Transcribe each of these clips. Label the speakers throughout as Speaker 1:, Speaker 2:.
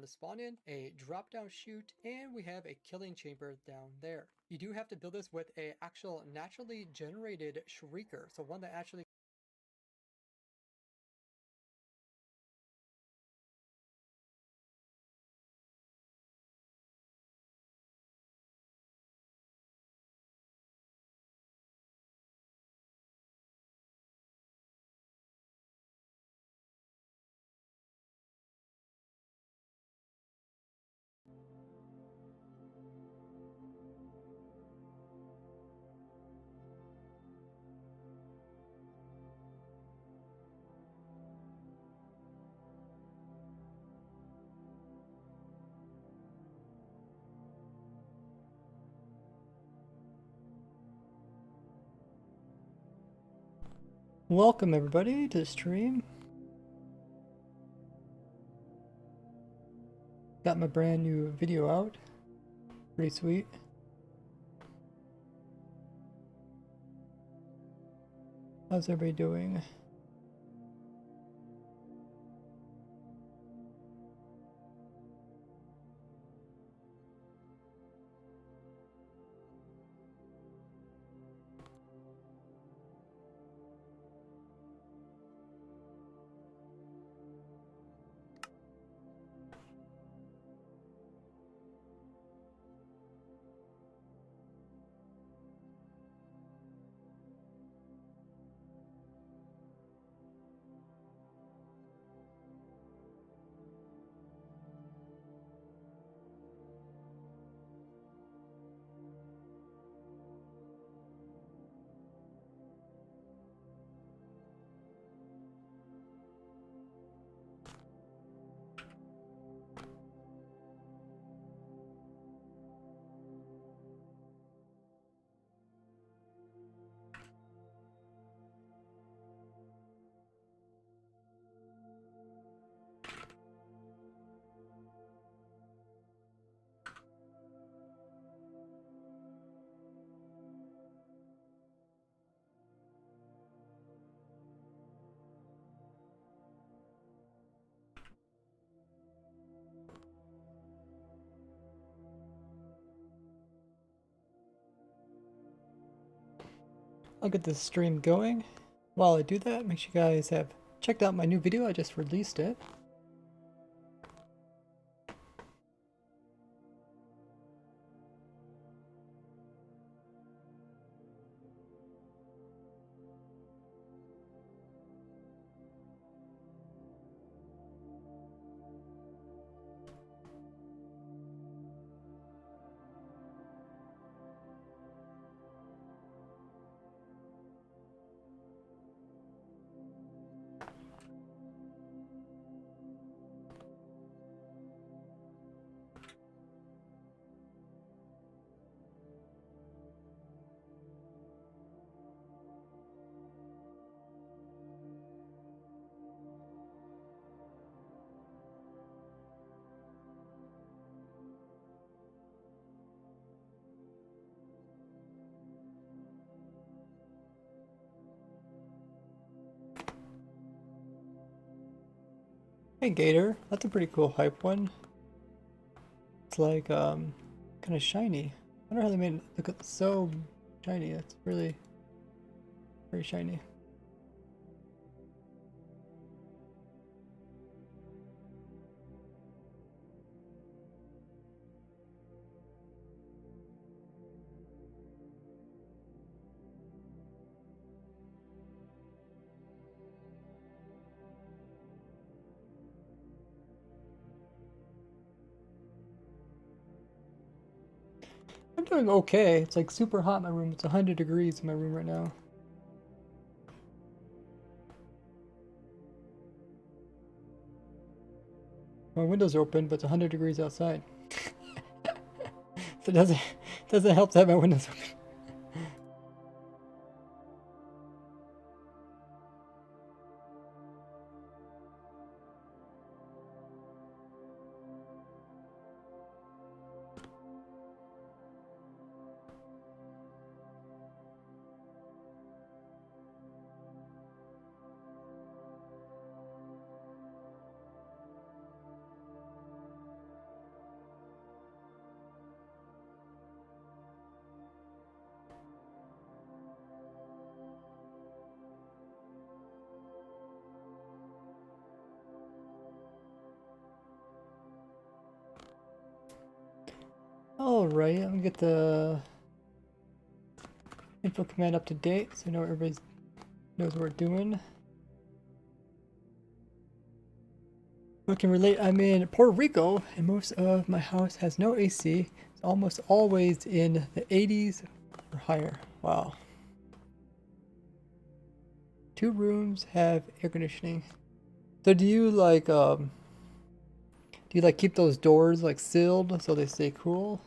Speaker 1: to spawn in, a drop down chute, and we have a killing chamber down there. You do have to build this with a actual naturally generated shrieker, so one that actually welcome everybody to the stream. Got my brand new video out. Pretty sweet. How's everybody doing? I'll get this stream going. While I do that, make sure you guys have checked out my new video. I just released it. Hey Gator, that's a pretty cool hype one. It's like kind of shiny. I don't know how they made it look so shiny. It's really very shiny. I'm doing okay. It's like super hot in my room. It's 100 degrees in my room right now. My windows are open, but it's 100 degrees outside. So it doesn't help to have my windows open. Alright, I'm gonna get the info command up to date so I know everybody knows what we're doing. I can relate, I'm in Puerto Rico and most of my house has no AC. It's almost always in the 80s or higher. Wow. 2 rooms have air conditioning. So do you like keep those doors like sealed so they stay cool?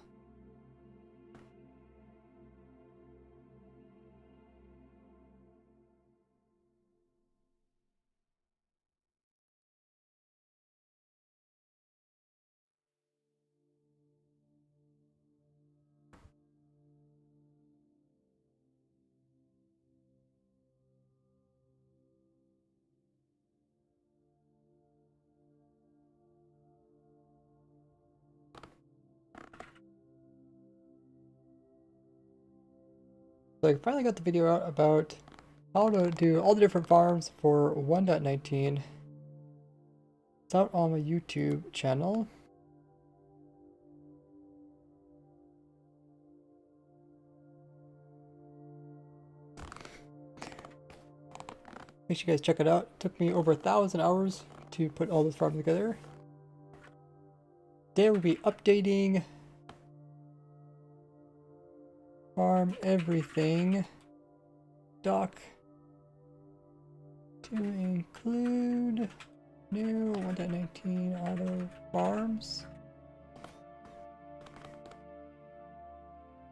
Speaker 1: So I finally got the video out about how to do all the different farms for 1.19. It's out on my YouTube channel. Make sure you guys check it out. It took me over 1,000 hours to put all this farm together. Today we'll be updating farm everything doc to include new 1.19 auto farms.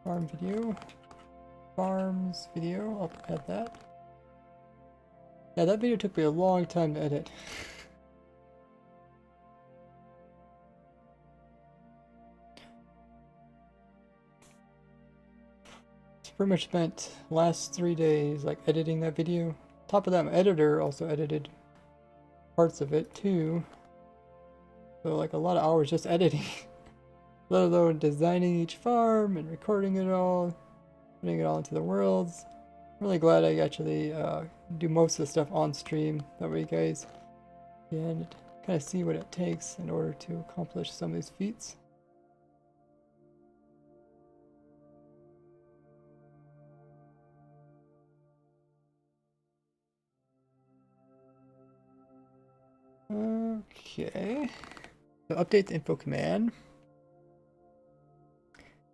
Speaker 1: Farm video. Farms video. I'll add that. Yeah, that video took me a long time to edit. Pretty much spent last 3 days like editing that video. Top of that, my editor also edited parts of it too. So like a lot of hours just editing. Let alone designing each farm and recording it all, putting it all into the worlds. I'm really glad I actually do most of the stuff on stream. That way you guys can kind of see what it takes in order to accomplish some of these feats. Okay, so update the info command.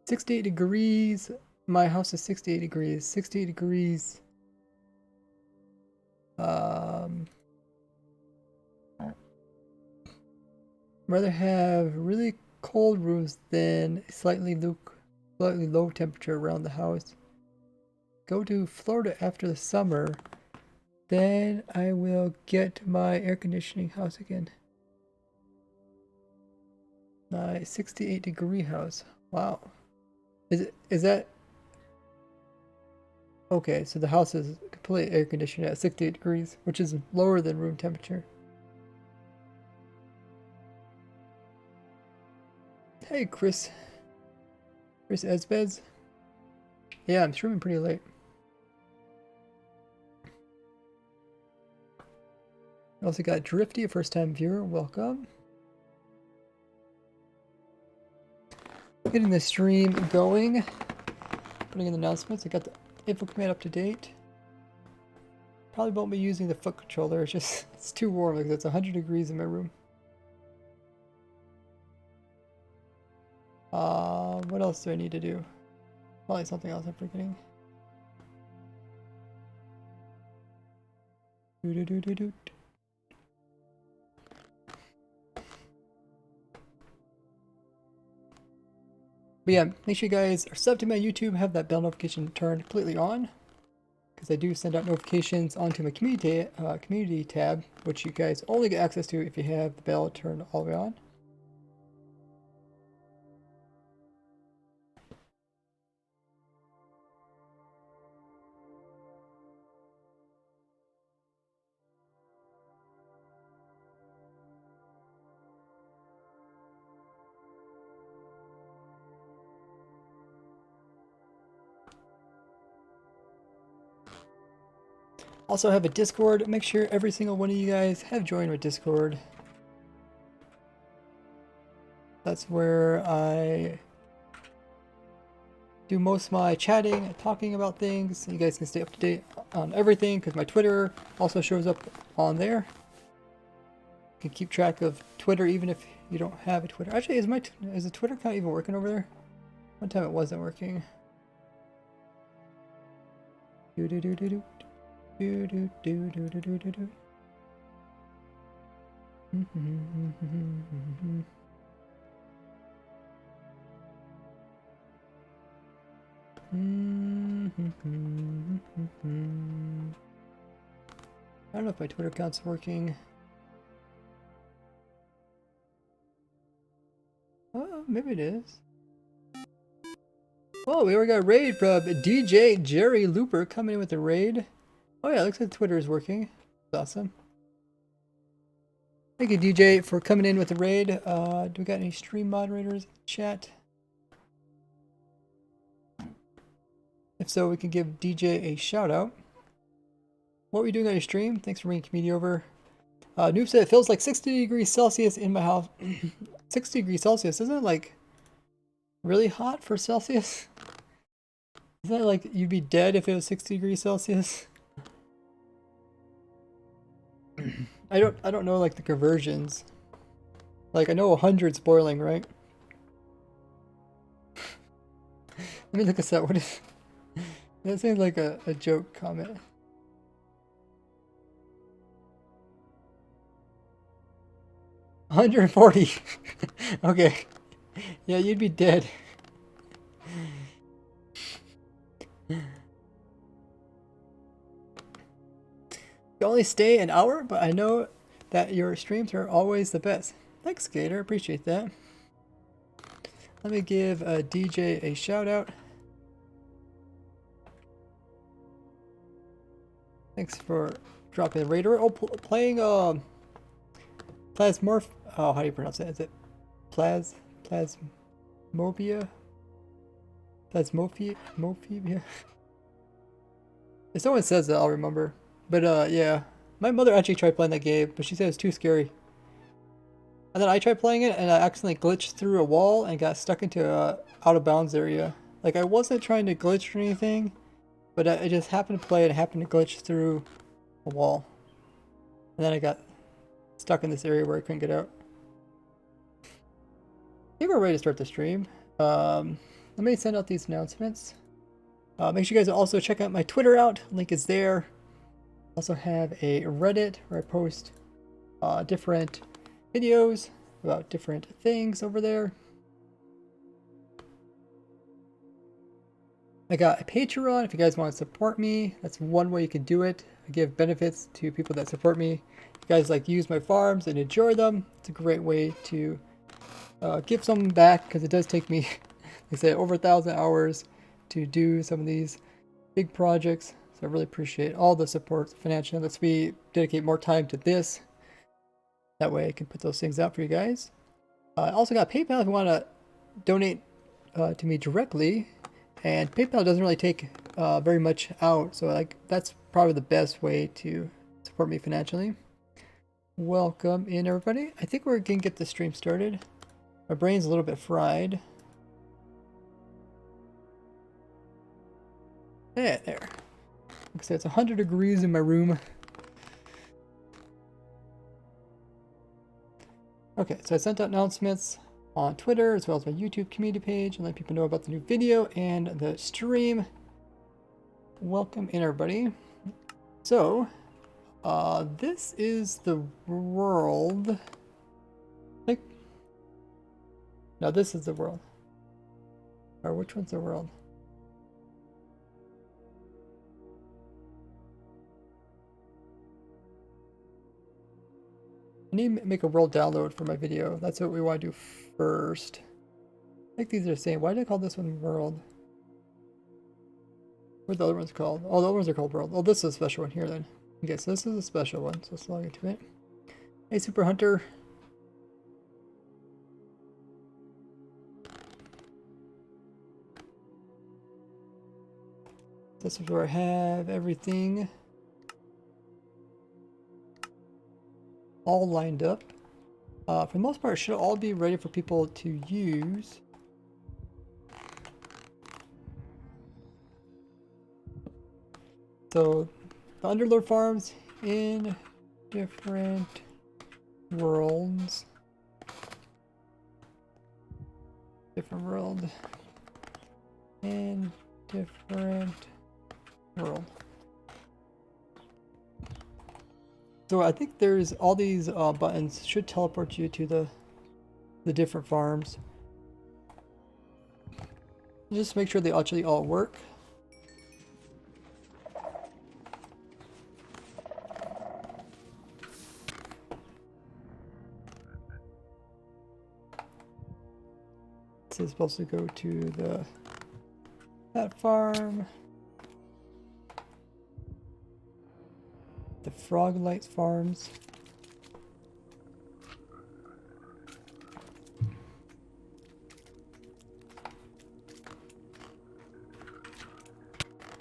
Speaker 1: 68 degrees. My house is 68 degrees. 68 degrees. Rather have really cold rooms than slightly low temperature around the house. Go to Florida after the summer. Then I will get my air conditioning house again. My 68 degree house. Wow. Is that okay, so the house is completely air conditioned at 68 degrees, which is lower than room temperature. Hey Chris Esbez. Yeah, I'm streaming pretty late. Also got Drifty, a first time viewer, welcome. Getting the stream going. Putting in the announcements. I got the info command up to date. Probably won't be using the foot controller, it's too warm because it's 100 degrees in my room. What else do I need to do? Probably something else I'm forgetting. But yeah, make sure you guys are subbed to my YouTube, have that bell notification turned completely on, because I do send out notifications onto my community tab, which you guys only get access to if you have the bell turned all the way on. Also have a Discord. Make sure every single one of you guys have joined my Discord. That's where I do most of my chatting and talking about things. You guys can stay up to date on everything because my Twitter also shows up on there. You can keep track of Twitter even if you don't have a Twitter. Actually, is the Twitter account even working over there? One time it wasn't working. Do do do do do do do do do do do do do. I don't know if my Twitter account's working. Oh, maybe it is. Oh, we already got a raid from DJ Jerry Looper coming in with a raid. Oh yeah, looks like Twitter is working. That's awesome. Thank you, DJ, for coming in with the raid. Do we got any stream moderators in the chat? If so, we can give DJ a shout out. What are we doing on your stream? Thanks for bringing community over. Noob said it feels like 60 degrees Celsius in my house. 60 degrees Celsius, isn't it like really hot for Celsius? Isn't that like you'd be dead if it was 60 degrees Celsius? I don't know like the conversions. Like I know 100's boiling, right? Let me look this up. What is that? Seems like a joke comment. $140. Okay. Yeah, you'd be dead. You only stay an hour, but I know that your streams are always the best. Thanks, Gator. Appreciate that. Let me give DJ a shout out. Thanks for dropping the radar. Oh, playing Plasmorph. Oh, how do you pronounce it? Is it Plasmobia? Plasmophobia? If someone says that, I'll remember. But yeah, my mother actually tried playing that game, but she said it was too scary. And then I tried playing it, and I accidentally glitched through a wall and got stuck into a out of bounds area. Like I wasn't trying to glitch or anything, but I just happened to play and happened to glitch through a wall. And then I got stuck in this area where I couldn't get out. I think we're ready to start the stream. Let me send out these announcements. Make sure you guys also check out my Twitter out. Link is there. Also have a Reddit where I post different videos about different things over there. I got a Patreon if you guys want to support me. That's one way you can do it. I give benefits to people that support me. If you guys like use my farms and enjoy them, it's a great way to give something back because it does take me, like I said, over 1,000 hours to do some of these big projects. So I really appreciate all the support financially. Let's dedicate more time to this. That way I can put those things out for you guys. I also got PayPal if you want to donate to me directly. And PayPal doesn't really take very much out. So like that's probably the best way to support me financially. Welcome in, everybody. I think we're going to get the stream started. My brain's a little bit fried. Yeah, there. Like I said, it's 100 degrees in my room. Okay, so I sent out announcements on Twitter as well as my YouTube community page and let people know about the new video and the stream. Welcome in, everybody. So, this is the world. No, this is the world. Or which one's the world? I need to make a world download for my video. That's what we want to do first. I think these are the same. Why did I call this one world? What are the other ones called? Oh, the other ones are called world. Oh, this is a special one here then. Okay, so this is a special one. So let's log into it. Hey, Super Hunter. This is where I have everything all lined up. For the most part, it should all be ready for people to use. So the Underlord farms in different worlds. Different world. In different world. So I think there's all these buttons should teleport you to the different farms. Just make sure they actually all work. This is supposed to go to that farm. The Frog Lights farms.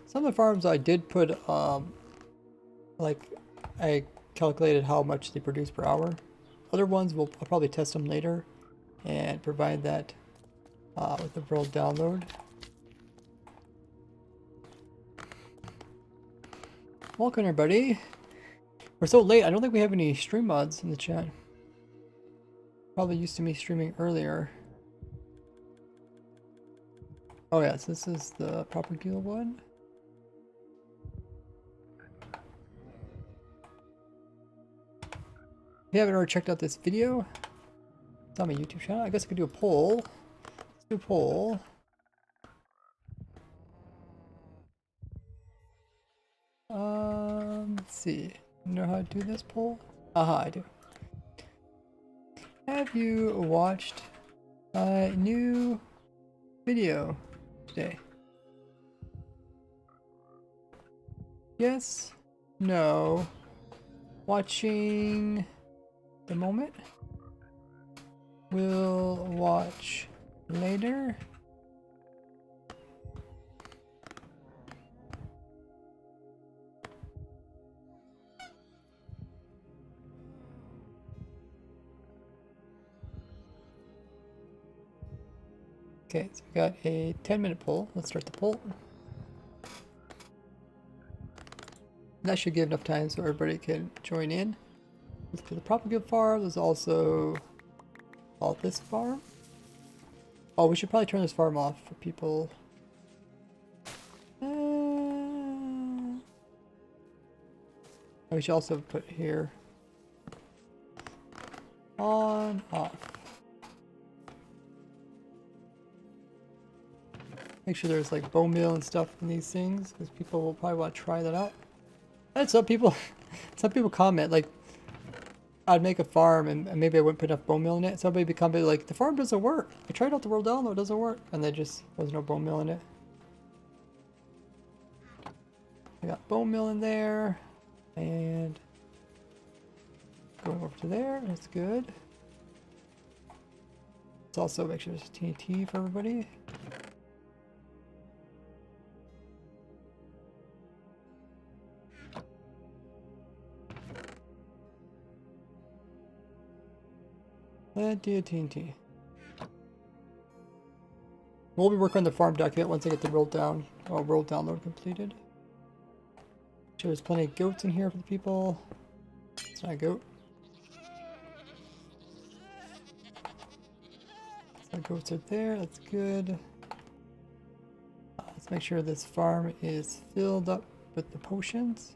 Speaker 1: Some of the farms I did put, like, I calculated how much they produce per hour. Other ones, I'll probably test them later and provide that with the world download. Welcome everybody. We're so late, I don't think we have any stream mods in the chat. Probably used to me streaming earlier. Oh yes, this is the proper guild one. If you haven't already checked out this video, it's on my YouTube channel. I guess I could do a poll. Let's do a poll. Let's see. You know how to do this poll? Aha, I do. Have you watched a new video today? Yes? No? Watching the moment? Will watch later? Okay, so we got a 10-minute poll. Let's start the poll. That should give enough time so everybody can join in. Let's do the propagate farm. There's also this farm. Oh, we should probably turn this farm off for people. We should also put here on, off. Make sure there's like bone meal and stuff in these things because people will probably want to try that out. And some people comment like I'd make a farm and maybe I wouldn't put enough bone meal in it. Somebody would comment like the farm doesn't work. I tried out the world download, it doesn't work, and there just was no bone meal in it. I got bone meal in there, and going over to there. That's good. Let's also make sure there's TNT for everybody. Let's do TNT. We'll be working on the farm document once I get the world download completed. Sure, there's plenty of goats in here for the people. It's not a goat. So goats are there. That's good. Let's make sure this farm is filled up with the potions.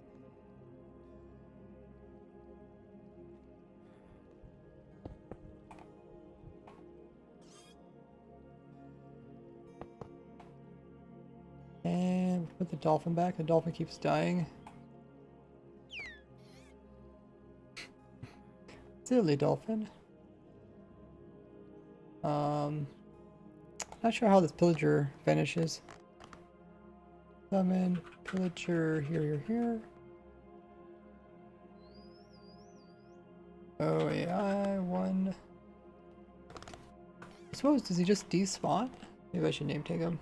Speaker 1: And put the dolphin back. The dolphin keeps dying. Silly dolphin. Not sure how this pillager vanishes. Summon pillager here. Oh AI 1. I suppose, does he just despawn? Maybe I should name tag him.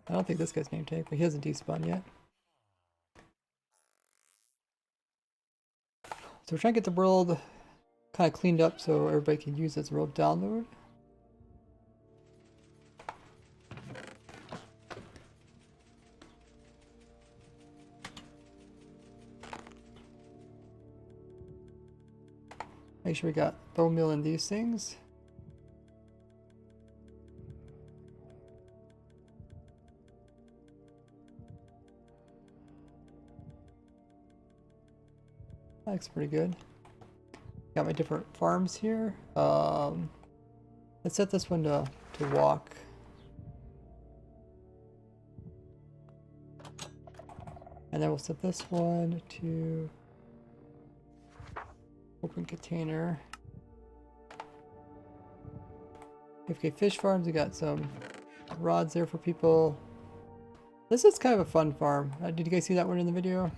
Speaker 1: I don't think this guy's name tag, but he hasn't despawned yet. So we're trying to get the world kind of cleaned up so everybody can use this world download. Make sure we got bone meal in these things. That looks pretty good. Got my different farms here. Let's set this one to walk. And then we'll set this one to open container. Okay, fish farms, we got some rods there for people. This is kind of a fun farm. Did you guys see that one in the video?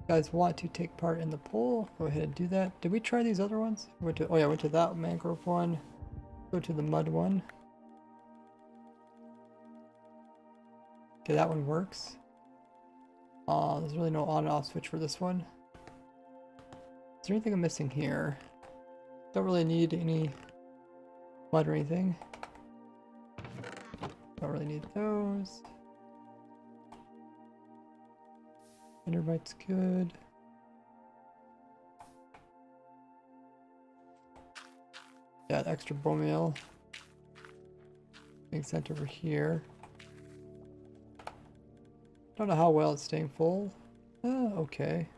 Speaker 1: You guys want to take part in the poll? Go ahead and do that. Did we try these other ones? Oh yeah, went to that mangrove one. Go to the mud one. Okay, that one works. There's really no on and off switch for this one. Is there anything I'm missing here? Don't really need any mud or anything. Don't really need those. Endermite's good. Yeah, extra bone meal. Being sent over here. Don't know how well it's staying full. Okay.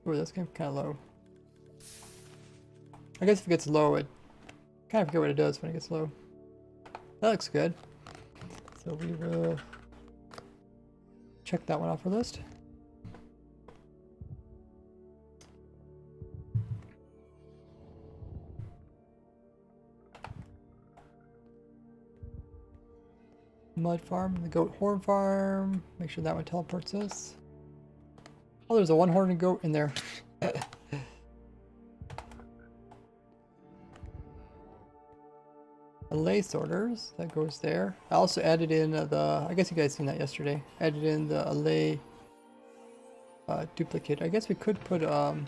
Speaker 1: Ooh, that's kind of low. I guess if it gets low, it kind of forget what it does when it gets low. That looks good. So we will check that one off our list. Mud farm, the goat horn farm. Make sure that one teleports us. Oh, there's a one-horned goat in there. Allay sorters, that goes there. I also added in I guess you guys seen that yesterday. Added in the allay duplicate. I guess we could put the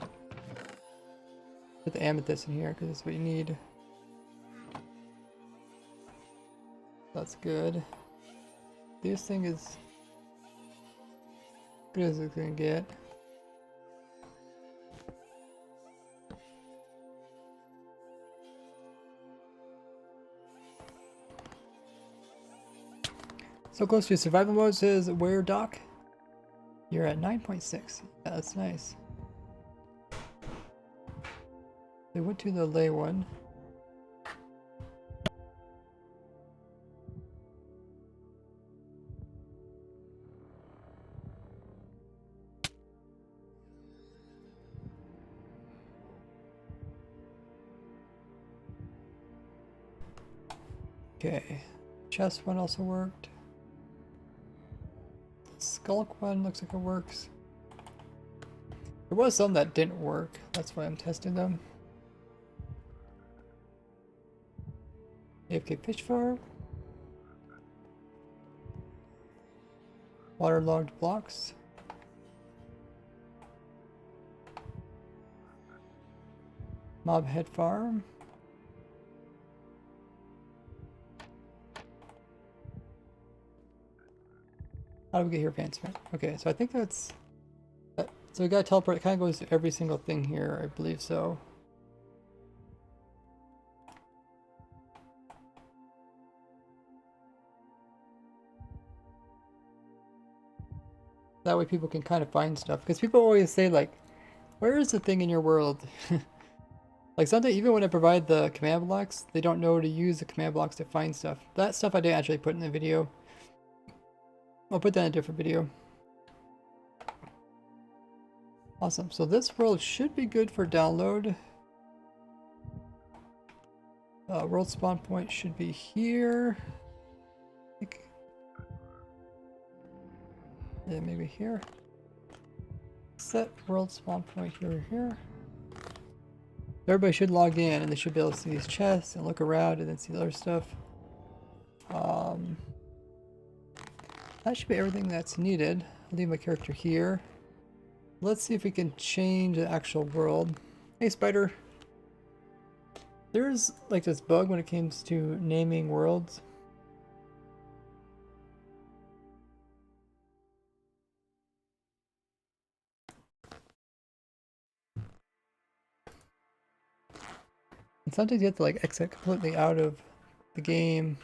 Speaker 1: amethyst in here because that's what you need. That's good. This thing is good as it's gonna get. So close to survival mode, says where Doc? You're at 9.6. Yeah, that's nice. They went to the lay one. Okay. Chest one also worked. Skulk one looks like it works. There was some that didn't work. That's why I'm testing them. AFK fish farm. Waterlogged blocks. Mob head farm. How do we get here advancement? Okay, so I think that's... So we got to teleport. It kind of goes to every single thing here, I believe so. That way people can kind of find stuff. Because people always say like, where is the thing in your world? Like sometimes even when I provide the command blocks, they don't know to use the command blocks to find stuff. That stuff I didn't actually put in the video. I'll put that in a different video. Awesome. So this world should be good for download. World spawn point should be here. Yeah, maybe here. Set world spawn point here. Everybody should log in and they should be able to see these chests and look around and then see the other stuff. That should be everything that's needed. I'll leave my character here. Let's see if we can change the actual world. Hey, Spider. There's like this bug when it comes to naming worlds. And sometimes you have to like exit completely out of the game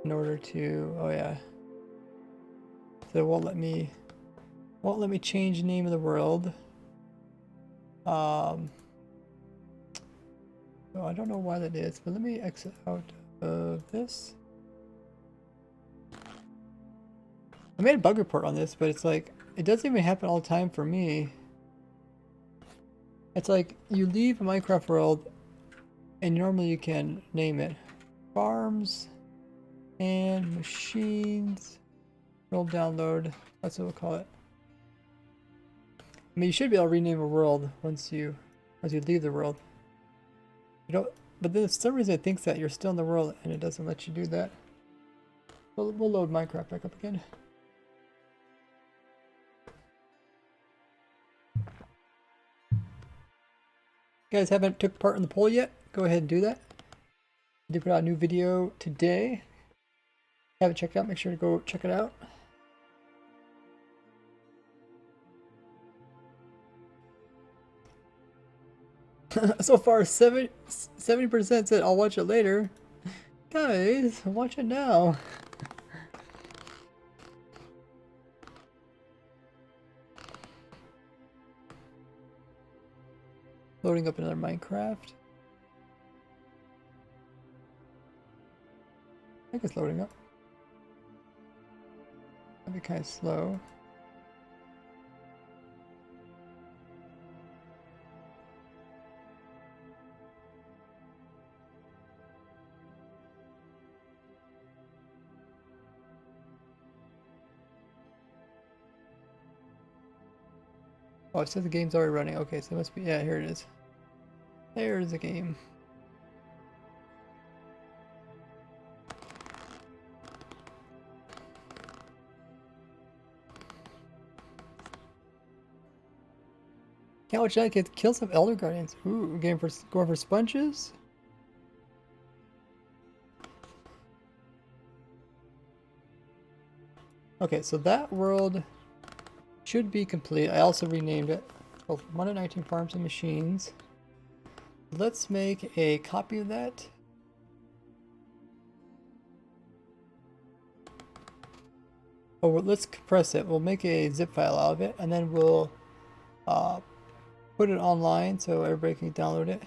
Speaker 1: in order to, oh yeah. So it won't let me change the name of the world. So I don't know why that is, but let me exit out of this. I made a bug report on this, but it's like, it doesn't even happen all the time for me. It's like, you leave a Minecraft world, and normally you can name it farms and machines. World download, that's what we'll call it. I mean, you should be able to rename a world once you leave the world. You don't, but then for some reason it thinks that you're still in the world and it doesn't let you do that. We'll load Minecraft back up again. You guys haven't took part in the poll yet? Go ahead and do that. I did put out a new video today. Haven't checked it out, make sure to go check it out. So far 70% said I'll watch it later. Guys, watch it now. Loading up another Minecraft. I think it's loading up. That'd be kind of slow. Oh, it says the game's already running. Okay, so it must be, yeah, here it is. There's the game. Can't watch that kid kill some Elder Guardians. Ooh, going for sponges? Okay, so that world should be complete. I also renamed it. Called 119 Farms and Machines. Let's make a copy of that. Oh, let's compress it. We'll make a zip file out of it, and then we'll put it online so everybody can download it.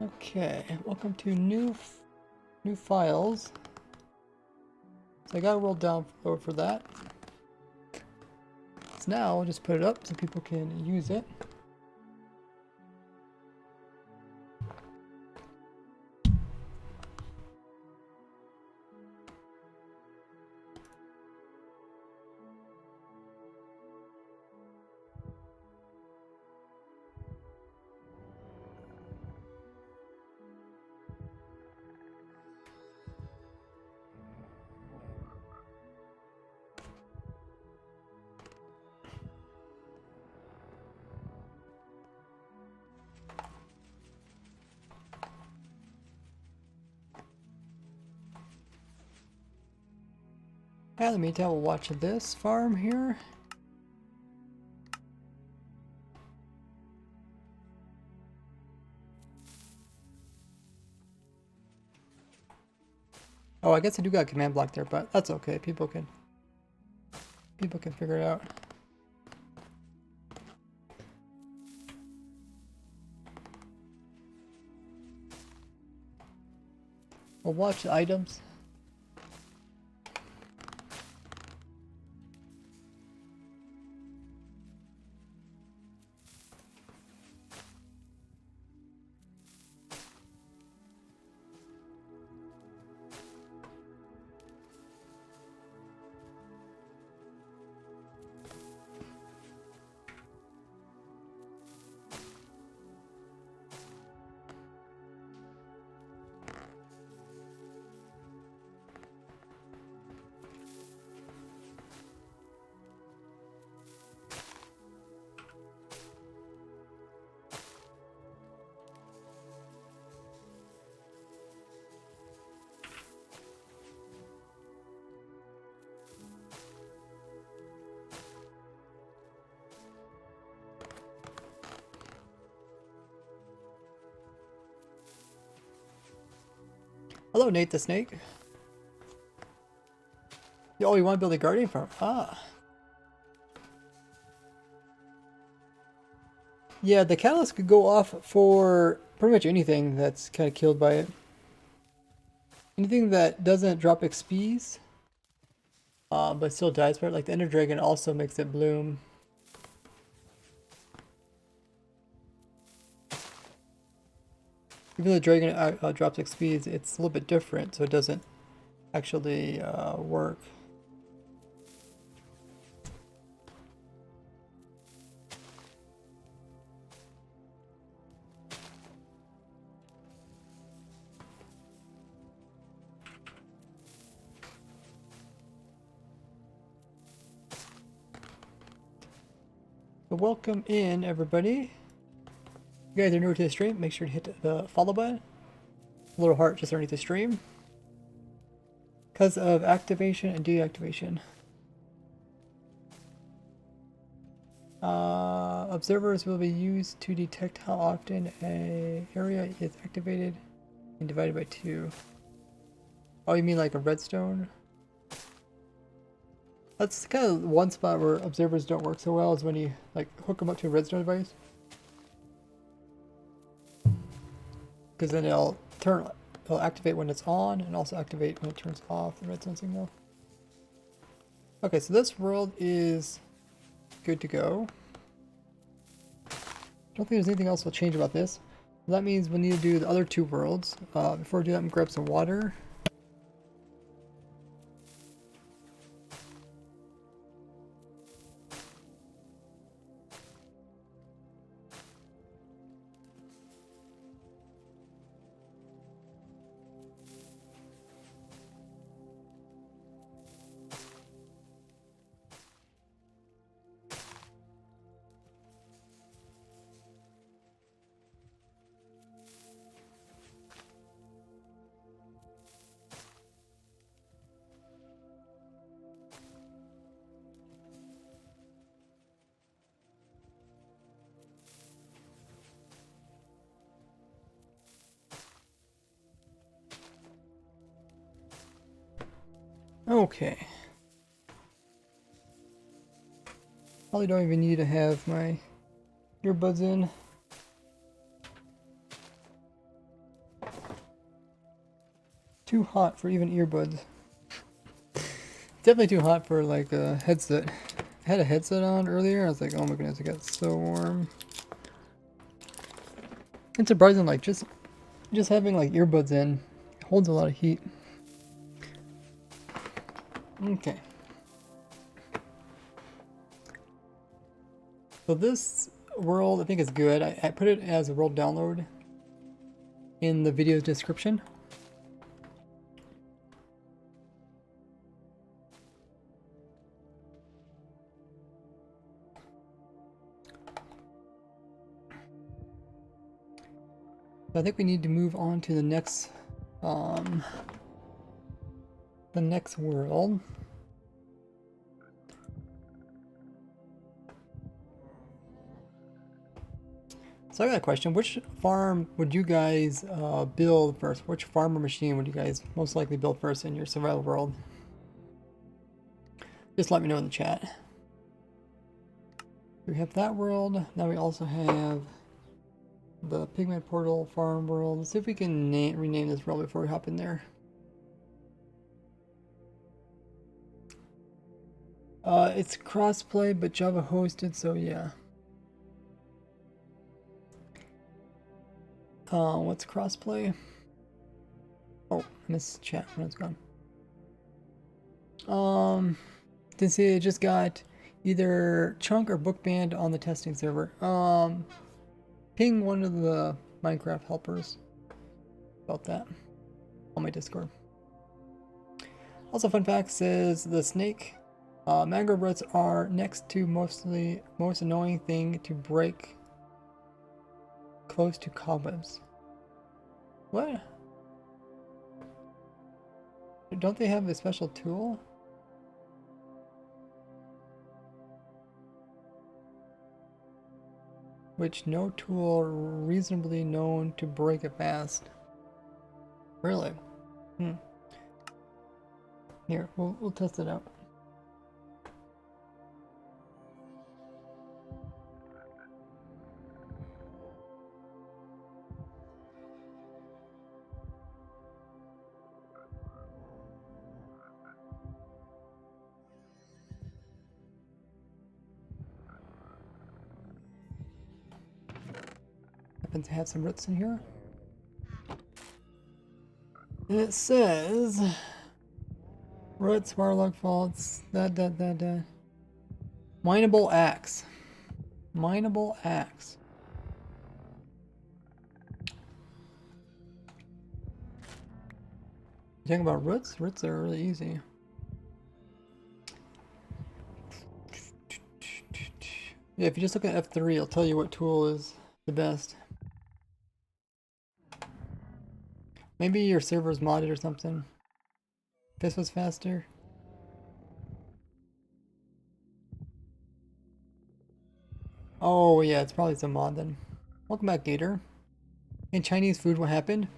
Speaker 1: Okay, welcome to new files. So I got a world download for that. So now I'll just put it up so people can use it. And in the meantime, we'll watch this farm here. Oh, I guess I do got a command block there, but that's okay. People can figure it out. We'll watch the items. Hello, Nate the Snake. Oh, you want to build a guardian farm? Ah. Yeah, the catalyst could go off for pretty much anything that's kind of killed by it. Anything that doesn't drop XPs, but still dies for it, like the Ender Dragon also makes it bloom. Even though the dragon drops XPs, it's a little bit different, so it doesn't actually work. So welcome in, everybody. If you guys are new to the stream, make sure to hit the follow button. A little heart just underneath the stream. Because of activation and deactivation. Observers will be used to detect how often an area is activated and divided by 2. Oh, you mean like a redstone? That's kind of one spot where observers don't work so well, is when you like hook them up to a redstone device. Because then it'll activate when it's on and also activate when it turns off the redstone signal. Okay, so this world is good to go. Don't think there's anything else we'll change about this. That means we need to do the other 2 worlds. Before we do that, I'm gonna grab some water. Okay. Probably don't even need to have my earbuds in. Too hot for even earbuds. Definitely too hot for like a headset. I had a headset on earlier. I was like, oh my goodness, it got so warm. It's surprising, like just having like earbuds in holds a lot of heat. Okay. So this world, I think, is good. I put it as a world download in the video description. I think we need to move on to the next world. So I got a question. Which farm would you guys build first? Which farmer machine would you guys most likely build first in your survival world? Just let me know in the chat. We have that world. Now we also have the Pigment Portal farm world. Let's see if we can rename this world before we hop in there. It's crossplay, but Java hosted, so yeah. What's crossplay? Oh, I missed chat when it's gone. Didn't see it just got either chunk or book banned on the testing server. Ping one of the Minecraft helpers about that on my Discord. Also, fun fact says the snake. Mangrove roots are next to most annoying thing to break close to cobwebs. What? Don't they have a special tool? Which no tool reasonably known to break it fast. Really? Here, we'll test it out. Happen to have some roots in here. And it says roots, warlock faults, Mineable axe. Mineable axe. You talking about roots? Roots are really easy. Yeah, if you just look at F3, it'll tell you what tool is the best. Maybe your server's modded or something. This was faster. Oh yeah, it's probably some mod then. Welcome back, Gator. In Chinese food, what happened?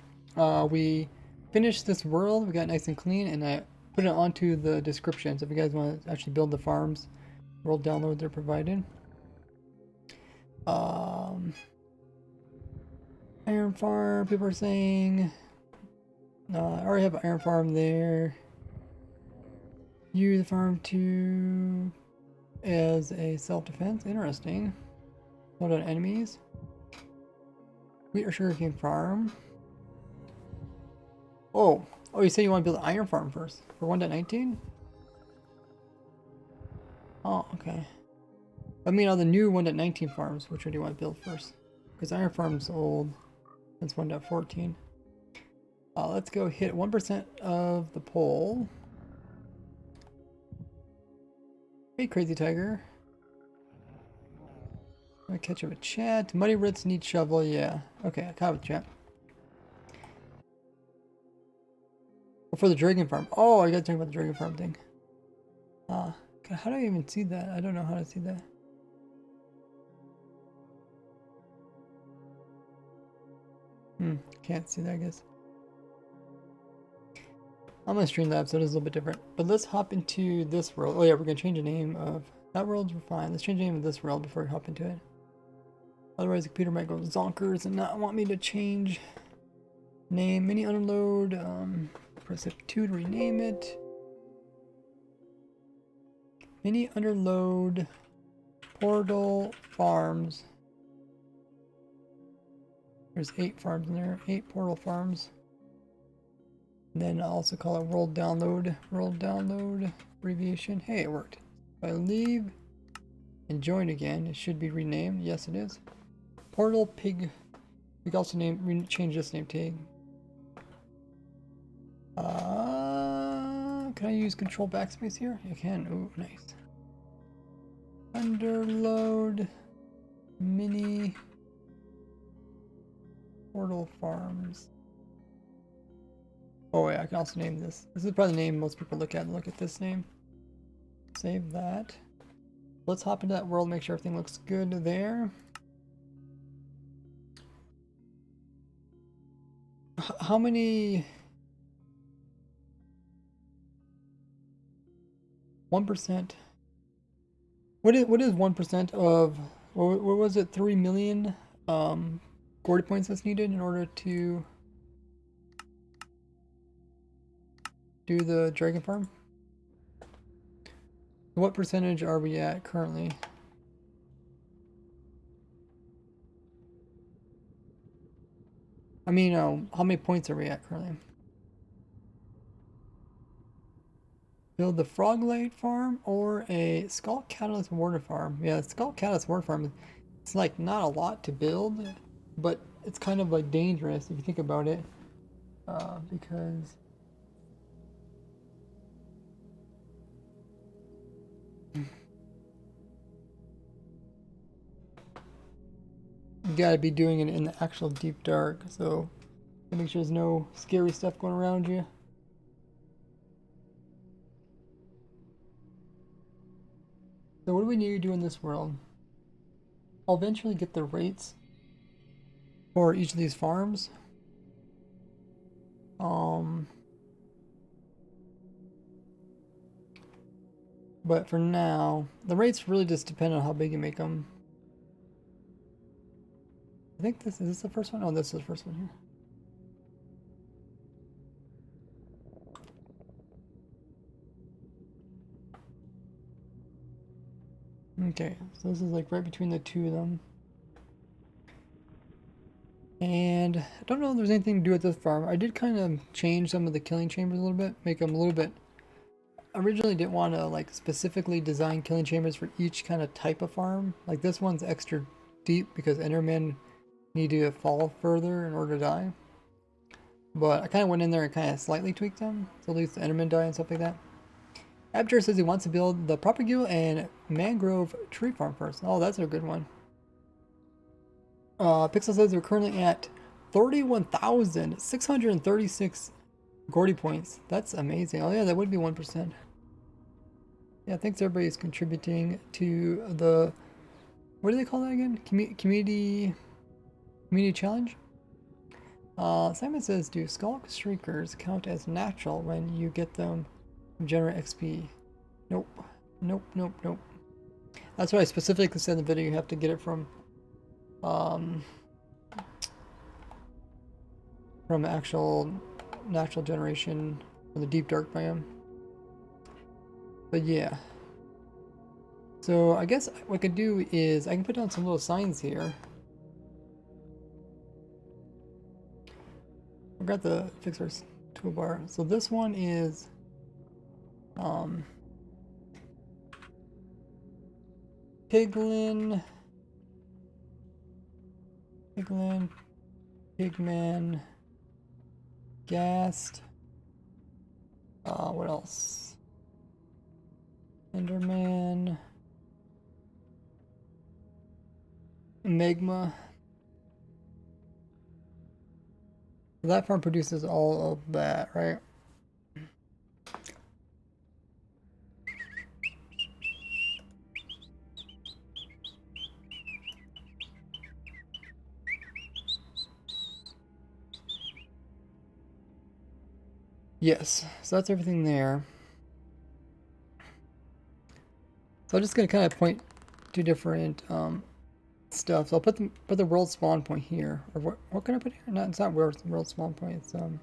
Speaker 1: We finished this world, we got nice and clean, and I put it onto the description. So if you guys want to actually build the farms, world downloads are provided. Iron farm, people are saying. I already have an iron farm there. Use the farm to as a self-defense. Interesting. Hold on enemies. Wheat or sugarcane farm. Oh, you said you want to build an iron farm first for 1.19? Oh, okay. I mean, all the new 1.19 farms, which one do you want to build first? Because iron farm's old. That's 1.14. Let's go hit 1% of the poll. Hey, Crazy Tiger. I'm gonna catch up with chat. Muddy Roots need shovel, yeah. Okay, I caught with chat. Oh, for the dragon farm. Oh, I gotta talk about the dragon farm thing. God, how do I even see that? I don't know how to see that. Can't see that, I guess. I'm gonna Streamlabs, so it is a little bit different. But let's hop into this world. Oh yeah, we're gonna change the name of that world. We're fine. Let's change the name of this world before we hop into it. Otherwise, the computer might go zonkers and not want me to change name. Mini unload. Press F2 to rename it. Mini underload portal farms. There's 8 farms in there. 8 portal farms. And then I'll also call it world download. World download abbreviation. Hey, it worked. If I leave and join again, it should be renamed. Yes, it is. Portal pig. We can also change this name tag. Can I use control backspace here? I can. Ooh, nice. Underload mini portal farms. Oh yeah, I can also name this. This is probably the name most people look at. Look at this name. Save that. Let's hop into that world, make sure everything looks good there. How many... 1%? What is 1% of... What was it? 3 million glory points that's needed in order to do the dragon farm? What percentage are we at currently? I mean, how many points are we at currently? Build the Froglight farm or a Skull Catalyst Water farm. Yeah, Skull Catalyst Water farm, it's like not a lot to build, but it's kind of like dangerous if you think about it, because you gotta be doing it in the actual deep dark, so make sure there's no scary stuff going around you. So what do we need to do in this world? I'll eventually get the rates for each of these farms. But for now, the rates really just depend on how big you make them. I think this is this the first one? Oh, this is the first one here. Okay, so this is like right between the two of them. And I don't know if there's anything to do with this farm. I did kind of change some of the killing chambers a little bit, make them a little bit. I originally didn't want to like specifically design killing chambers for each kind of type of farm. Like this one's extra deep because Endermen need to fall further in order to die. But I kind of went in there and kind of slightly tweaked them, so at least the Endermen die and stuff like that. Abjur says he wants to build the Propagule and Mangrove Tree Farm first. Oh, that's a good one. Pixel says we're currently at 31,636 Gordy points. That's amazing. Oh yeah, that would be 1%. Yeah, thanks everybody's contributing to the, what do they call that again? Community challenge? Simon says, do Skulk Shriekers count as natural when you get them from generate XP? Nope. Nope, nope, nope. That's why I specifically said in the video you have to get it from actual natural generation from the deep dark biome. But yeah. So I guess what I could do is I can put down some little signs here. I got the fixer's toolbar. So this one is Pigman, Ghast. What else? Enderman, Magma. That farm produces all of that, right? Yes, so that's everything there. So I'm just gonna kind of point to different stuff. So I'll put the world spawn point here. Or what can I put here? No, it's not world spawn point. It's Can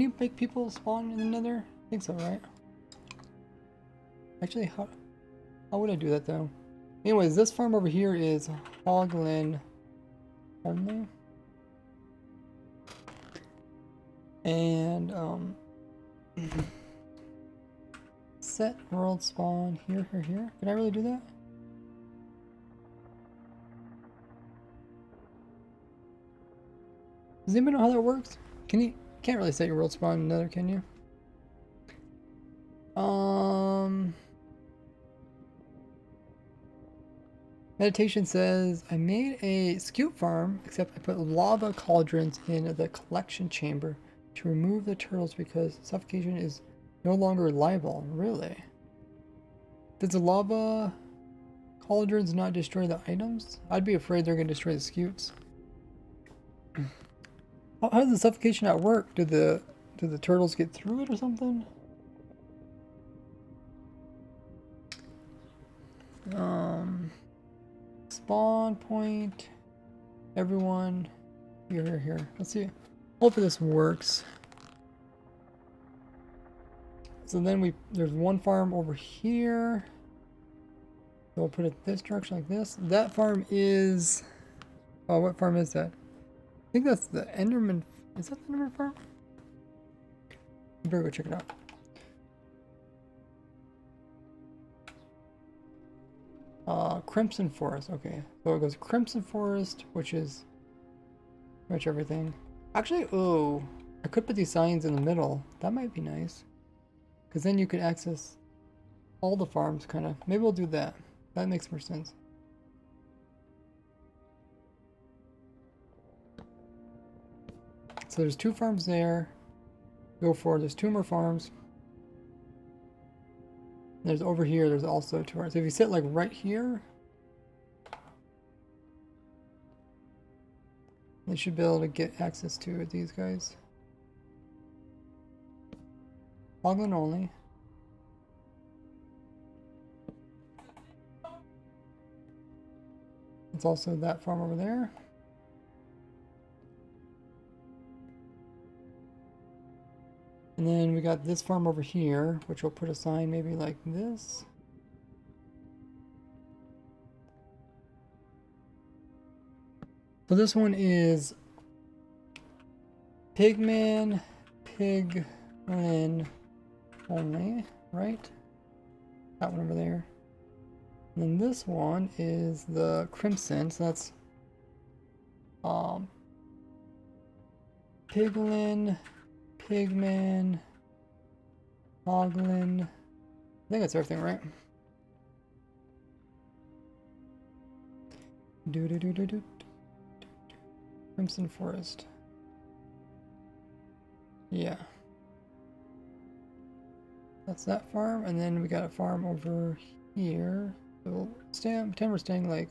Speaker 1: you make people spawn in the Nether? I think so, right? Actually, how would I do that though? Anyways, this farm over here is Hoglin only. And set world spawn here. Can I really do that? Does anybody know how that works? Can't really set your world spawn in Nether, can you? Meditation says, I made a scoop farm, except I put lava cauldrons in the collection chamber to remove the turtles because suffocation is no longer reliable. Really? Does the lava cauldrons not destroy the items? I'd be afraid they're going to destroy the scoops. How does the suffocation not work? Do the turtles get through it or something? Spawn point. Everyone. Here. Let's see. Hopefully this works. So then there's one farm over here. So we'll put it this direction like this. That farm is, oh, what farm is that? I think that's the Enderman. Is that the Enderman farm? You better go check it out. Crimson Forest. Okay, so it goes Crimson Forest, which is pretty much everything. Actually, oh, I could put these signs in the middle. That might be nice, because then you could access all the farms, kind of. Maybe we'll do that. That makes more sense. So there's 2 farms there. Go for it. There's 2 more farms. And there's over here, there's also 2 farms. So if you sit like right here, they should be able to get access to these guys. Hoglin only. It's also that farm over there. And then we got this farm over here, which will put a sign maybe like this. So this one is Pigman, Piglin only, right? That one over there. And then this one is the Crimson, so that's Piglin, Pigman, Hoglin. I think that's everything, right? Do. Crimson Forest. Yeah. That's that farm, and then we got a farm over here. So we'll pretend we're staying like.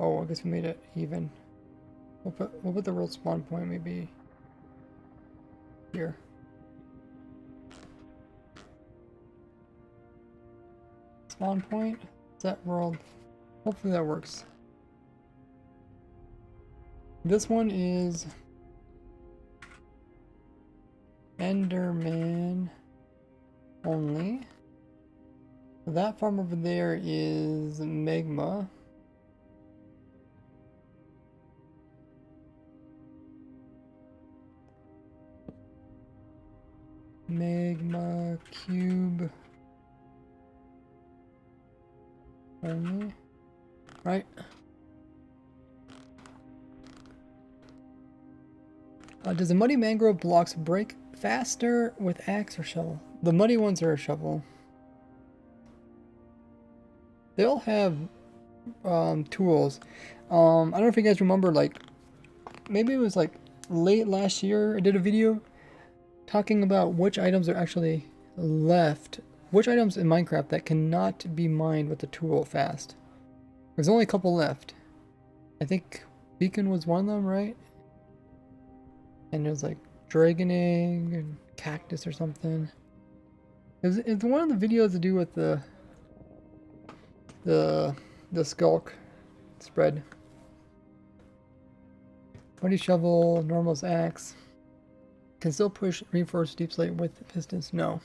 Speaker 1: Oh, I guess we made it even. We'll put the world spawn point maybe here. Spawn point. Set world. Hopefully that works. This one is Enderman only. That farm over there is Magma. Magma cube only, right? Does the muddy mangrove blocks break faster with axe or shovel? The muddy ones are a shovel. They all have tools. I don't know if you guys remember, like, maybe it was like late last year I did a video talking about which items are actually left. Which items in Minecraft that cannot be mined with the tool fast. There's only a couple left. I think beacon was one of them, right? And there's like dragon egg and cactus or something. It's one of the videos to do with the skulk spread. Muddy shovel, normal's axe. Can still push reinforced deep slate with pistons. No.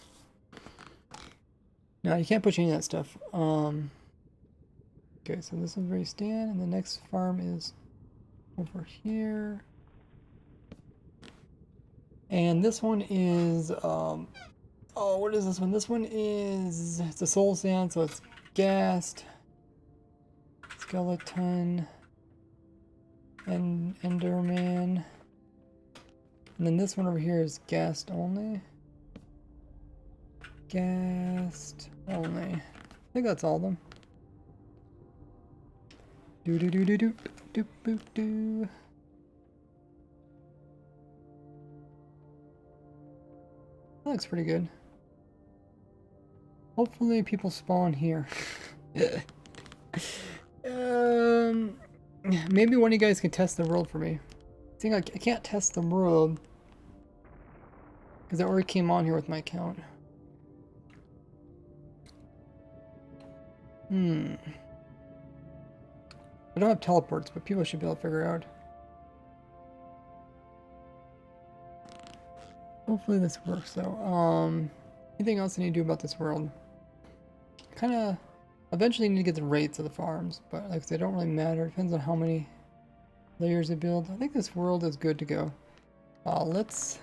Speaker 1: No, you can't push any of that stuff. Okay, so this is where you stand, and the next farm is over here. And this one is, oh, what is this one? This one is, it's a soul sand, so it's gassed, skeleton, and enderman. And then this one over here is gassed only. Gassed only. I think that's all of them. Do. That looks pretty good. Hopefully people spawn here. Maybe one of you guys can test the world for me. I think I can't test the world because I already came on here with my account. I don't have teleports, but people should be able to figure out. Hopefully this works though. Anything else I need to do about this world? Kinda eventually need to get the rates of the farms, but like I said, they don't really matter. It depends on how many layers they build. I think this world is good to go. Let's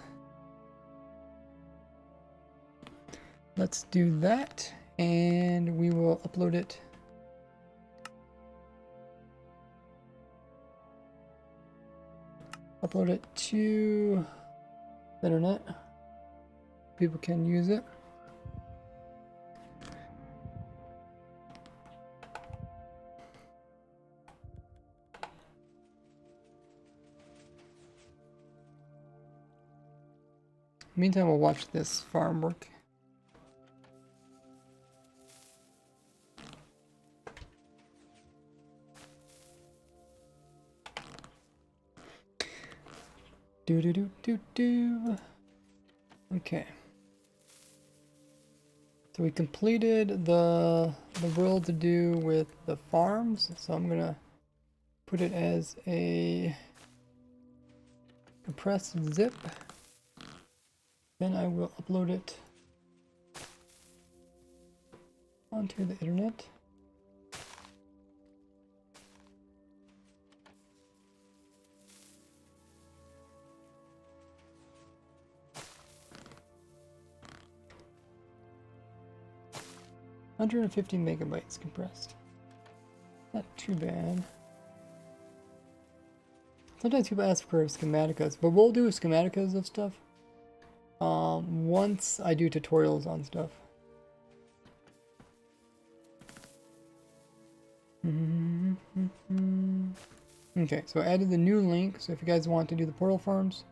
Speaker 1: do that, and we will upload it. Upload it to the internet. People can use it. Meantime, we'll watch this farm work. Do. Okay. So we completed the world to do with the farms. So I'm gonna put it as a compressed zip. Then I will upload it onto the internet. $150 MB compressed. Not too bad. Sometimes people ask for schematicas, but we'll do schematicas of stuff once I do tutorials on stuff. Okay, so I added the new link, so if you guys want to do the portal farms,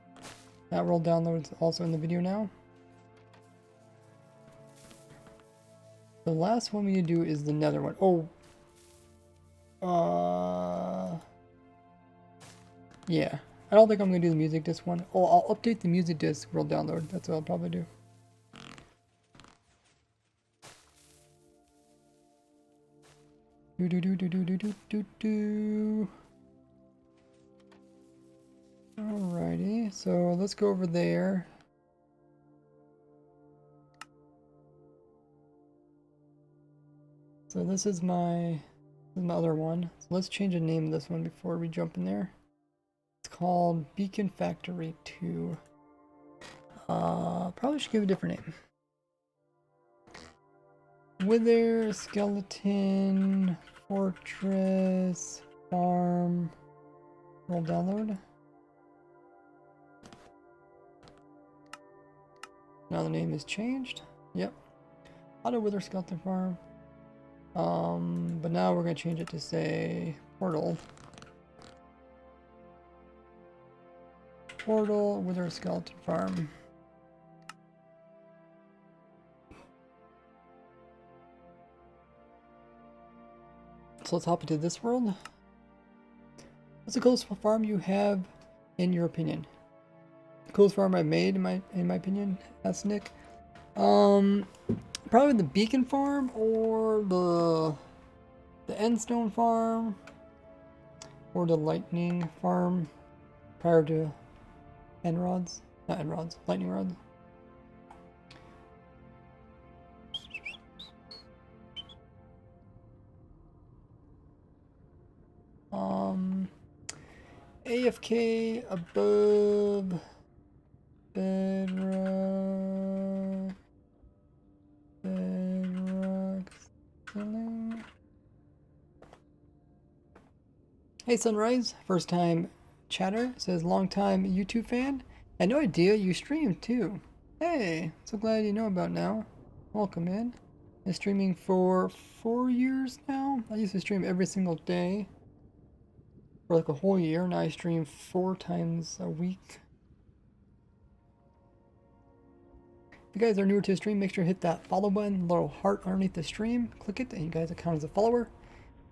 Speaker 1: that world download is also in the video now. The last one we need to do is the nether one. Yeah. I don't think I'm going to do the music disc one. Oh, I'll update the music disc world download. That's what I'll probably do. Alrighty, so let's go over there. So this is my other one. So let's change the name of this one before we jump in there. It's called Beacon Factory 2. Probably should give a different name. Wither, Skeleton, Fortress, Farm, world download. Now the name is changed. Yep. Auto Wither Skeleton Farm. But now we're gonna change it to say Portal. Portal Wither Skeleton Farm. So let's hop into this world. What's the coolest farm you have in your opinion? The coolest farm I've made in my opinion, asked Nick. Probably the Beacon farm or the Endstone farm or the Lightning farm prior to Lightning rods. AFK above bedrock ceiling. Hey Sunrise, first time chatter, says long time YouTube fan. I had no idea you stream too. Hey, so glad you know about now. Welcome in. Been streaming for 4 years now. I used to stream every single day for like a whole year. Now I stream 4 times a week. If you guys are newer to the stream, make sure to hit that follow button, little heart underneath the stream. Click it and you guys account as a follower.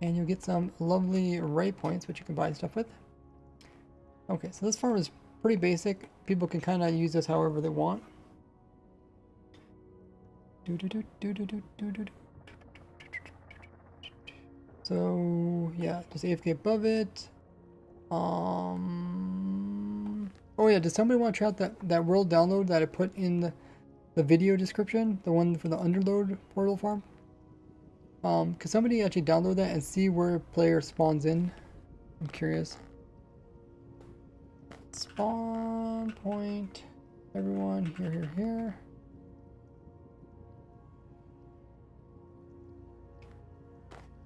Speaker 1: And you'll get some lovely ray points, which you can buy stuff with. Okay, so this farm is pretty basic. People can kind of use this however they want. So yeah, just AFK above it. Oh yeah, does somebody want to try out that world download that I put in the video description? The one for the underload portal farm? Could somebody actually download that and see where player spawns in? I'm curious. Spawn point. Everyone, here.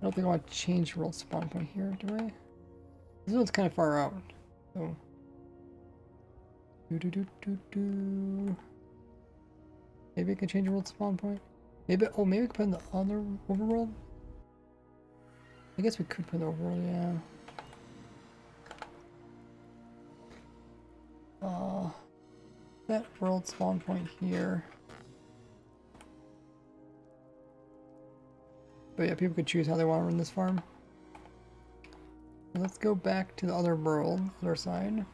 Speaker 1: I don't think I want to change world spawn point here, do I? This one's kind of far out. So. Maybe I can change world spawn point. Maybe I could put in the other overworld. I guess we could put in the overworld, yeah. That world spawn point here. But yeah, people could choose how they want to run this farm. Let's go back to the other world, other side.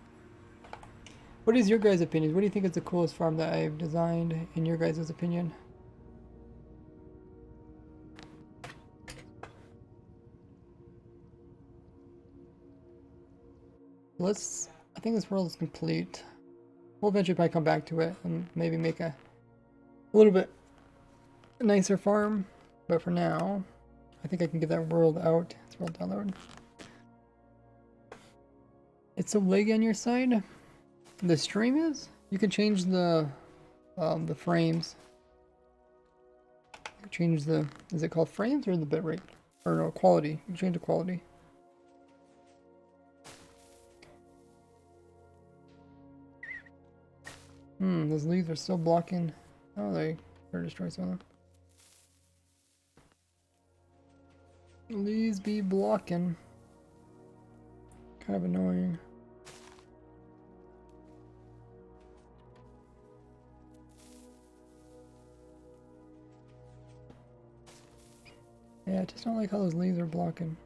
Speaker 1: What is your guys' opinion? What do you think is the coolest farm that I've designed in your guys' opinion? I think this world is complete. We'll eventually probably come back to it and maybe make a little bit nicer farm. But for now, I think I can get that world out. It's world download. It's so laggy on your side. The stream is? You can change the frames. Change the, is it called frames or the bitrate? Or no, quality. You can change the quality. Those leaves are still blocking. Oh, they better destroy some of them. Leaves be blocking. Kind of annoying. Yeah, I just don't like how those leaves are blocking.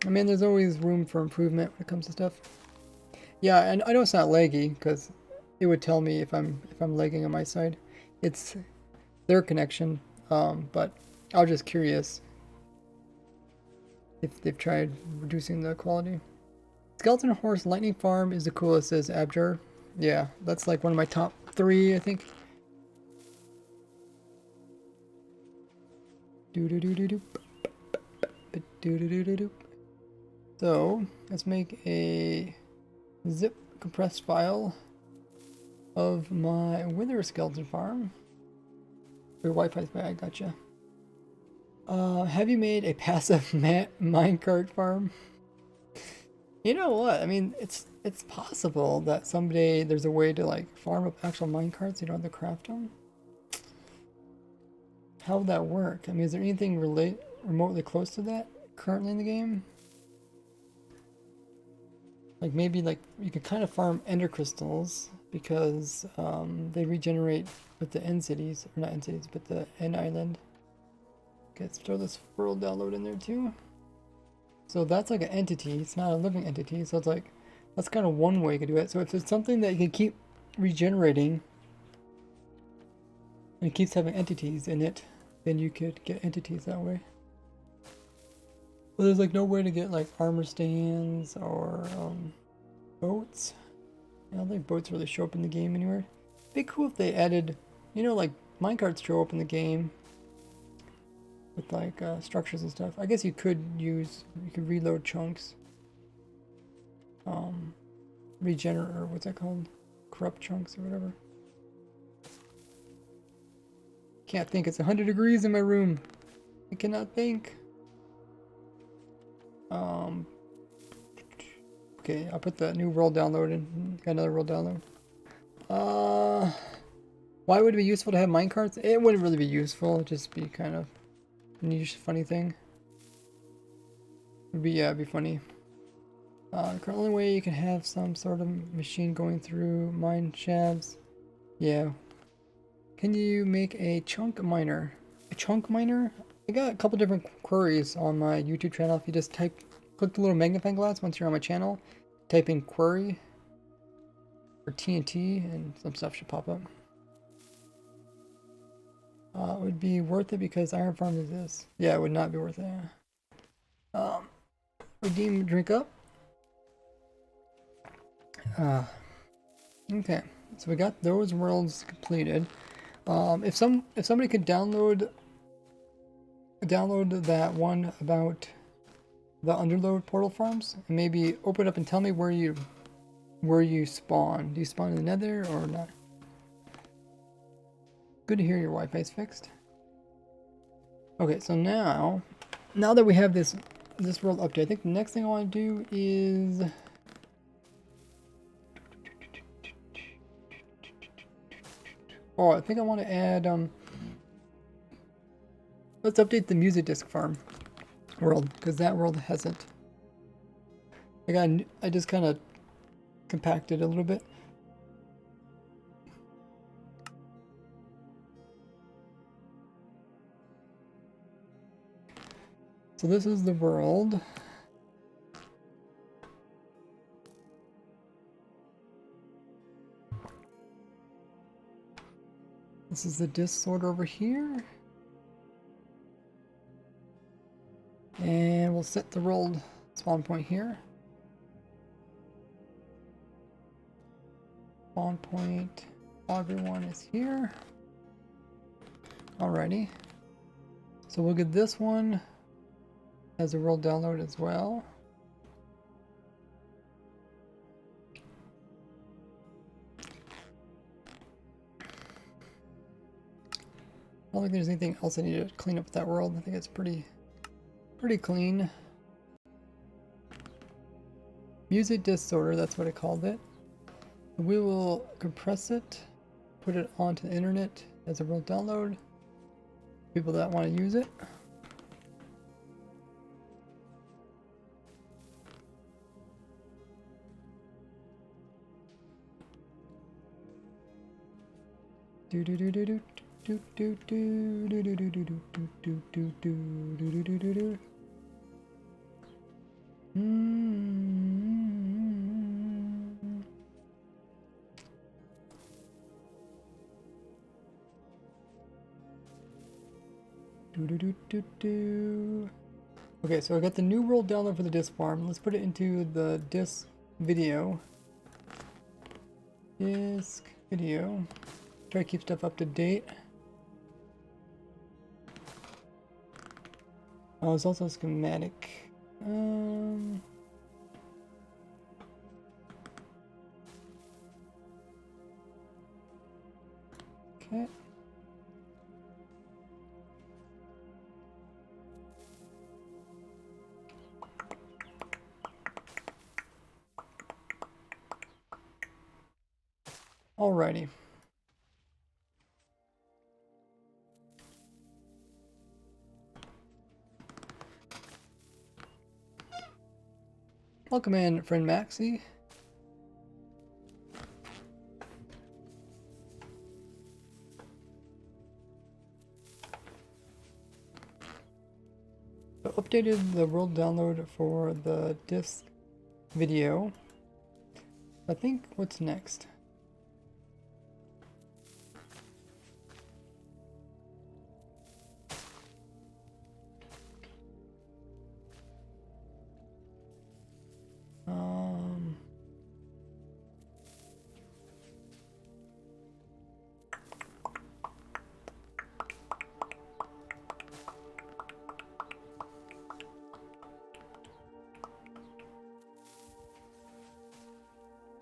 Speaker 1: I mean, there's always room for improvement when it comes to stuff. Yeah, and I know it's not laggy because it would tell me if I'm lagging on my side. It's their connection, but I was just curious if they've tried reducing the quality. Skeleton Horse Lightning Farm is the coolest, says Abjar. Yeah, that's like one of my top 3, I think. So let's make a zip compressed file of my Wither Skeleton Farm. Your Wi-Fi's bad, gotcha. Have you made a passive minecart farm? You know what? I mean, it's possible that someday there's a way to like farm up actual minecarts. You don't have to craft them. How would that work? I mean, is there anything remotely close to that currently in the game? Like maybe like you can kind of farm ender crystals because they regenerate with the end cities, or not end cities, but the end island. Okay, let's throw this world download in there too. So that's like an entity. It's not a living entity. So it's like that's kind of one way you can do it. So if it's something that you can keep regenerating and it keeps having entities in it, then you could get entities that way. Well, there's like no way to get like armor stands or boats. I don't think boats really show up in the game anywhere. It'd be cool if they added, you know, like minecarts show up in the game with like structures and stuff. I guess you could reload chunks. Regenerate, or what's that called? Corrupt chunks or whatever. Can't think. It's 100 degrees in my room. I cannot think. Okay, I'll put the new world download in. Got another world download. Why would it be useful to have minecarts? It wouldn't really be useful. It'd just be kind of a niche, funny thing. It'd be funny. Currently way you can have some sort of machine going through mine shafts. Yeah. Can you make a chunk miner? A chunk miner? I got a couple different queries on my YouTube channel. If you just click the little magnifying glass once you're on my channel, type in query for TNT and some stuff should pop up. It would be worth it because iron farm exists. Yeah, it would not be worth it. Redeem drink up. Okay, so we got those worlds completed. If somebody could download that one about the underload portal farms and maybe open up and tell me where you spawn. Do you spawn in the nether or not? Good to hear your Wi-Fi's fixed. Okay, so now that we have this world update, I think the next thing I want to do is I think I want to add let's update the music disc farm world because that world hasn't. I just kind of compacted a little bit. So this is the world. This is the disc sorter over here. And we'll set the world spawn point here. Spawn point, everyone is here. Alrighty. So we'll get this one as a world download as well. I don't think there's anything else I need to clean up with that world. I think it's pretty clean. Music disorder, that's what I called it. We will compress it, put it onto the internet as a world download. People that want to use it. Do do do do do. Do do do do do do do do do do do do do do do. Do do do do do. Okay, so I got the new world download for the disk farm. Let's put it into the disk video. Disk video. Try to keep stuff up to date. Oh, there's also a schematic. Okay. Alrighty. Welcome in, friend Maxie. So updated the world download for the disk video. I think what's next?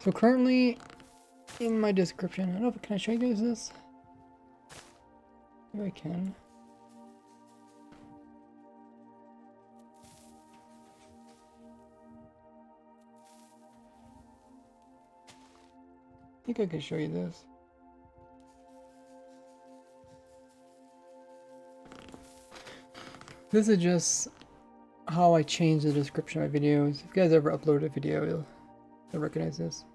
Speaker 1: So currently in my description, I don't know if can I show you guys this? Maybe I can. I think I can show you this. This is just how I change the description of my videos. If you guys ever upload a video, you'll recognize this.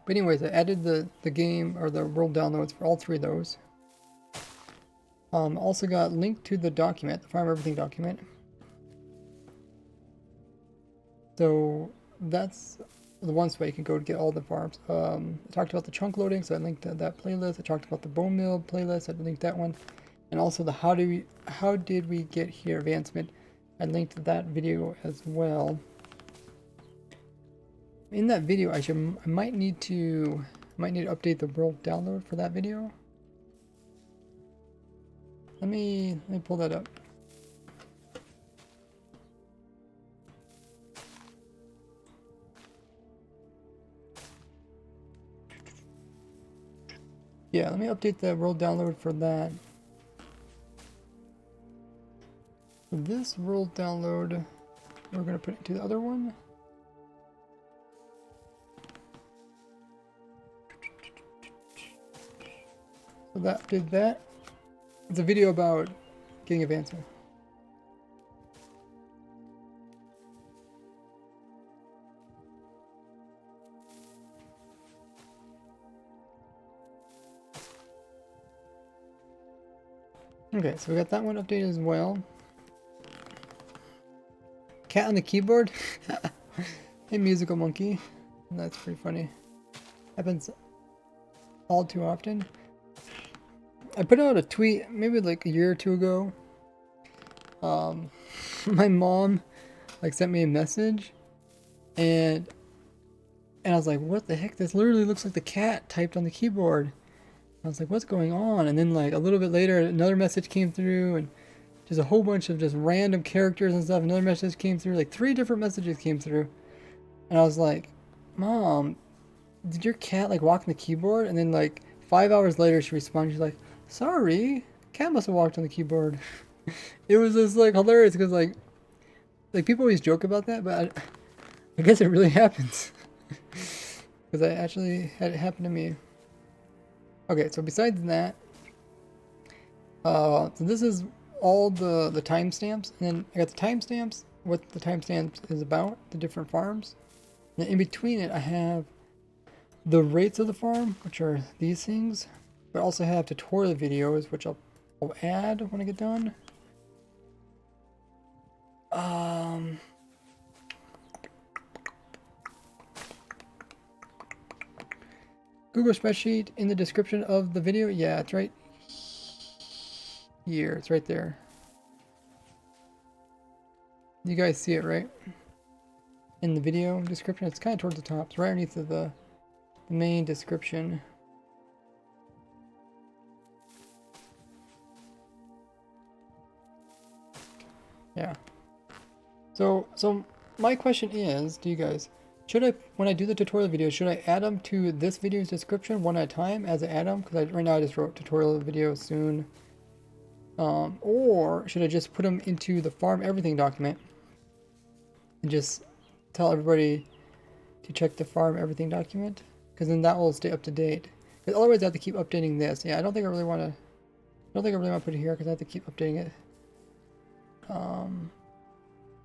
Speaker 1: But anyways, I added the game or the world downloads for all three of those. Also got linked to the document, the Farm Everything document. So that's the one way you can go to get all the farms. I talked about the chunk loading, so I linked to that playlist. I talked about the bone meal playlist, I linked that one. And also the how did we get here advancement, I linked to that video as well. In that video, I might need to update the world download for that video. Let me pull that up. Yeah, let me update the world download for that. For this world download, we're gonna put it into the other one. So that did that. It's a video about getting advancement. Okay, so we got that one updated as well. Cat on the keyboard? Hey, musical monkey. That's pretty funny. Happens all too often. I put out a tweet maybe like a year or two ago. My mom like sent me a message, and I was like, what the heck? This literally looks like the cat typed on the keyboard. I was like, what's going on? And then like a little bit later, another message came through, and just a whole bunch of just random characters and stuff. Another message came through, like 3 different messages came through. And I was like, Mom, did your cat like walk on the keyboard? And then like 5 hours later, she responded, she's like, sorry, cat must have walked on the keyboard. It was just like hilarious because like people always joke about that, but I guess it really happens. Because I actually had it happen to me. Okay, so besides that, so this is all the timestamps, and then I got the timestamps, what the timestamps is about, the different farms. And then in between it, I have the rates of the farm, which are these things, but I also have tutorial videos, which I'll add when I get done. Google spreadsheet in the description of the video. Yeah, it's right here. It's right there. You guys see it, right? In the video description, it's kind of towards the top. It's right underneath of the main description. Yeah. So my question is, do you guys, should I, when I do the tutorial videos, should I add them to this video's description one at a time as I add them? Because right now I just wrote tutorial video soon. Or should I just put them into the farm everything document and just tell everybody to check the farm everything document? Because then that will stay up to date. Because otherwise I have to keep updating this. Yeah, I don't think I really want to put it here because I have to keep updating it.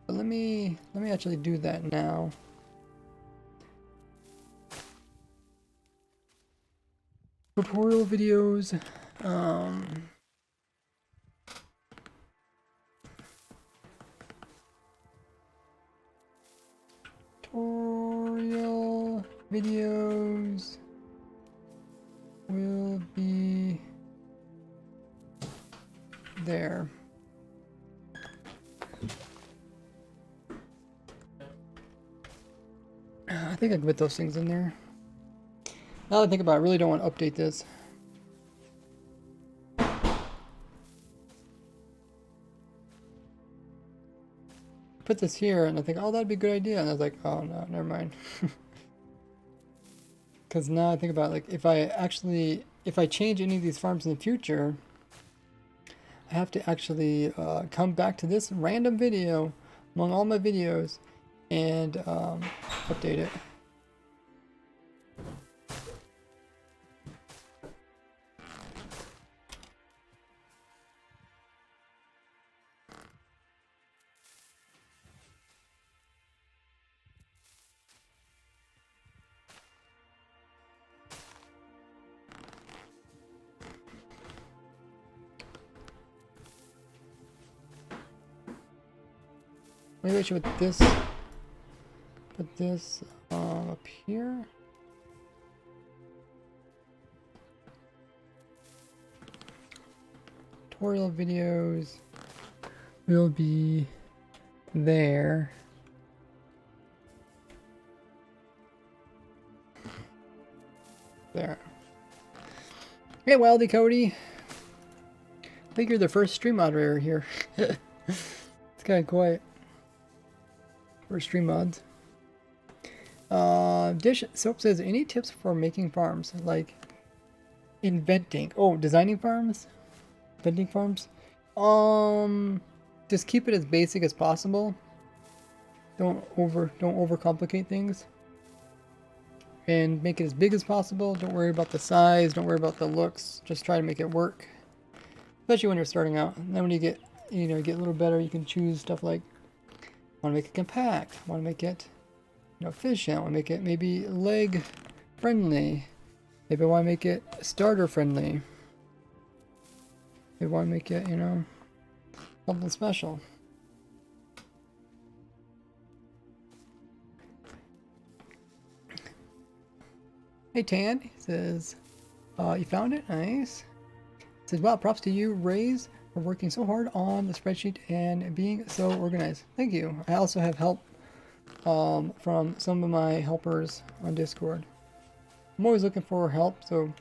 Speaker 1: But let me actually do that now. Tutorial videos. Tutorial videos will be there. I think I can put those things in there. Now that I think about it, I really don't want to update this. Put this here and I think, oh, that'd be a good idea. And I was like, oh no, never mind. Because now I think about it, like if I change any of these farms in the future, I have to actually come back to this random video among all my videos and update it. Maybe I should put this up here. Tutorial videos will be there. There. Hey, Wildy Cody. I think you're the first stream moderator here. It's kind of quiet. First stream mods. Dish Soap says, any tips for making farms? Like inventing. Oh, designing farms? Inventing farms? Just keep it as basic as possible. Don't overcomplicate things. And make it as big as possible. Don't worry about the size, don't worry about the looks. Just try to make it work. Especially when you're starting out. And then when you get a little better, you can choose stuff like, want to make it compact, want to make it efficient, want to make it maybe leg friendly. Maybe I want to make it starter friendly. Maybe I want to make it, something special. Hey Tan, he says, you found it? Nice. says, wow, props to you, Rays, for working so hard on the spreadsheet and being so organized. Thank you. I also have help from some of my helpers on Discord. I'm always looking for help, so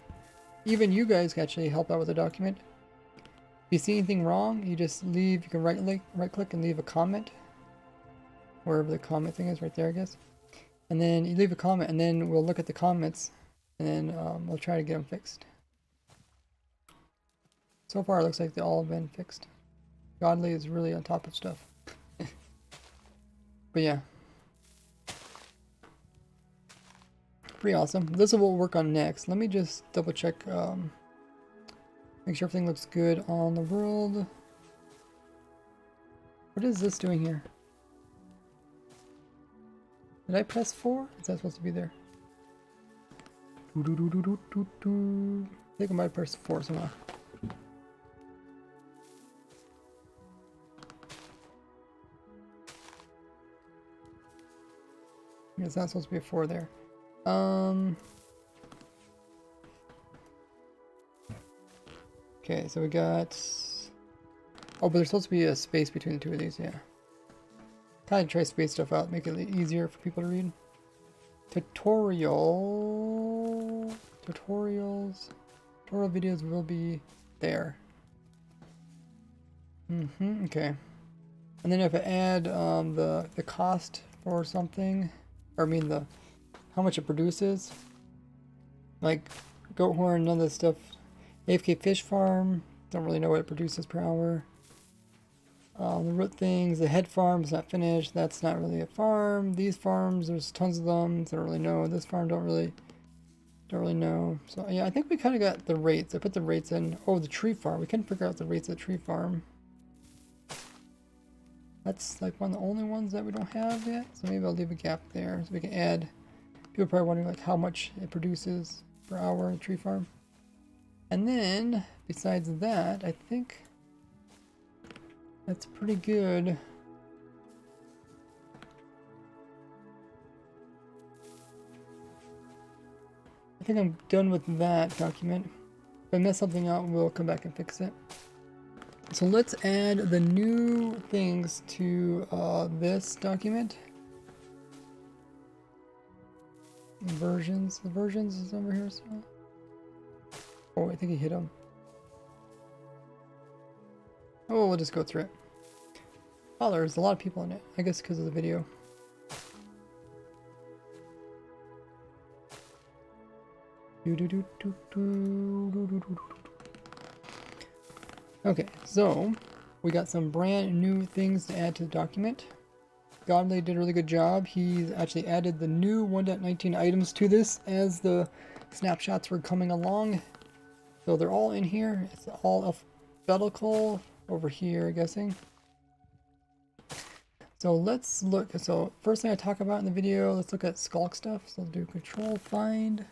Speaker 1: even you guys can actually help out with the document. If you see anything wrong, you just leave, you can right click and leave a comment. Wherever the comment thing is, right there, I guess. And then you leave a comment, and then we'll look at the comments, and then we'll try to get them fixed. So far, it looks like they all have been fixed. Godly is really on top of stuff. But yeah. Pretty awesome. This is what we'll work on next. Let me just double check, make sure everything looks good on the world. What is this doing here? Did I press 4? Is that supposed to be there? I think I might press 4 somehow. It's not supposed to be a 4 there. Okay, so we got... Oh, but there's supposed to be a space between the two of these, yeah. Kind of try to space stuff out, make it easier for people to read. Tutorials tutorial videos will be there. Okay. And then if I add the cost for something, or I mean the how much it produces, like goat horn, none of this stuff. AFK fish farm, don't really know what it produces per hour. The root things, the head farm is not finished, that's not really a farm. These farms, there's tons of them, so I don't really know. This farm don't really know. So yeah, I think we kind of got the rates. I put the rates in. Oh, the tree farm, we couldn't figure out the rates of the tree farm. That's like one of the only ones that we don't have yet, so maybe I'll leave a gap there so we can add. People are probably wondering like how much it produces per hour in tree farm. And then besides that, I think that's pretty good. I think I'm done with that document. If I mess something up, we'll come back and fix it. So let's add the new things to this document. Versions. The versions is over here. So. Oh, I think he hit him. Oh, we'll just go through it. Oh, there's a lot of people in it. I guess because of the video. Okay, so we got some brand new things to add to the document. Godly did a really good job. He's actually added the new 1.19 items to this as the snapshots were coming along. So they're all in here. It's all alphabetical over here, I'm guessing. So let's look. So first thing I talk about in the video, let's look at skulk stuff. So I'll do control find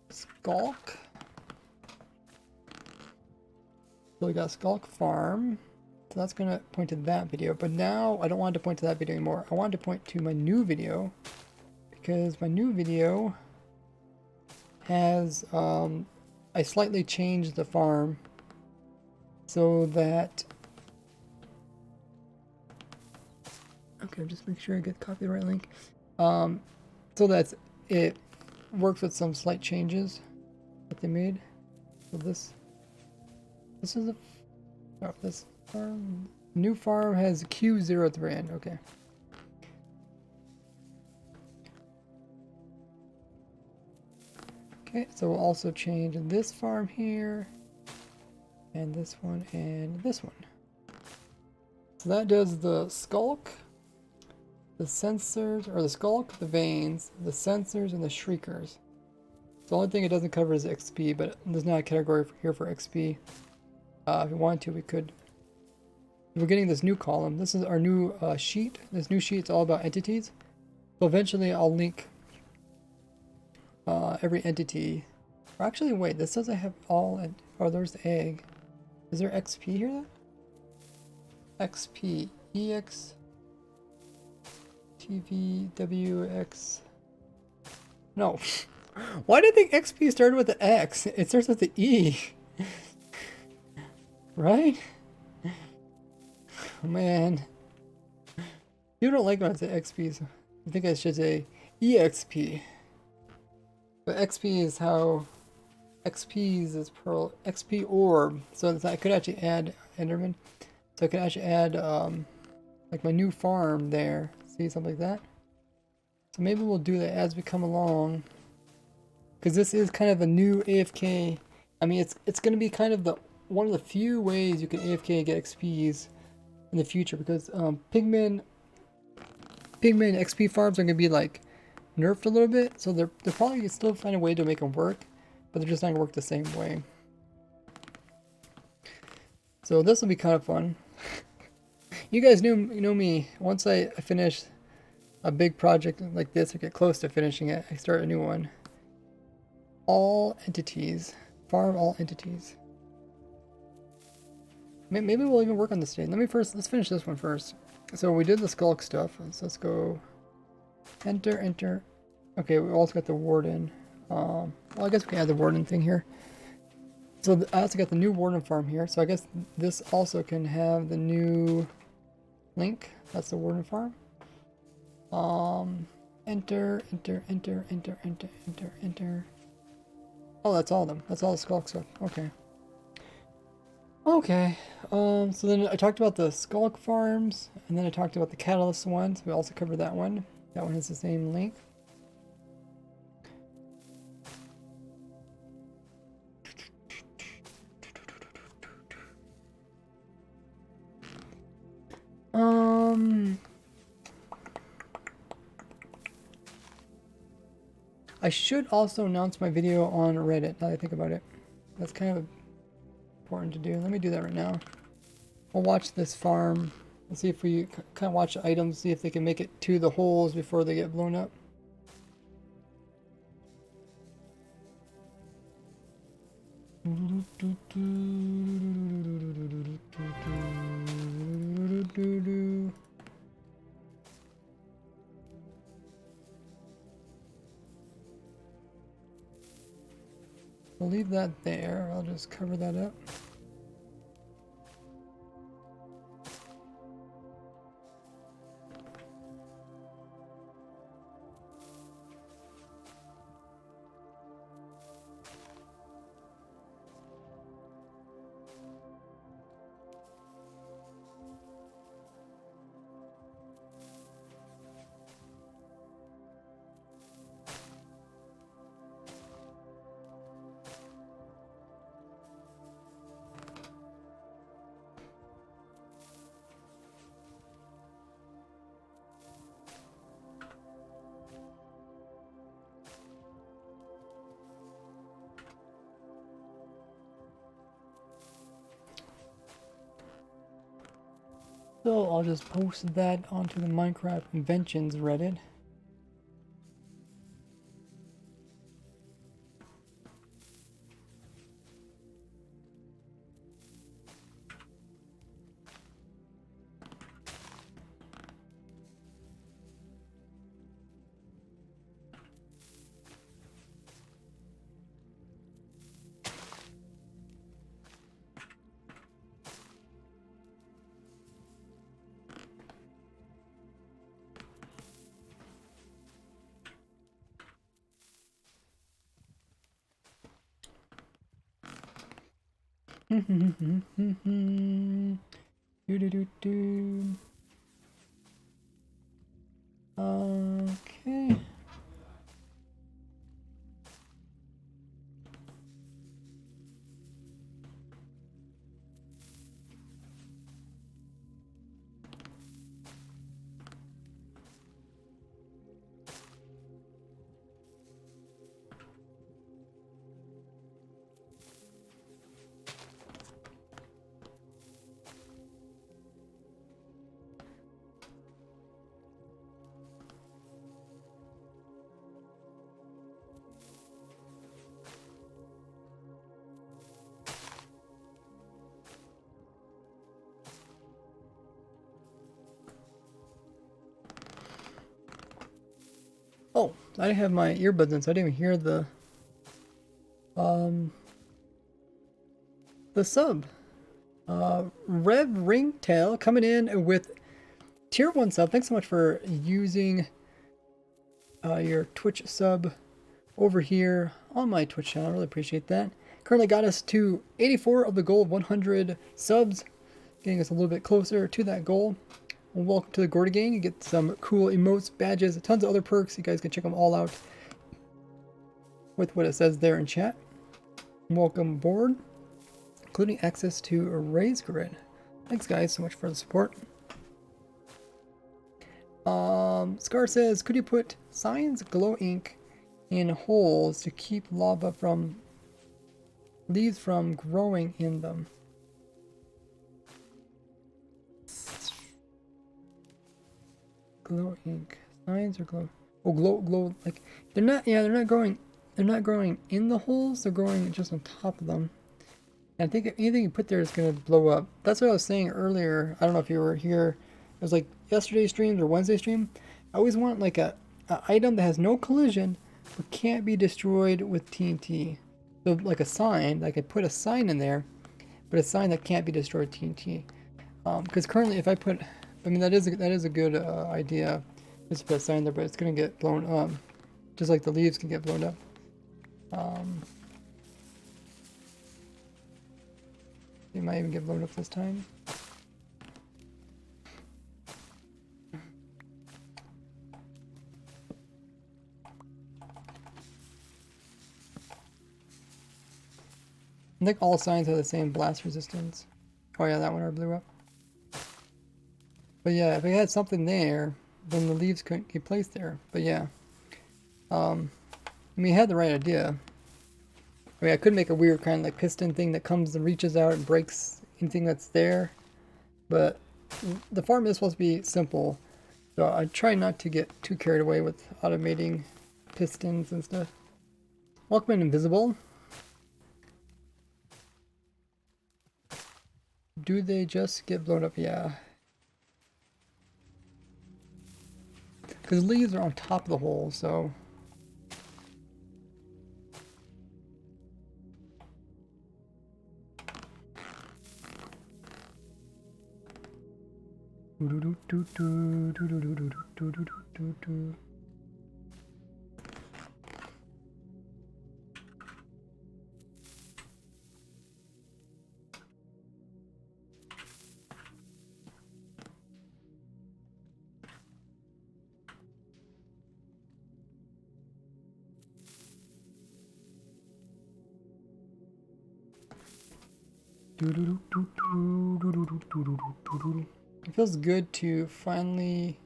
Speaker 1: skulk. So we got skulk farm. So that's going to point to that video. But now I don't want to point to that video anymore. I want to point to my new video. Because my new video has, I slightly changed the farm so that, okay, just make sure I get copy the right link. So that it works with some slight changes that they made. So this is a, oh, this farm, new farm has Q0 at the very end, okay. Okay, so we'll also change this farm here, and this one, and this one. So that does the skulk, the sensors, or the skulk, the veins, the sensors, and the shriekers. The only thing it doesn't cover is XP, but there's not a category here for XP. If we wanted to, we could. We're getting this new column. This is our new sheet. This new sheet is all about entities. So eventually I'll link every entity. Or actually, wait, this says I have all, oh, there's the egg. Is there XP here then? XP, EX, TV, WX. No, Why do you think XP started with the X? It starts with the E. Right? Oh, man. You don't like when I say XP, so I think I should say EXP. But XP is how XP's is Pearl XP orb. So I could actually add Enderman. So I could actually add like my new farm there. See, something like that. So maybe we'll do that as we come along. Because this is kind of a new AFK. I mean, it's going to be kind of the one of the few ways you can AFK and get XPs in the future. Because pigmen XP farms are going to be like nerfed a little bit. So they're probably going to still find a way to make them work. But they're just not going to work the same way. So this will be kind of fun. You guys know me. Once I finish a big project like this or get close to finishing it, I start a new one. All entities. Farm all entities. Maybe we'll even work on this today. Let's finish this one first. So we did the skulk stuff. So let's go enter. Okay, we also got the warden. Well, I guess we can add the warden thing here. So I also got the new warden farm here. So I guess this also can have the new link. That's the warden farm. Enter. Oh, that's all of them. That's all the skulk stuff. Okay. Okay. So then I talked about the skulk farms, and then I talked about the catalyst ones. We also covered that one. That one has the same link. I should also announce my video on Reddit, now that I think about it. That's kind of important to do. Let me do that right now. We'll watch this farm. Let's see if we kind of watch the items, see if they can make it to the holes before they get blown up. We'll leave that there. I'll just cover that up. So I'll just post that onto the Minecraft Inventions Reddit. Okay. I didn't have my earbuds in, so I didn't even hear the sub. Rev Ringtail coming in with tier 1 sub. Thanks so much for using your Twitch sub over here on my Twitch channel. I really appreciate that. Currently got us to 84 of the goal of 100 subs, getting us a little bit closer to that goal. Well, welcome to the Gordy Gang. You get some cool emotes, badges, tons of other perks. You guys can check them all out with what it says there in chat. Welcome aboard, including access to a raise grid. Thanks guys so much for the support. Scar says, could you put signs glow ink in holes to keep lava from leaves from growing in them? Glow ink signs or glow? Oh, glow like they're not. Yeah, they're not growing. They're not growing in the holes. They're growing just on top of them. And I think anything you put there is gonna blow up. That's what I was saying earlier. I don't know if you were here. It was like yesterday's stream or Wednesday stream. I always want like a item that has no collision but can't be destroyed with TNT. So like a sign, like I put a sign in there, but a sign that can't be destroyed with TNT. Because currently, if I put, I mean that is a good idea. Just put a sign there, but it's gonna get blown up, just like the leaves can get blown up. They might even get blown up this time. I think all signs have the same blast resistance. Oh yeah, that one already blew up. But yeah, if I had something there, then the leaves couldn't get placed there. But yeah, I mean, I had the right idea. I mean, I could make a weird kind of like piston thing that comes and reaches out and breaks anything that's there. But the farm is supposed to be simple, so I try not to get too carried away with automating pistons and stuff. Welcome in, Invisible. Do they just get blown up? Yeah. Because leaves are on top of the hole, so... It feels good to finally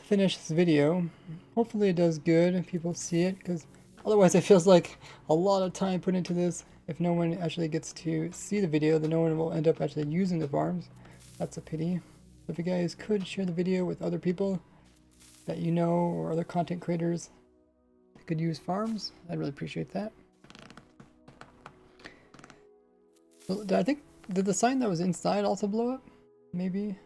Speaker 1: finish this video. Hopefully it does good and people see it, because otherwise it feels like a lot of time put into this. If no one actually gets to see the video, then no one will end up actually using the farms. That's a pity. So if you guys could share the video with other people that you know or other content creators that could use farms, I'd really appreciate that. So, did the sign that was inside also blow up? Maybe.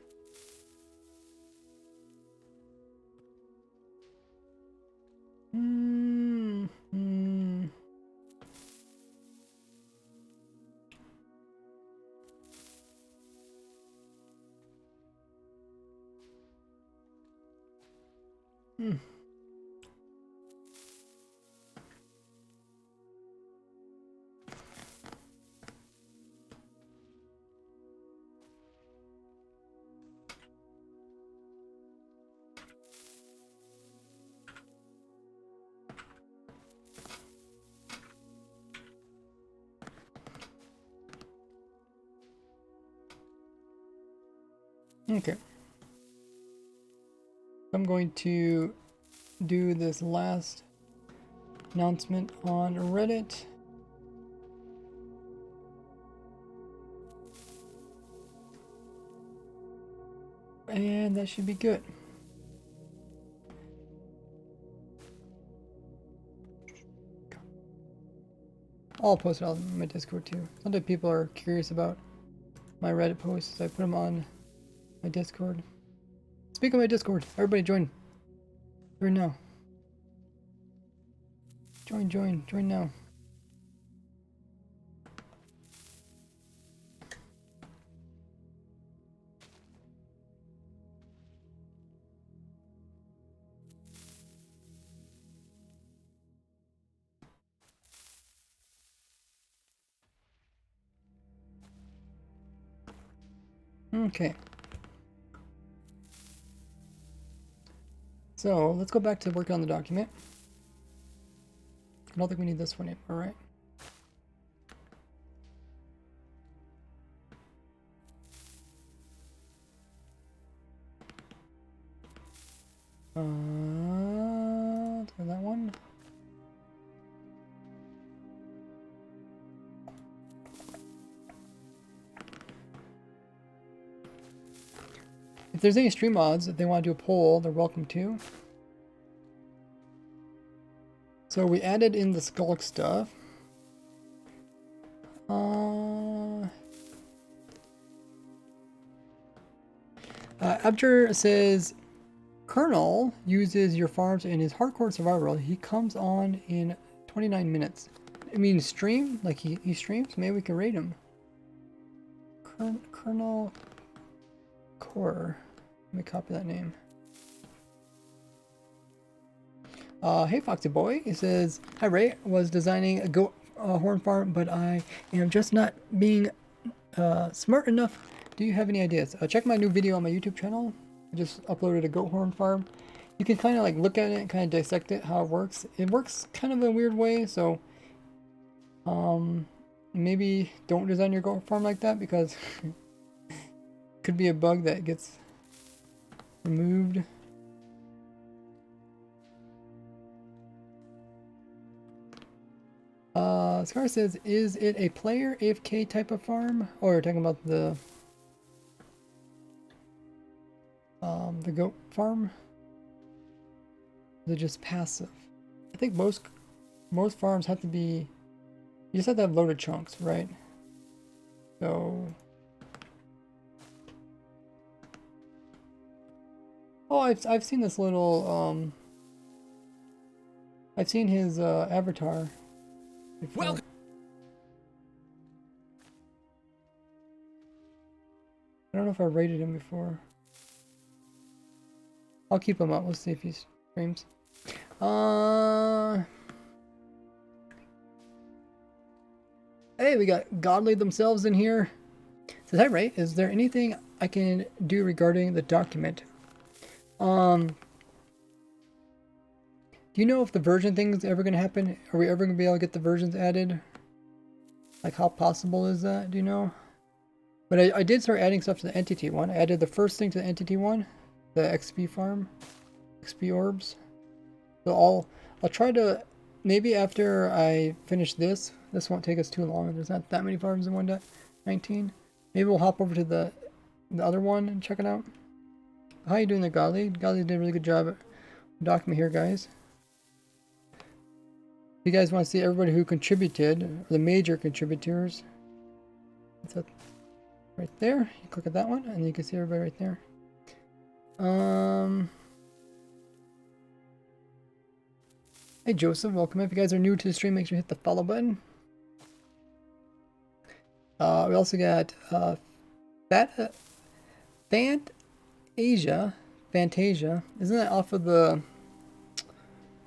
Speaker 1: Okay. I'm going to do this last announcement on Reddit. And that should be good. I'll post it on my Discord too. Sometimes people are curious about my Reddit posts, so I put them on my Discord. Speak of my Discord, everybody join. Join now. Join now. Okay. So let's go back to work on the document. I don't think we need this one anymore, right? That one. If there's any stream mods, if they want to do a poll, they're welcome to. So we added in the Skulk stuff. Abjur says, Colonel uses your farms in his hardcore survival. He comes on in 29 minutes. I mean, stream? Like he streams? Maybe we can rate him. Colonel Core. Let me copy that name. Hey Foxy Boy. He says, hi Ray. Was designing a goat horn farm, but I am just not being smart enough. Do you have any ideas? Check my new video on my YouTube channel. I just uploaded a goat horn farm. You can kind of like look at it and kind of dissect it, how it works. It works kind of a weird way, so maybe don't design your goat farm like that, because it could be a bug that gets removed. Scar says, is it a player AFK type of farm? Or you're talking about the goat farm? They're just passive. I think most farms have to be, you just have to have loaded chunks, right? So, oh, I've seen this little I've seen his avatar before. Well, I don't know if I rated him before. I'll keep him up. Let's see if he streams. Hey, we got Godly themselves in here. Says, hi Ray, is there anything I can do regarding the document? Do you know if the version thing is ever going to happen? Are we ever going to be able to get the versions added? Like, how possible is that? Do you know? But I did start adding stuff to the entity one. I added the first thing to the entity one, the XP farm, XP orbs. So I'll try to, maybe after I finish this won't take us too long. There's not that many farms in 1.19. Maybe we'll hop over to the other one and check it out. How you doing there, Godly? Godly did a really good job at document here, guys. If you guys want to see everybody who contributed, the major contributors, it's up right there. You click at that one, and you can see everybody right there. Hey Joseph, welcome. If you guys are new to the stream, make sure you hit the follow button. We also got Fantasia. Isn't that off of the,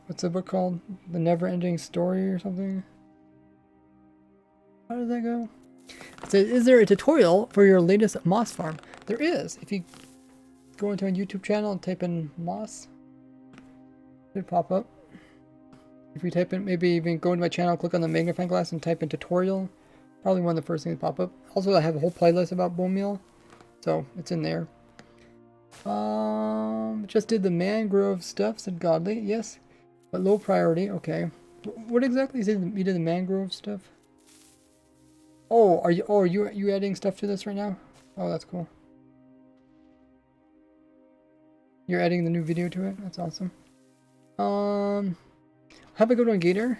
Speaker 1: what's the book called? The Never Ending Story or something? How does that go? It says, is there a tutorial for your latest moss farm? There is. If you go into a YouTube channel and type in moss, it pop up. If you type in, maybe even go into my channel, click on the magnifying glass and type in tutorial. Probably one of the first things that pop up. Also, I have a whole playlist about bone meal, so it's in there. Just did the mangrove stuff, said Godly. Yes, but low priority. Okay. What exactly is it? You did the mangrove stuff? Oh, are you adding stuff to this right now? Oh, that's cool. You're adding the new video to it? That's awesome. Have a good one, Gator.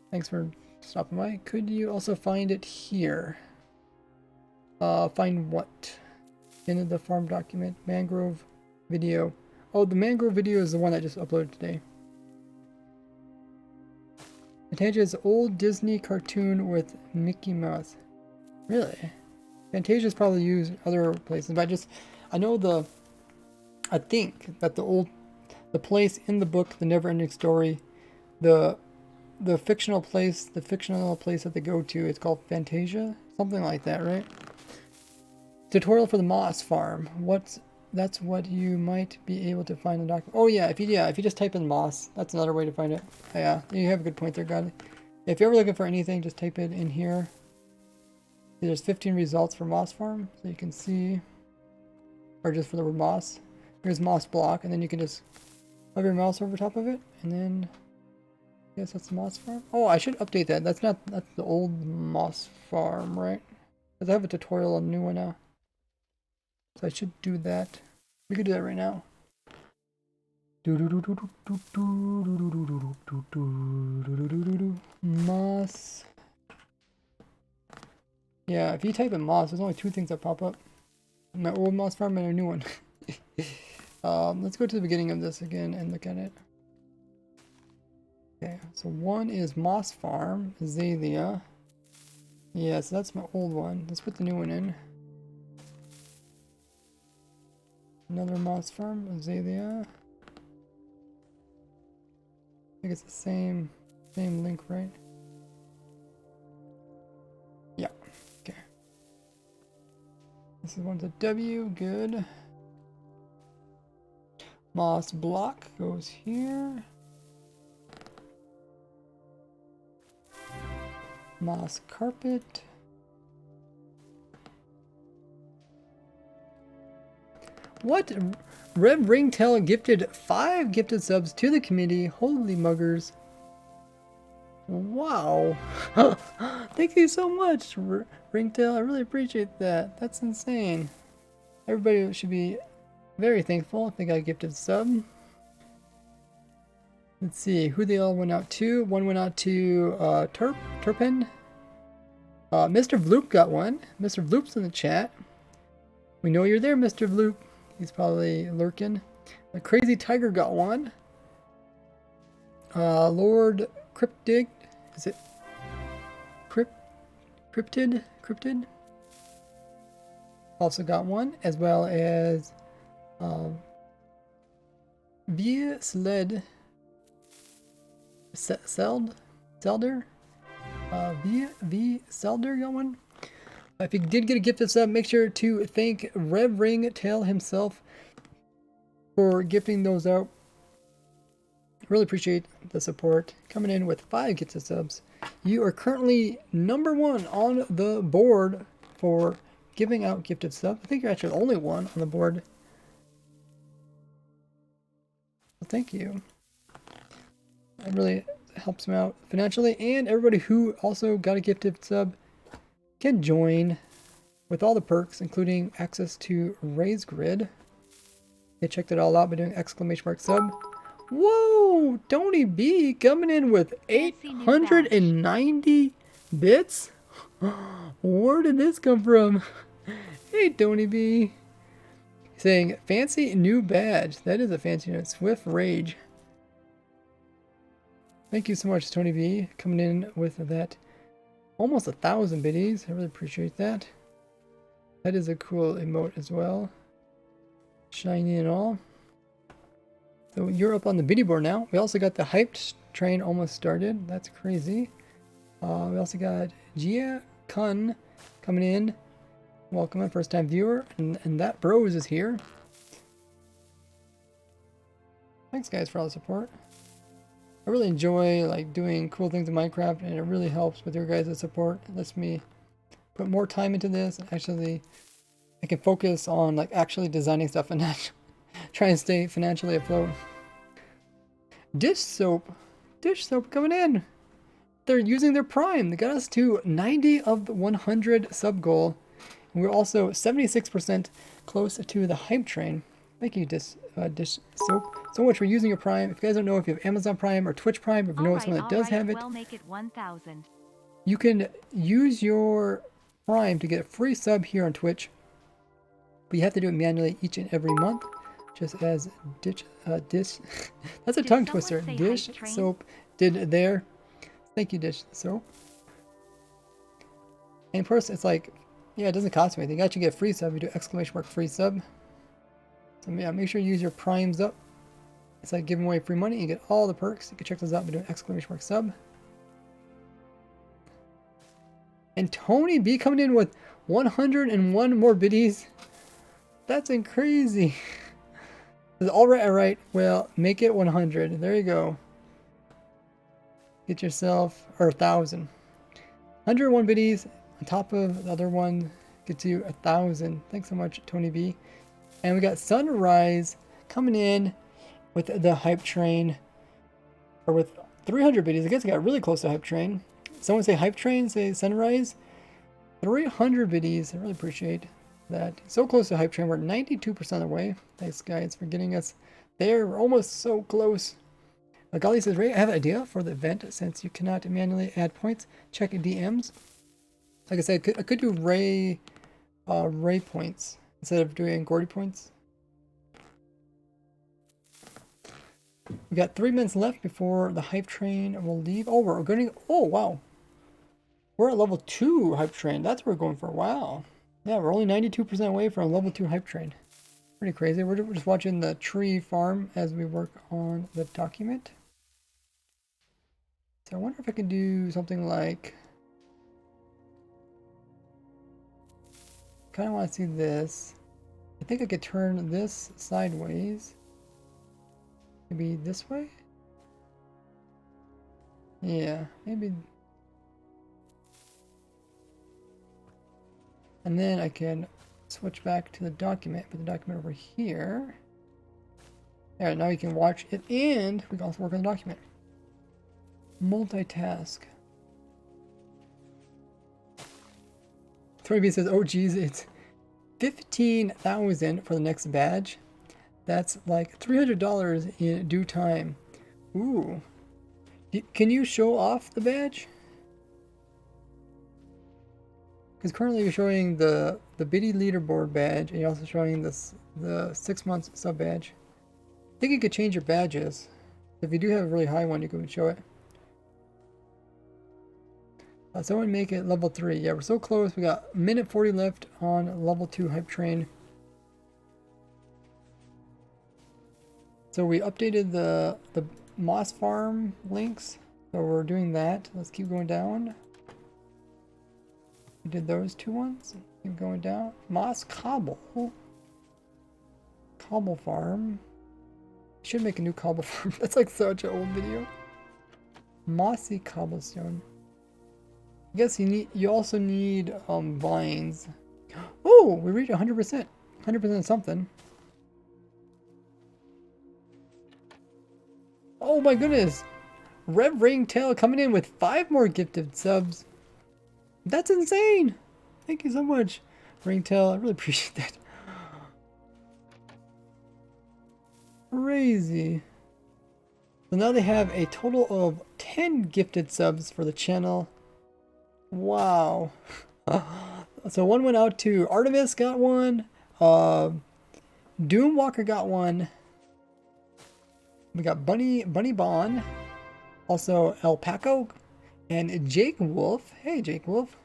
Speaker 1: Thanks for stopping by. Could you also find it here? Find what? In the farm document. Mangrove video. Oh, the mangrove video is the one I just uploaded today. Fantasia is an old Disney cartoon with Mickey Mouse. Really? Fantasia's probably used other places, but I know I think that the place in the book, The Never-Ending Story, the fictional place that they go to, it's called Fantasia, something like that, right? Tutorial for the Moss Farm. That's what you might be able to find in the document. Oh yeah, if you just type in moss, that's another way to find it. Yeah, you have a good point there, Godly. If you're ever looking for anything, just type it in here. See, there's 15 results for Moss Farm, so you can see, or just for the word moss. Here's moss block, and then you can just hover your mouse over top of it, and then I guess that's the Moss Farm. Oh, I should update that. That's the old Moss Farm, right? Because I have a tutorial on a new one now. So I should do that. We could do that right now. Moss. Yeah, if you type in moss, there's only two things that pop up. My old Moss Farm and a new one. Let's go to the beginning of this again and look at it. Okay, so one is Moss Farm, Azalea. Yeah, so that's my old one. Let's put the new one in. Another Moss Farm, Azalea. I think it's the same link, right? Yeah, okay. This is one's a W, good. Moss Block goes here. Moss Carpet. What? Rev Ringtail gifted 5 gifted subs to the community. Holy muggers. Wow. Thank you so much, Ringtail. I really appreciate that. That's insane. Everybody should be very thankful if they got a gifted sub. Let's see who they all went out to. One went out to Turpin. Mr. Vloop got one. Mr. Vloop's in the chat. We know you're there, Mr. Vloop. He's probably lurking. A Crazy Tiger got one. Lord Cryptid. Is it Cryptid? Also got one, as well as Via Sled Zelder. V Zelder got one. If you did get a gifted sub, make sure to thank Rev Ringtail himself for gifting those out. Really appreciate the support. Coming in with 5 gifted subs. You are currently #1 on the board for giving out gifted subs. I think you're actually the only one on the board. Well, thank you. It really helps me out financially, and everybody who also got a gifted sub can join with all the perks, including access to Raise Grid. They checked it all out by doing ! sub. Whoa! Tony B coming in with 890 bits? Where did this come from? Hey, Tony B. Saying, fancy new badge. That is a fancy one. Swift Rage. Thank you so much, Tony B, coming in with that. Almost 1,000 biddies. I really appreciate that. That is a cool emote as well. Shiny and all. So you're up on the biddy board now. We also got the hyped train almost started. That's crazy. We also got Gia Kun coming in. Welcome, a first time viewer. And that Bros is here. Thanks guys for all the support. I really enjoy like doing cool things in Minecraft, and it really helps with your guys' support. It lets me put more time into this. Actually, I can focus on like actually designing stuff and not try and stay financially afloat. Dish soap coming in. They're using their Prime. They got us to 90 of the 100 sub goal. And we're also 76% close to the hype train. Thank you, Dish Soap, so much for using your Prime. If you guys don't know if you have Amazon Prime or Twitch Prime, or if you know someone that does have it,
Speaker 2: well, make it 1,000.
Speaker 1: You can use your Prime to get a free sub here on Twitch. But you have to do it manually each and every month. just as dish that's a tongue twister. Dish soap did there. Thank you, dish soap. And of course, it's like, yeah, it doesn't cost you anything. You actually get free sub. You do exclamation mark free sub. So yeah, make sure you use your primes up. It's like giving away free money. You get all the perks. You can check those out by doing exclamation mark sub. And Tony B coming in with 101 more biddies. That's crazy. All right. Well, make it 100. There you go. Get yourself, or 1,000. 101 biddies on top of the other one gets you 1,000. Thanks so much, Tony B. And we got Sunrise coming in with the hype train, or with 300 biddies. I guess I got really close to hype train. Someone say hype train, say Sunrise. 300 biddies. I really appreciate that. So close to hype train. We're 92% of the way. Thanks, guys, for getting us there. We're almost so close. Golly says, Ray, I have an idea for the event since you cannot manually add points. Check DMs. Like I said, I could do Ray points instead of doing Gordy points. We got 3 minutes left before the hype train will leave. Oh, we're going to... Oh, wow. We're at level 2 hype train. That's what we're going for. Wow. Yeah, we're only 92% away from level 2 hype train. Pretty crazy. We're just watching the tree farm as we work on the document. So I wonder if I can do something like... Kind of want to see this. I think I could turn this sideways. Maybe this way? Yeah, maybe... And then I can switch back to the document, put the document over here. There, now you can watch it, and we can also work on the document. Multitask. 20B says, oh geez, it's 15,000 for the next badge. That's like $300 in due time. Ooh. Can you show off the badge? Because currently you're showing the biddy leaderboard badge, and you're also showing the 6 months sub badge. I think you could change your badges. If you do have a really high one, you could show it. Someone make it level 3. Yeah, we're so close. We got a minute 40 left on level 2 hype train. So we updated the moss farm links. So we're doing that. Let's keep going down. We did those 2 ones. Keep going down. Moss cobble. Cobble farm. Should make a new cobble farm. That's like such an old video. Mossy cobblestone. I guess you also need vines. Oh, we reached 100%. 100% something. Oh my goodness. Red Ringtail coming in with 5 more gifted subs. That's insane. Thank you so much, Ringtail. I really appreciate that. Crazy. So now they have a total of 10 gifted subs for the channel. Wow. So one went out to Artemis, got one. Doomwalker got one. We got Bunny Bond. Also El Paco and Jake Wolf. Hey Jake Wolf.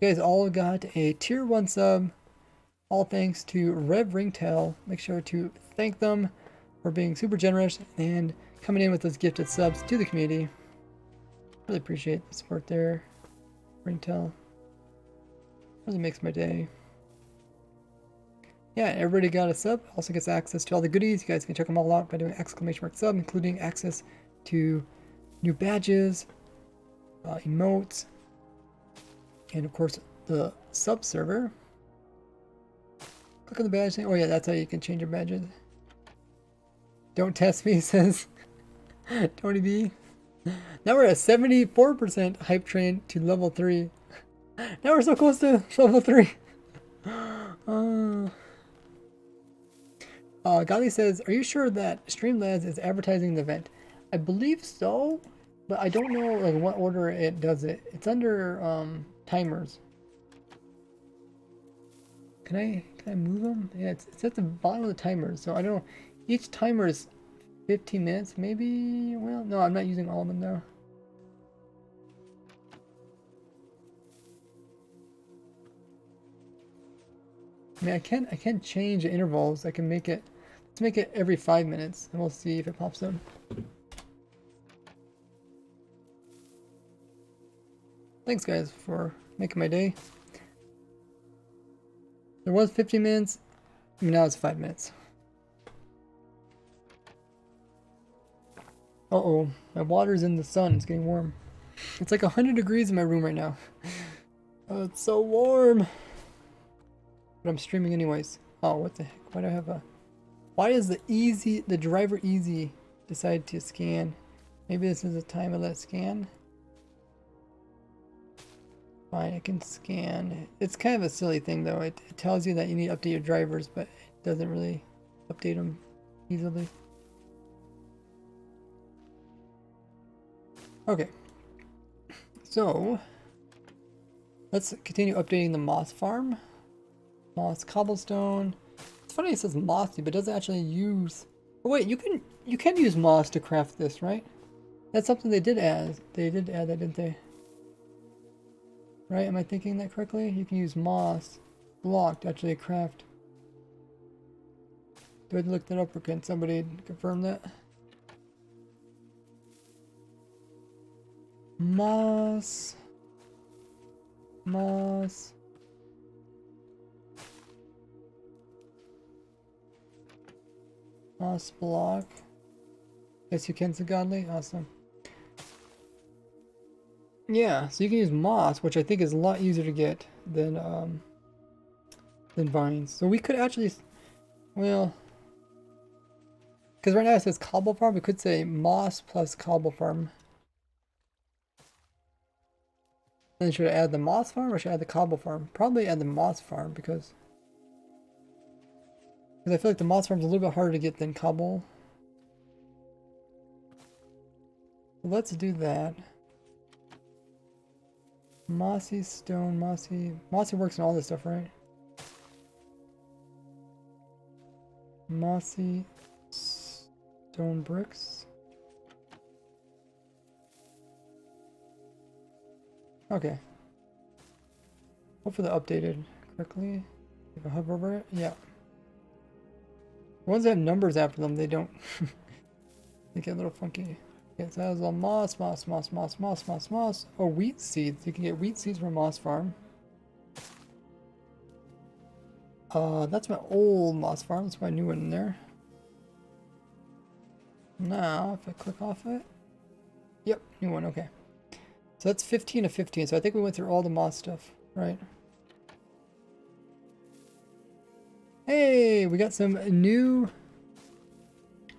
Speaker 1: You guys all got a tier 1 sub. All thanks to Rev Ringtail. Make sure to thank them for being super generous and coming in with those gifted subs to the community. Really appreciate the support there. Ringtail really makes my day. Yeah, everybody got a sub. Also gets access to all the goodies. You guys can check them all out by doing ! sub, including access to new badges, emotes, and of course the sub server. Click on the badge thing. Oh yeah, that's how you can change your badges. Don't test me, says Tony B. Now we're at 74% hype train to level 3. Now we're so close to level 3. Gali says, are you sure that Streamlabs is advertising the event? I believe so, but I don't know like what order it does it. It's under timers. Can Can I move them? Yeah, it's at the bottom of the timer, so I don't know. Each timer is 15 minutes, maybe? Well, no, I'm not using all of them now. I mean, I can change the intervals. I can make it, let's make it every 5 minutes, and we'll see if it pops up. Thanks, guys, for making my day. There was 15 minutes, I mean, now it's 5 minutes. Uh-oh, my water's in the sun. It's getting warm. It's like 100 degrees in my room right now. Oh, it's so warm. But I'm streaming anyways. Oh, what the heck? Why do I have a... Why does the driver easy decide to scan? Maybe this is the time I let it scan. Fine, I can scan. It's kind of a silly thing though. It tells you that you need to update your drivers, but it doesn't really update them easily. Okay. So, let's continue updating the moss farm. Moss cobblestone. It's funny it says mossy, but it doesn't actually use... Oh wait, you can use moss to craft this, right? That's something they did add. They did add that, didn't they? Right? Am I thinking that correctly? You can use moss block to actually craft. Do I have to look that up, or can somebody confirm that? Moss block. Yes, you can, so godly. Awesome. Yeah, so you can use moss, which I think is a lot easier to get than vines. So we could actually, well, because right now it says cobble farm, we could say moss plus cobble farm. Then should I add the moss farm or should I add the cobble farm? Probably add the moss farm because I feel like the moss farm is a little bit harder to get than cobble. Let's do that. Mossy stone, mossy works in all this stuff, right? Mossy stone bricks. Okay. Hopefully updated correctly. If I hover over it, yeah. The ones that have numbers after them, they don't. They get a little funky. Okay, so that was all moss. Oh, wheat seeds. You can get wheat seeds from a moss farm. That's my old moss farm. That's my new one in there. Now, if I click off it. Yep, new one, okay. So that's 15 of 15. So I think we went through all the moss stuff, right? Hey, we got some new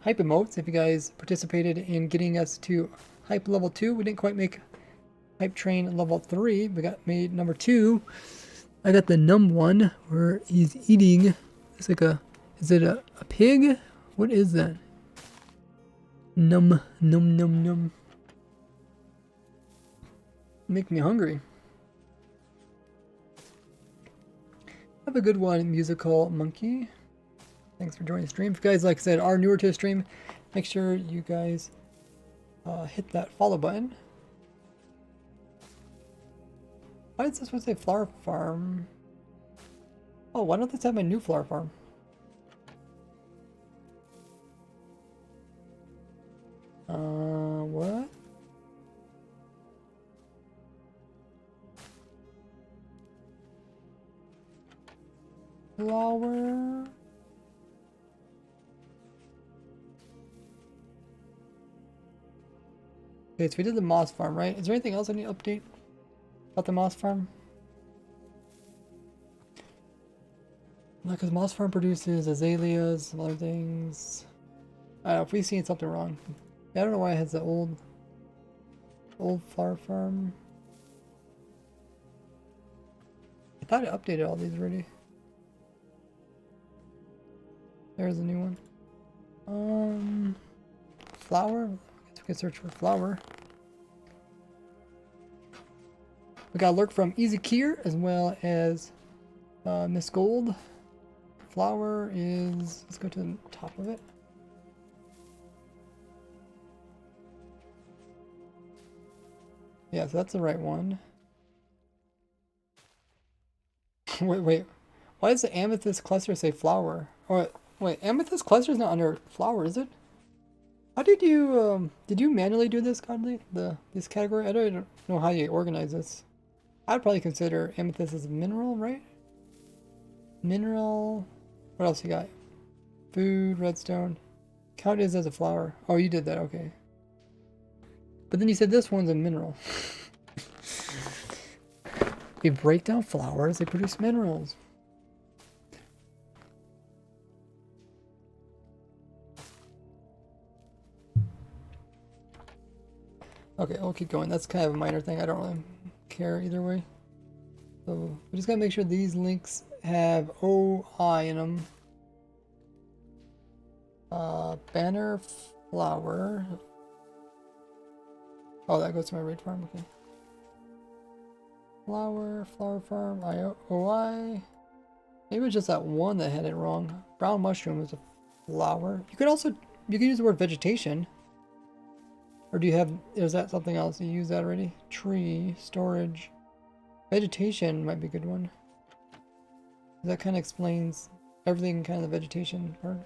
Speaker 1: hype emotes. If you guys participated in getting us to hype level 2, we didn't quite make hype train level 3. We got made number 2. I got the num one where he's eating. It's like a, is it a pig? What is that? Num. Make me hungry. Have a good one, musical monkey. Thanks for joining the stream. If you guys, like I said, are newer to the stream, make sure you guys hit that follow button. Why is this supposed to say flower farm? Oh, why don't this have my new flower farm? What? Flower. Okay, so we did the moss farm, right? Is there anything else I need to update about the moss farm? No, because moss farm produces azaleas, some other things. I don't know if we've seen something wrong. Yeah, I don't know why it has the old flower farm. I thought it updated all these already. There's a new one. Flower? I guess we can search for flower. We got a lurk from Easy Kier as well as Miss Gold. flower is, let's go to the top of it. Yeah, so that's the right one. Wait. Why does the amethyst cluster say flower? Oh, wait, amethyst cluster is not under flower, is it? How did you manually do this, Godly? This category? I don't know how you organize this. I'd probably consider amethyst as a mineral, right? Mineral. What else you got? Food, redstone. Count is as a flower. Oh, you did that, okay. But then you said this one's a mineral. We break down flowers, they produce minerals. Okay, we'll keep going. That's kind of a minor thing. I don't really care either way. So we just gotta make sure these links have OI in them. Banner flower. Oh, that goes to my raid farm. Okay. Flower farm, OI. Maybe it's just that one that had it wrong. Brown mushroom is a flower. You could use the word vegetation. Or do you have, is that something else? You use that already? Tree, storage. Vegetation might be a good one. That kind of explains everything, kind of the vegetation part.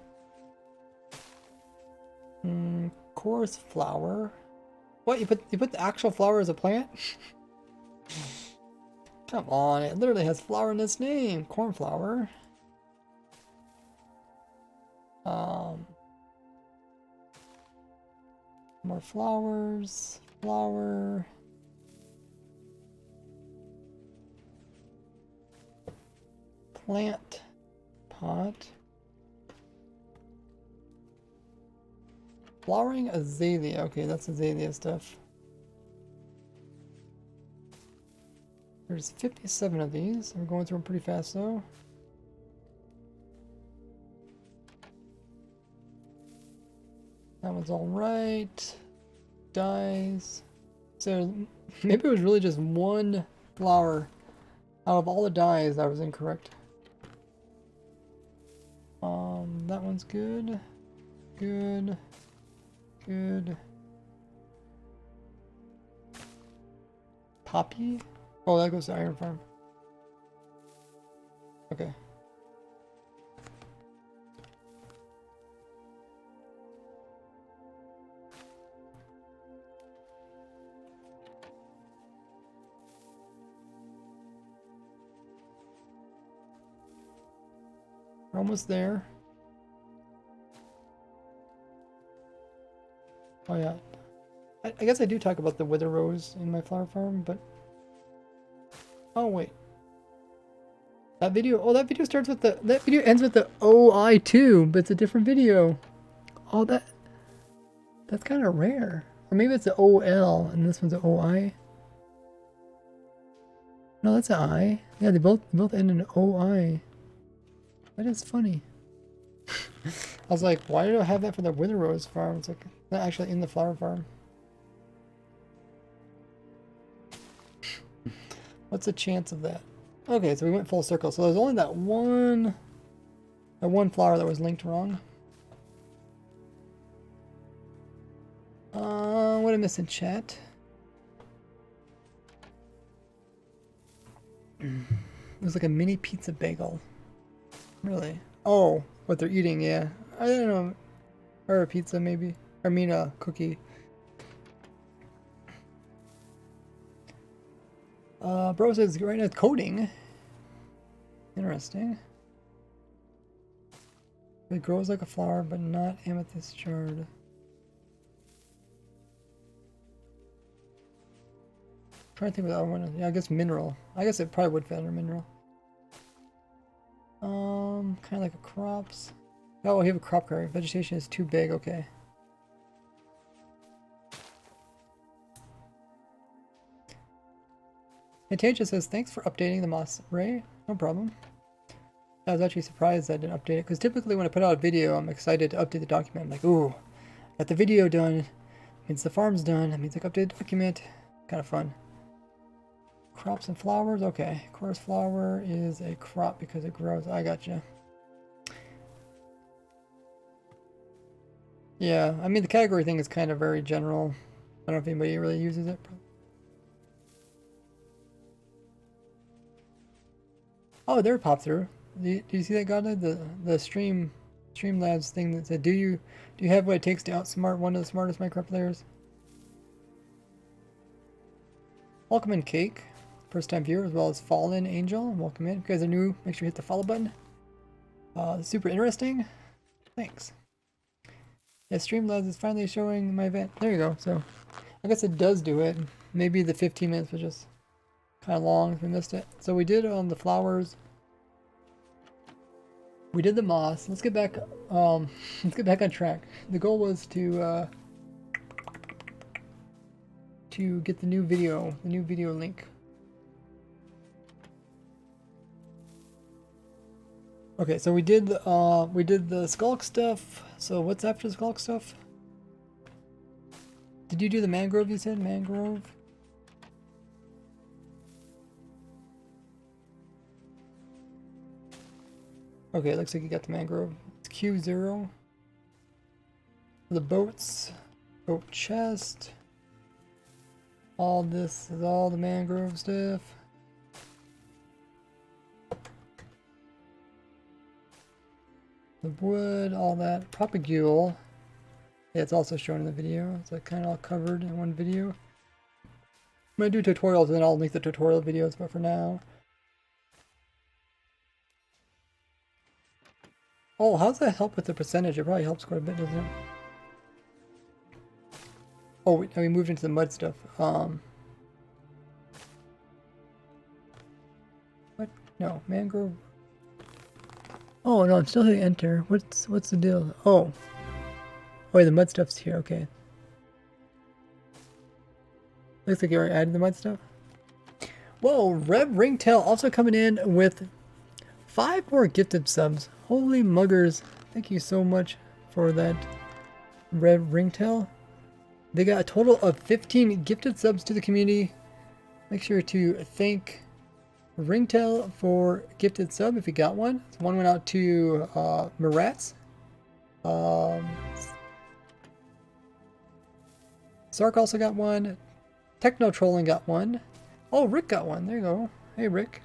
Speaker 1: Coarse flower. What, you put the actual flower as a plant? Come on, it literally has flower in its name. Cornflower. More flowers. Flower. Plant. Pot. Flowering azalea. Okay, that's azalea stuff. There's 57 of these. We're going through them pretty fast though. That one's all right. Dyes. So maybe it was really just one flower out of all the dyes that was incorrect. That one's good. Good. Good. Poppy? Oh, that goes to iron farm. Okay. We're almost there. Oh yeah. I guess I do talk about the wither rose in my flower farm, but... Oh wait. That video starts with that video ends with the OI too, but it's a different video. Oh, that's kind of rare. Or maybe it's the OL and this one's the OI. No, that's an I. Yeah, they both end in OI. That is funny. I was like, why did I have that for the wither rose farm? It's like not actually in the flower farm. What's the chance of that? Okay, so we went full circle. So there's only that one flower that was linked wrong. What did I miss in chat? It was like a mini pizza bagel. Really? Oh, what they're eating, yeah. I don't know. Or a pizza, maybe. I mean, a cookie. Bro says right now it's coding. Interesting. It grows like a flower, but not amethyst shard. Trying to think of the other one. Yeah, I guess mineral. I guess it probably would fit under mineral. Kind of like a crops. Oh, we have a crop curry. Vegetation is too big. Okay. Fantasia says, thanks for updating the moss array. No problem. I was actually surprised I didn't update it, because typically when I put out a video, I'm excited to update the document. I'm like, ooh, got the video done. Means the farm's done. That means I can update the document. Kind of fun. Crops and flowers. Okay. Coarse flower is a crop because it grows. I gotcha. Yeah, I mean the category thing is kind of very general. I don't know if anybody really uses it. Oh, there it popped through. Do you see that, Godly? The Streamlabs thing that said, do you have what it takes to outsmart one of the smartest Minecraft players? Welcome in, Cake, first time viewer, as well as Fallen Angel. Welcome in. If you guys are new, make sure you hit the follow button. Super interesting. Thanks. Yeah, Streamlabs is finally showing my event. There you go. So I guess it does do it. Maybe the 15 minutes was just kind of long if we missed it. So we did on the flowers. We did the moss. Let's get back let's get back on track. The goal was to get the new video link. Okay, so we did the skulk stuff. So what's after the skulk stuff? Did you do the mangrove, you said? Mangrove? Okay, it looks like you got the mangrove. It's Q0. The boats. Boat chest. All this is all the mangrove stuff. The wood, all that. Propagule. Yeah, it's also shown in the video. It's like kind of all covered in one video. I'm gonna do tutorials and then I'll link the tutorial videos, but for now. Oh, how does that help with the percentage? It probably helps quite a bit, doesn't it? Oh, we moved into the mud stuff. What? No, mangrove. Oh no, I'm still hitting enter. What's the deal? Oh. Oh, yeah, the mud stuff's here. Okay. Looks like you already added the mud stuff. Whoa, Rev Ringtail also coming in with 5 more gifted subs. Holy muggers. Thank you so much for that, Rev Ringtail. They got a total of 15 gifted subs to the community. Make sure to thank Ringtail for gifted sub if you got one. One went out to Marats. Sark also got one. Techno Trolling got one. Oh, Rick got one. There you go. Hey, Rick.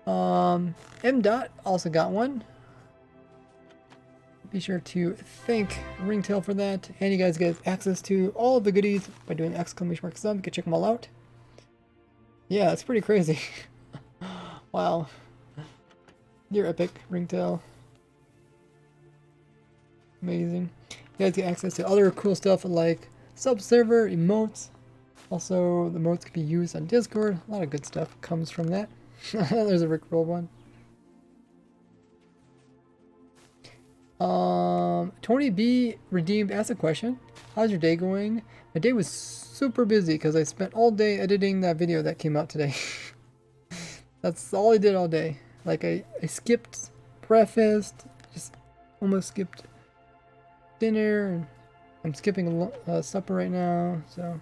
Speaker 1: M. Dot also got one. Be sure to thank Ringtail for that. And you guys get access to all of the goodies by doing exclamation mark sub. You can check them all out. Yeah, it's pretty crazy. Wow. You're epic, Ringtail. Amazing. You guys get access to other cool stuff like sub-server, emotes. Also, the emotes can be used on Discord. A lot of good stuff comes from that. There's a Rickroll one. Tony B redeemed asked a question. How's your day going? My day was super busy because I spent all day editing that video that came out today. That's all I did all day. Like I skipped breakfast, just almost skipped dinner, and I'm skipping supper right now, so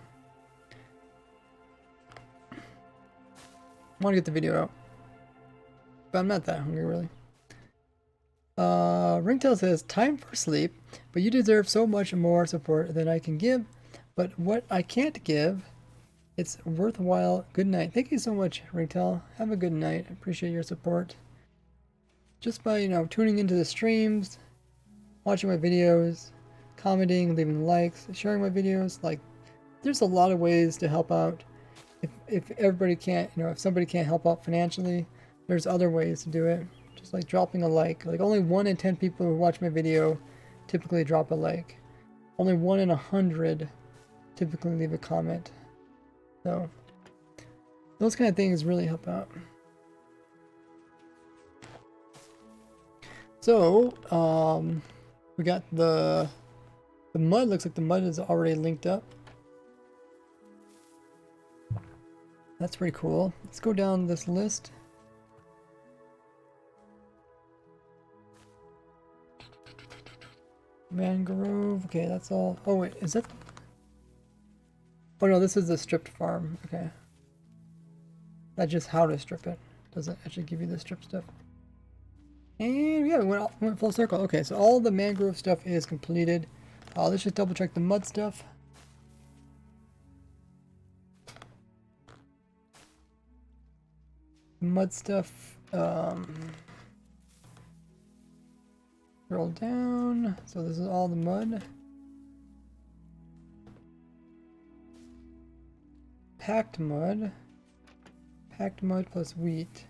Speaker 1: I want to get the video out. But I'm not that hungry really. Ringtail says, time for sleep, but you deserve so much more support than I can give. But what I can't give, it's worthwhile. Good night. Thank you so much, Ringtail. Have a good night. I appreciate your support. Just by, tuning into the streams, watching my videos, commenting, leaving likes, sharing my videos, like, there's a lot of ways to help out. If everybody can't, if somebody can't help out financially, there's other ways to do it. Just like dropping a like. Like only 1 in 10 people who watch my video typically drop a like. Only 1 in 100 typically leave a comment. So those kind of things really help out. So we got the mud. Looks like the mud is already linked up. That's pretty cool. Let's go down this list. Mangrove. Okay, that's all. Oh wait, is that? Oh no, this is the stripped farm. Okay. That's just how to strip it. Doesn't actually give you the strip stuff. And yeah, we went full circle. Okay, so all the mangrove stuff is completed. Let's just double check the mud stuff. Mud stuff. Scroll down. So this is all the mud. Packed mud. Packed mud plus wheat.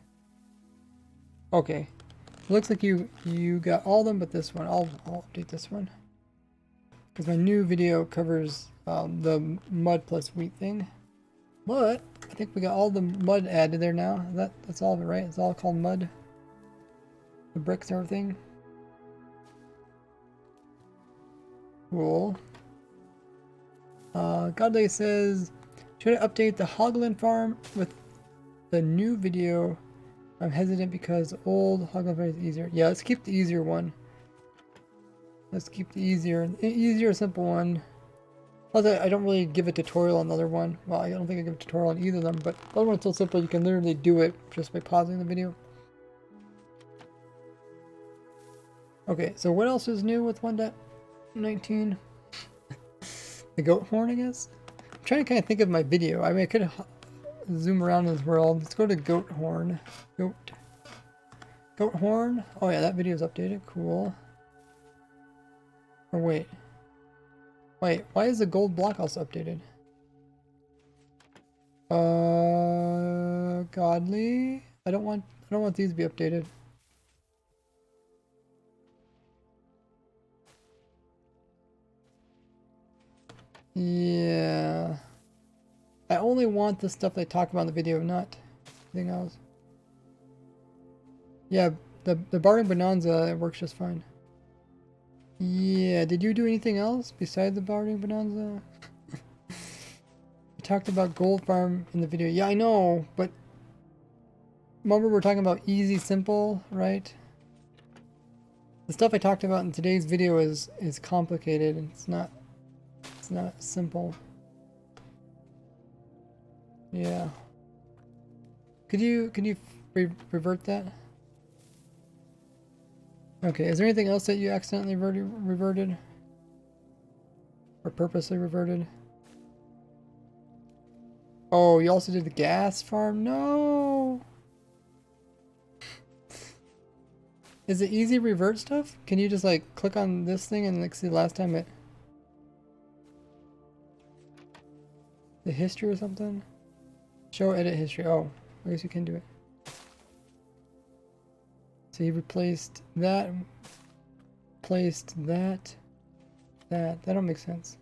Speaker 1: Okay. Looks like you got all of them but this one. I'll update this one. Because my new video covers the mud plus wheat thing. But I think we got all the mud added there now. That's all of it, right? It's all called mud. The bricks and everything. Cool. Godley says, should I update the Hogland farm with the new video? I'm hesitant because old Hogland farm is easier. Yeah, let's keep the easier one. Let's keep the easier simple one. Plus, I don't really give a tutorial on the other one. Well, I don't think I give a tutorial on either of them, but the other one's so simple you can literally do it just by pausing the video. Okay, so what else is new with 1.19? The goat horn, I guess? I'm trying to kind of think of my video. I mean, I could zoom around in this world. Let's go to goat horn. Goat horn? Oh yeah, that video is updated. Cool. Or wait, why is the gold block also updated? Godly? I don't want these to be updated. Yeah. I only want the stuff they talk about in the video, not anything else. Yeah, the barring bonanza, it works just fine. Yeah, did you do anything else besides the barring bonanza? We talked about gold farm in the video. Yeah, I know, but remember we're talking about easy, simple, right? The stuff I talked about in today's video is complicated and it's not simple. Yeah. Could you revert that? Okay, is there anything else that you accidentally reverted? Or purposely reverted? Oh, you also did the gas farm? No! Is it easy revert stuff? Can you just like click on this thing and like see the last time it... The history or something? Show edit history. Oh, I guess you can do it. So he replaced that, placed that. That don't make sense.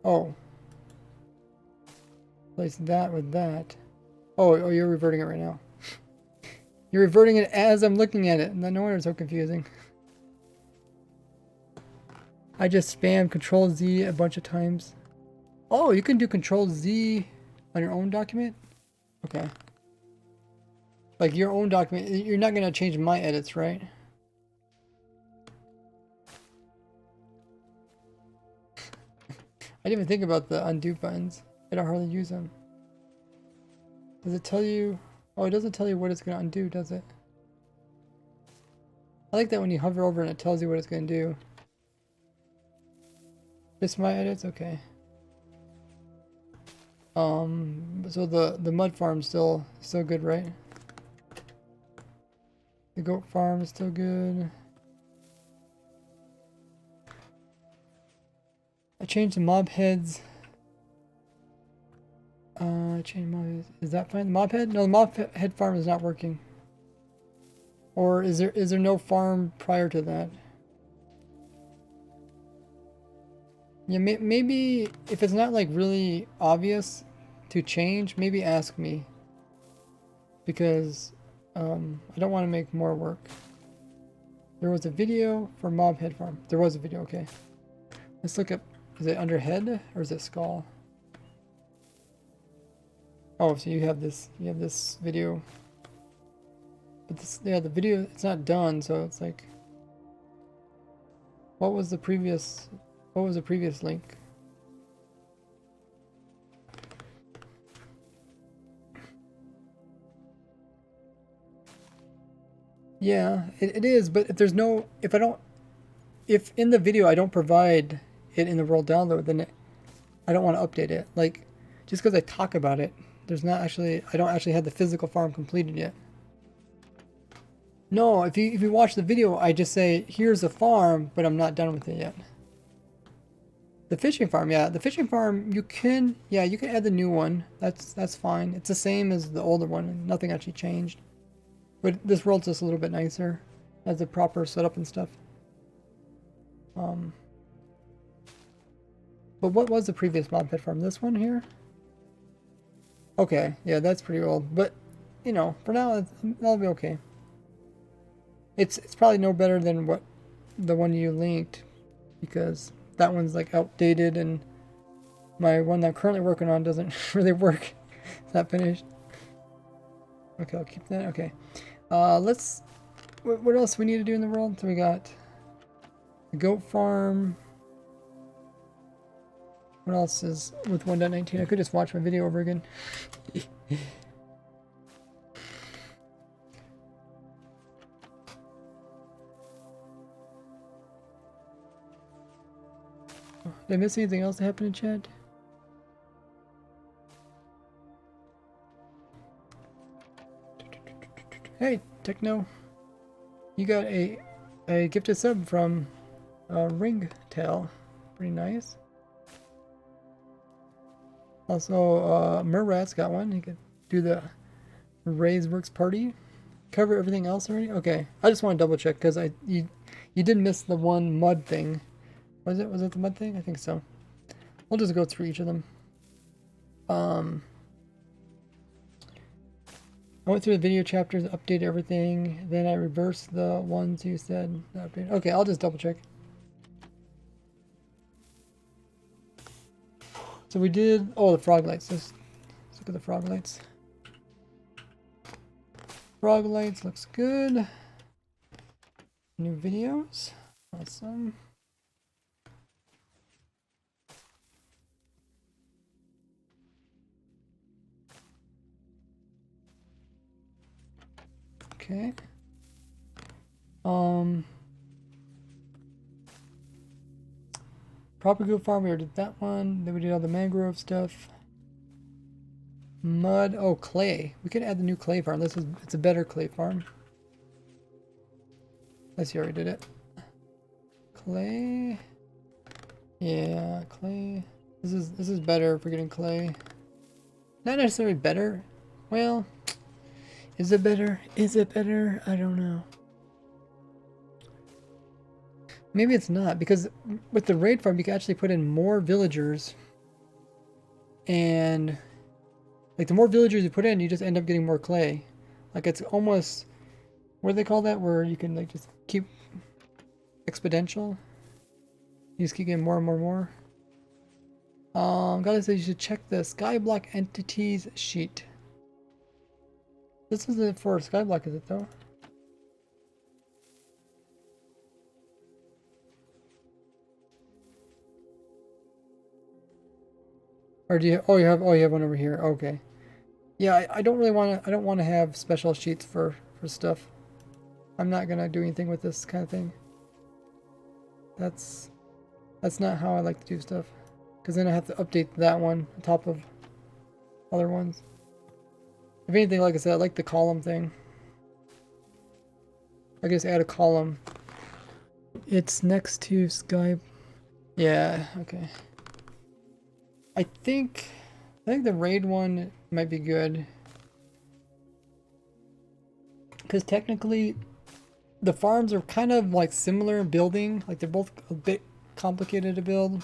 Speaker 1: Oh. Place that with that. Oh, you're reverting it right now. You're reverting it as I'm looking at it. No wonder it's so confusing. I just spammed Control Z a bunch of times. Oh, you can do Control Z on your own document? Okay. Like your own document, you're not going to change my edits, right? I didn't even think about the undo buttons. I don't hardly use them. Does it tell you? Oh, it doesn't tell you what it's going to undo, does it? I like that when you hover over and it tells you what it's going to do. Just my edits? Okay. So the mud farm's still good, right? The goat farm is still good. I changed the mob heads. I changed mob heads. Is that fine? The mob head? No, the mob head farm is not working. Or is there no farm prior to that? Yeah, maybe if it's not like really obvious to change, maybe ask me. Because I don't want to make more work. There was a video for mob head farm. There was a video, okay. Let's look up, is it under head or is it skull? Oh, so you have this video. But this, yeah, the video, it's not done, so it's like, what was the previous link? Yeah, it is, but if there's no, if in the video I don't provide it in the world download, then I don't want to update it. Like, just because I talk about it, there's not actually, I don't actually have the physical farm completed yet. No, if you watch the video, I just say, here's a farm, but I'm not done with it yet. The fishing farm, yeah. The fishing farm, you can add the new one. That's fine. It's the same as the older one, and nothing actually changed. But this world's just a little bit nicer. Has a proper setup and stuff. But what was the previous mob pit farm? This one here? Okay, yeah, that's pretty old. But, you know, for now, that'll be okay. It's probably no better than what the one you linked, because that one's like outdated, and my one that I'm currently working on doesn't really work. It's not finished. Okay, I'll keep that. Okay. Let's... What else we need to do in the world? So we got the goat farm. What else is with 1.19? I could just watch my video over again. Did I miss anything else that happened in chat? Hey, Techno. You got a gifted sub from Ringtail. Pretty nice. Also, Murrat's got one. You could do the Ray's Works party. Cover everything else already? Okay. I just want to double check because you did miss the one mud thing. Was it the mud thing? I think so. We'll just go through each of them. I went through the video chapters, updated everything, then I reversed the ones you said update. Okay, I'll just double check. So we did, oh, the frog lights. Let's look at the frog lights. Frog lights looks good. New videos. Awesome. Okay. Proper Goo Farm, we already did that one. Then we did all the mangrove stuff. Mud, oh, clay. We could add the new clay farm. It's a better clay farm. I see, I already did it. Clay. Yeah, clay. This is better for getting clay. Not necessarily better. Well, is it better? Is it better? I don't know. Maybe it's not, because with the raid farm you can actually put in more villagers, and like the more villagers you put in, you just end up getting more clay. Like it's almost, what do they call that, where you can like just keep exponential? You just keep getting more and more and more. Gotta say, you should check the Skyblock entities sheet. This isn't for Skyblock, is it though? Or do you? Oh, you have one over here. Okay. Yeah, I don't really want to. I don't want to have special sheets for stuff. I'm not gonna do anything with this kind of thing. That's not how I like to do stuff. Because then I have to update that one on top of other ones. If anything, like I said, I like the column thing. I just add a column. It's next to Sky. Yeah. Okay. I think the raid one might be good. Because technically, the farms are kind of like similar in building. Like they're both a bit complicated to build.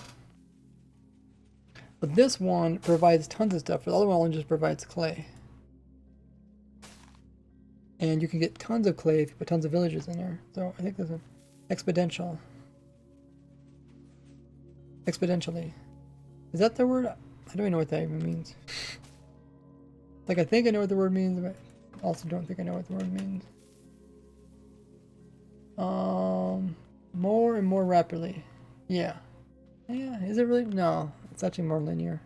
Speaker 1: But this one provides tons of stuff. The other one just provides clay. And you can get tons of clay if you put tons of villagers in there. So I think there's an exponential. Exponentially. Is that the word? I don't even know what that even means. Like, I think I know what the word means, but I also don't think I know what the word means. More and more rapidly. Yeah. Yeah, is it really? No, it's actually more linear.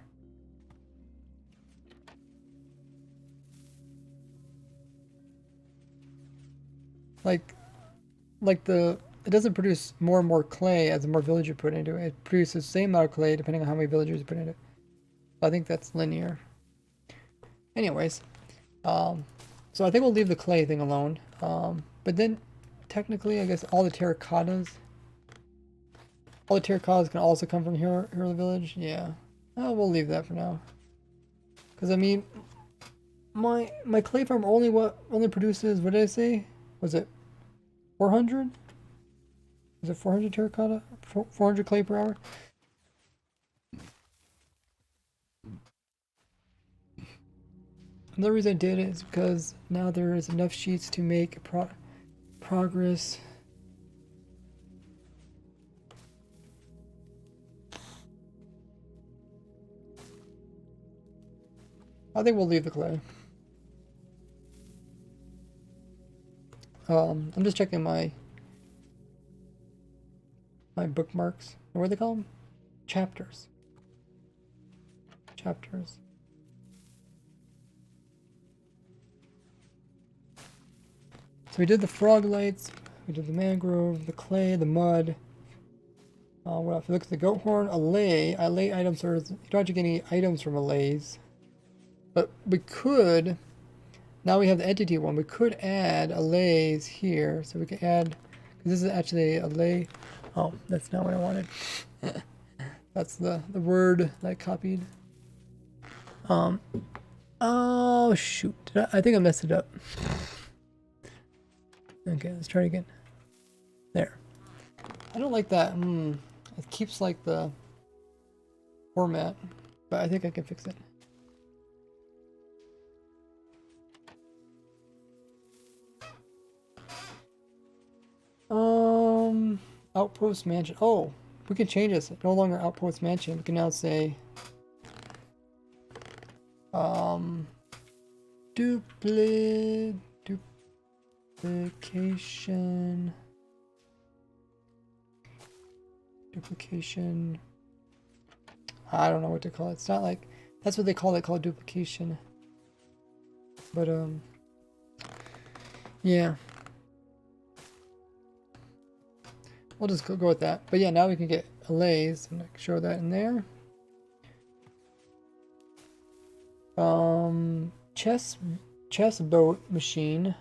Speaker 1: like it doesn't produce more and more clay as the more village you put into it. It produces the same amount of clay depending on how many villagers you put in it. So I think that's linear. Anyways, so I think we'll leave the clay thing alone. But then technically, I guess all the terracottas can also come from here the village. Yeah, we'll leave that for now. Because I mean, my clay farm only produces, what did I say? Was it 400? Is it 400 terracotta? 400 clay per hour? Another reason I did it is because now there is enough sheets to make progress. I think we'll leave the clay. I'm just checking my bookmarks. What do they call them? Chapters. Chapters. So we did the frog lights, we did the mangrove, the clay, the mud. What else? If you look at the goat horn, a lay items are, you don't actually get any items from allays. But we could, now we have the entity one, we could add allays here. So we can add, because this is actually a lay. Oh, that's not what I wanted. That's the word that I copied. Oh shoot, I think I messed it up. Okay, let's try it again. There. I don't like that. It keeps like the format, but I think I can fix it. Outpost mansion. Oh, we can change this. No longer outpost mansion. We can now say duplication. I don't know what to call it. It's not like, that's what they call it, duplication. But yeah. We'll just go with that. But yeah, now we can get allays and show that in there. Chess boat machines.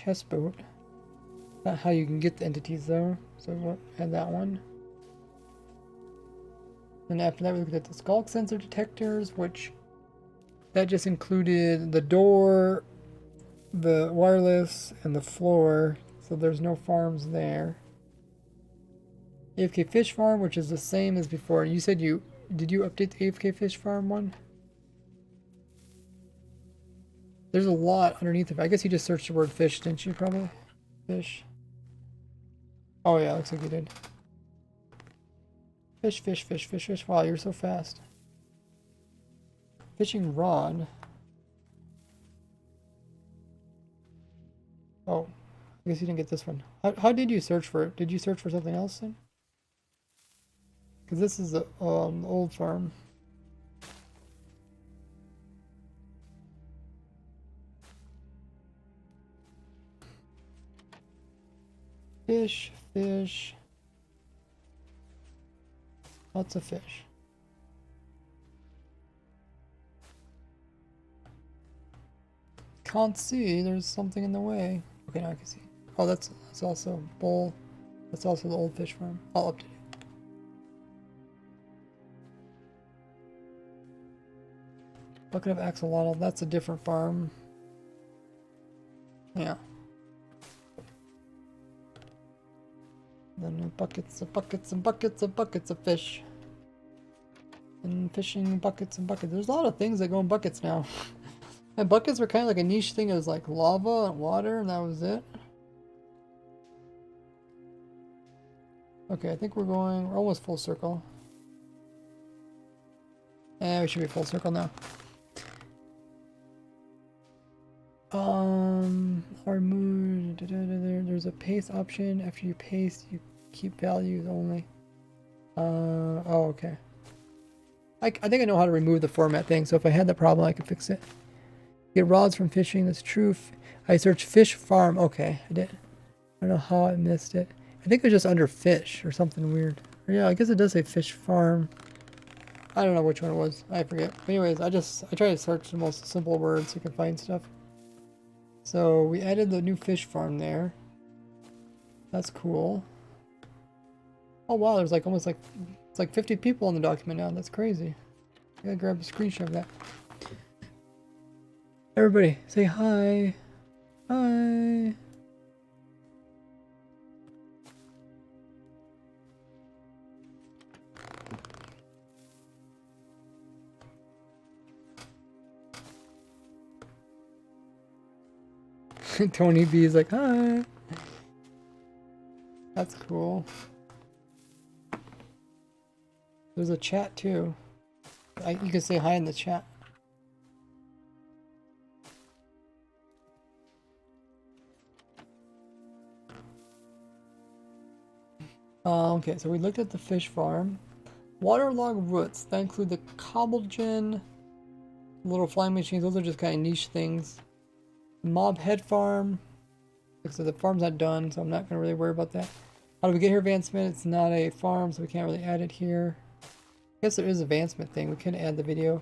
Speaker 1: Chess boat. Not how you can get the entities though. So we'll add that one. And after that we looked at the skulk sensor detectors, which that just included the door, the wireless, and the floor. So there's no farms there. AFK fish farm, which is the same as before. You said did you update the AFK fish farm one? There's a lot underneath it. I guess you just searched the word fish, didn't you? Probably fish. Oh yeah, looks like you did. Fish, fish, fish, fish, fish. Wow, you're so fast. Fishing rod. Oh, I guess you didn't get this one. How did you search for it? Did you search for something else then? Because this is the old farm. Fish, fish. Lots of fish. Can't see. There's something in the way. Okay, now I can see. Oh, that's also bowl. That's also the old fish farm. I'll update it. Bucket of axolotl. That's a different farm. Yeah. Then buckets of buckets and buckets of buckets of fish. And fishing buckets and buckets. There's a lot of things that go in buckets now. And buckets were kind of like a niche thing. It was like lava and water, and that was it. Okay, I think we're almost full circle. And we should be full circle now. Our mood. There's a paste option. After you paste, you keep values only. Oh, okay. I think I know how to remove the format thing, so if I had that problem, I could fix it. Get rods from fishing. That's true. I searched fish farm. Okay, I did. I don't know how I missed it. I think it was just under fish or something weird. Or yeah, I guess it does say fish farm. I don't know which one it was. I forget. But anyways, I try to search the most simple words so you can find stuff. So we added the new fish farm there. That's cool. Oh wow, there's like almost like it's like 50 people in the document now. That's crazy. I gotta grab a screenshot of that. Everybody, say hi. Hi. Tony B is like, hi. That's cool. There's a chat too. You can say hi in the chat. Okay, so we looked at the fish farm. Waterlogged roots. That include the cobblegen, little flying machines. Those are just kind of niche things. Mob head farm. Like I said, the farm's not done, so I'm not going to really worry about that. How do we get here advancement? It's not a farm, so we can't really add it here. I guess there is advancement thing. We can add the video.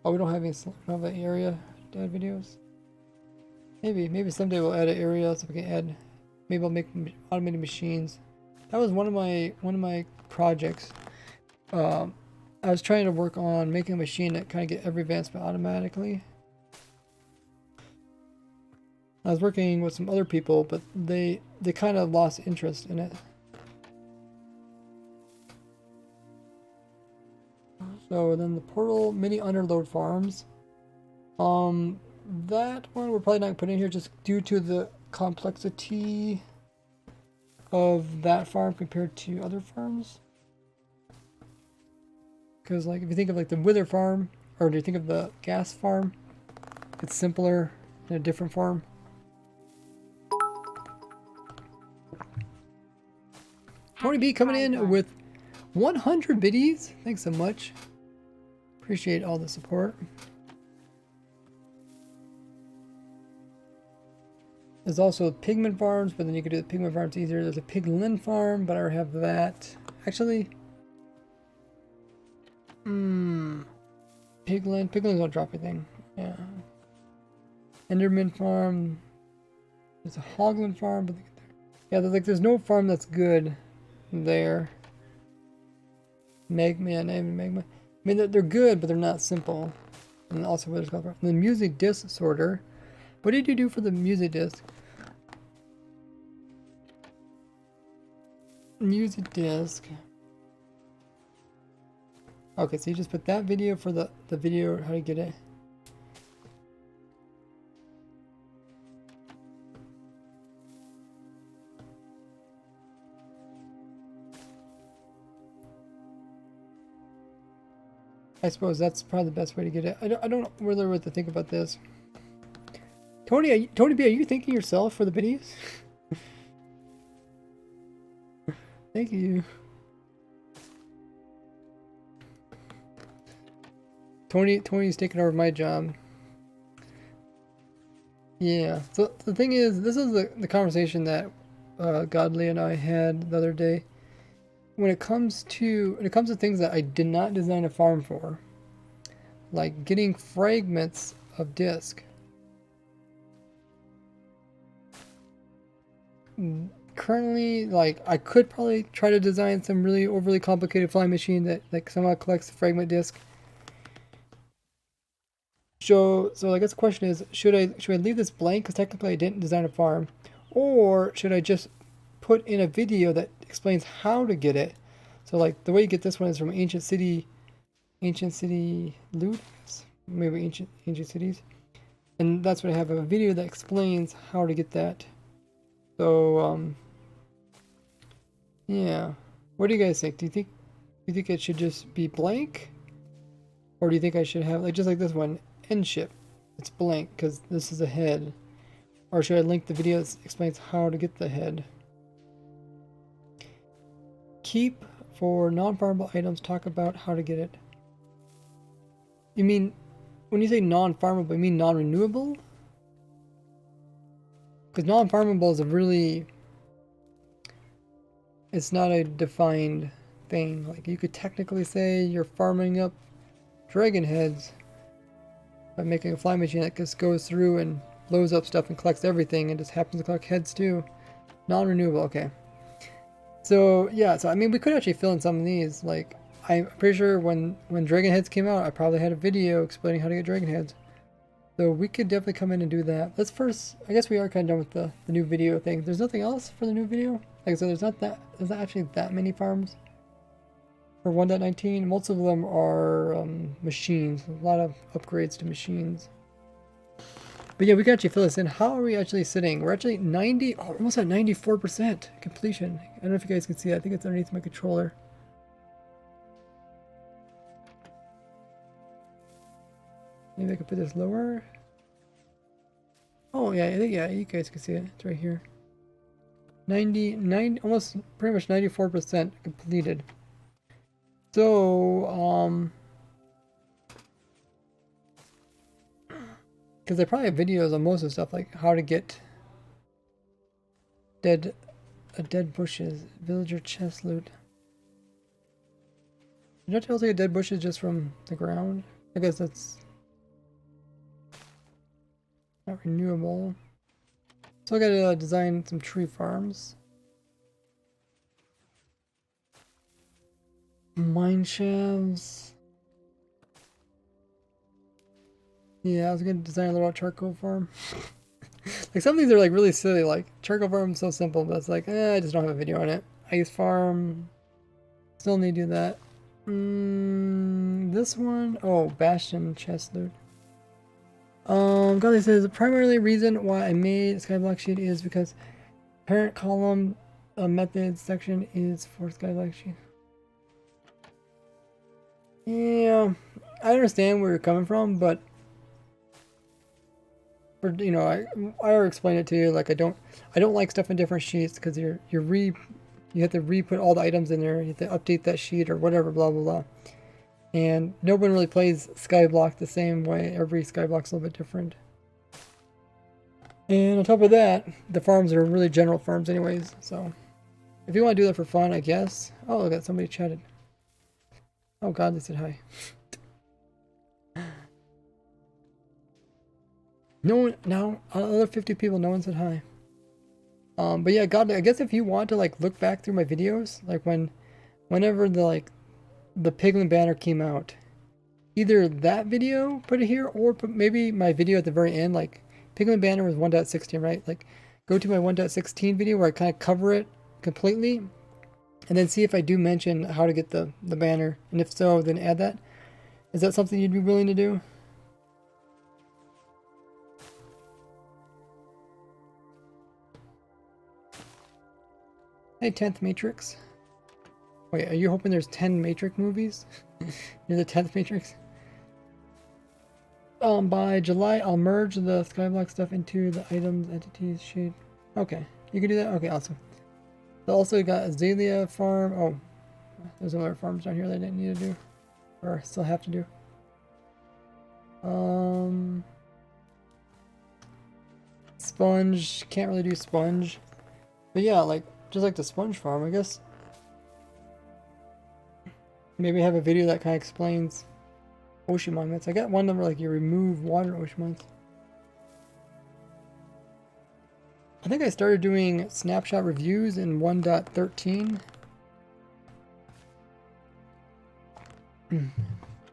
Speaker 1: Oh, we don't have an area to add videos. Maybe someday we'll add an area so we can add. Maybe I'll make automated machines. That was one of my projects. I was trying to work on making a machine that kind of get every advancement automatically. I was working with some other people, but they kind of lost interest in it. So then the portal mini underload farms. That one we're probably not gonna put in here just due to the complexity of that farm compared to other farms. Because like if you think of like the wither farm, or do you think of the gas farm, it's simpler in a different farm. Tony B coming in with 100 biddies. Thanks so much. Appreciate all the support. There's also pigment farms, but then you can do the pigment farms easier. There's a piglin farm, but I already have that. Actually, piglins don't drop anything. Yeah. Enderman farm. There's a hoglin farm, but yeah, there's no farm that's good there. Magma. I mean, they're good, but they're not simple. And also, what is called the music disc sorter. What did you do for the music disc? Music disc. Okay, so you just put that video for the video, how to get it. I suppose that's probably the best way to get it. I don't really know what to think about this. Tony B, are you thanking yourself for the videos? Thank you. Tony's taking over my job. Yeah. So the thing is, this is the conversation that Godly and I had the other day. When it comes to things that I did not design a farm for, like getting fragments of disk. Currently, like I could probably try to design some really overly complicated flying machine that like somehow collects the fragment disk. So I guess the question is, should I leave this blank because technically I didn't design a farm, or should I just put in a video that explains how to get it? So like the way you get this one is from ancient city loot, maybe ancient cities, and that's what I have, a video that explains how to get that. So yeah, what do you guys think? Do you think it should just be blank, or do you think I should have like just like this one, end ship, it's blank because this is a head, or should I link the video that explains how to get the head? Keep for non-farmable items, talk about how to get it. You mean when you say non-farmable, you mean non-renewable? Because non-farmable is a really, it's not a defined thing. Like you could technically say you're farming up dragon heads by making a fly machine that just goes through and blows up stuff and collects everything and just happens to collect heads too. Non-renewable, okay. So yeah, so I mean we could actually fill in some of these. Like I'm pretty sure when dragon heads came out, I probably had a video explaining how to get dragon heads. So we could definitely come in and do that. Let's first, I guess we are kind of done with the new video thing. There's nothing else for the new video? Like I said, there's not actually that many farms for 1.19. Most of them are machines. A lot of upgrades to machines. But yeah, we can actually fill this in. How are we actually sitting? We're actually 90, oh, almost at 94% completion. I don't know if you guys can see that. I think it's underneath my controller. Maybe I could put this lower. Oh yeah, I think, yeah, you guys can see it. It's right here. 99, almost pretty much 94% completed. So, because I probably have videos on most of the stuff, like how to get dead bushes, villager chest loot. Did I tell you to get dead bushes just from the ground? I guess that's not renewable. So I gotta design some tree farms. Mine shafts. Yeah, I was gonna design a little charcoal farm. Like some of these are like really silly, like charcoal farm is so simple, but it's like, I just don't have a video on it. Ice farm. Still need to do that. This one, oh, Bastion chest loot. Godly says the primarily reason why I made Skyblock sheet is because parent column methods section is for Skyblock sheet. Yeah, I understand where you're coming from, but for, you know, I already explained it to you. Like I don't like stuff in different sheets because you have to re-put all the items in there. You have to update that sheet or whatever, blah blah blah. And no one really plays Skyblock the same way. Every Skyblock's a little bit different. And on top of that, the farms are really general farms anyways. So if you want to do that for fun, I guess. Oh, look at somebody chatted. Oh God, they said hi. No one, now other 50 people, no one said hi. But yeah, God, I guess if you want to like look back through my videos, like whenever the Piglin banner came out, either that video, put it here, or put maybe my video at the very end, like Piglin banner was 1.16, right? Like go to my 1.16 video where I kind of cover it completely, and then see if I do mention how to get the banner, and if so, then add that. Is that something you'd be willing to do? Hey, 10th Matrix. Wait, are you hoping there's 10 Matrix movies? You're the 10th Matrix? By July, I'll merge the Skyblock stuff into the items, entities, sheet. Okay, you can do that? Okay, awesome. So also got Azalea farm. Oh, there's other farms down here that I didn't need to do. Or still have to do. Sponge, can't really do sponge. But yeah, like, just like the sponge farm, I guess. Maybe have a video that kind of explains ocean monuments. I got one number like you remove water ocean monuments. I think I started doing snapshot reviews in 1.13.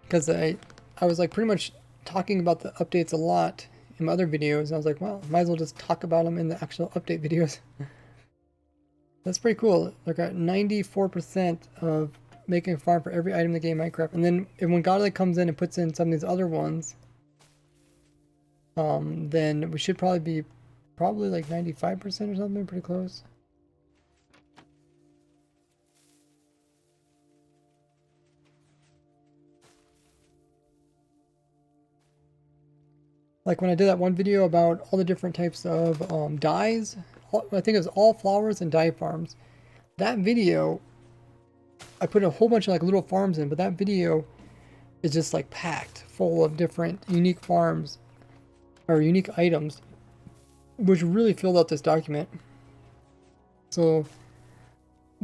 Speaker 1: Because I was like pretty much talking about the updates a lot in my other videos. And I was like, well, might as well just talk about them in the actual update videos. That's pretty cool. Like at 94% of making a farm for every item in the game Minecraft. And then when Godly comes in and puts in some of these other ones, then we should probably be like 95% or something, pretty close. Like when I did that one video about all the different types of dyes, I think it was all flowers and dye farms. That video, I put a whole bunch of like little farms in, but that video is just like packed full of different unique farms or unique items, which really filled out this document. So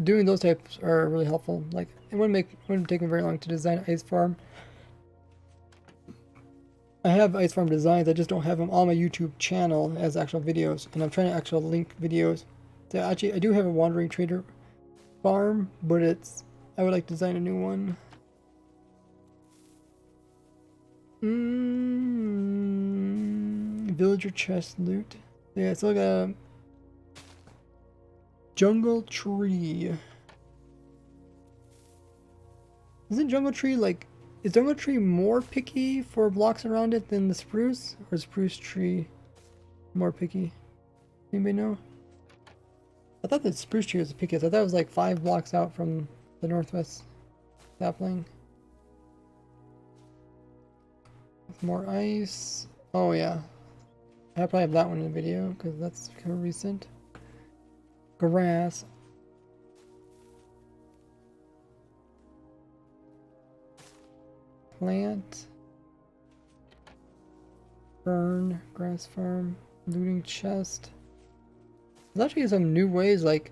Speaker 1: doing those types are really helpful. Like it wouldn't take me very long to design ice farm. I have ice farm designs, I just don't have them on my YouTube channel as actual videos, and I'm trying to actually link videos. So actually, I do have a wandering trader farm, but I would like to design a new one. Villager chest loot. Yeah, it's like a jungle tree. Isn't jungle tree like... Is jungle tree more picky for blocks around it than the spruce? Or is spruce tree more picky? Anybody know? I thought the spruce tree was the pickiest. I thought it was like 5 blocks out from the northwest sapling. More ice. Oh yeah. I probably have that one in the video because that's kind of recent. Grass. Plant. Burn. Grass farm. Looting chest. There's actually some new ways, like...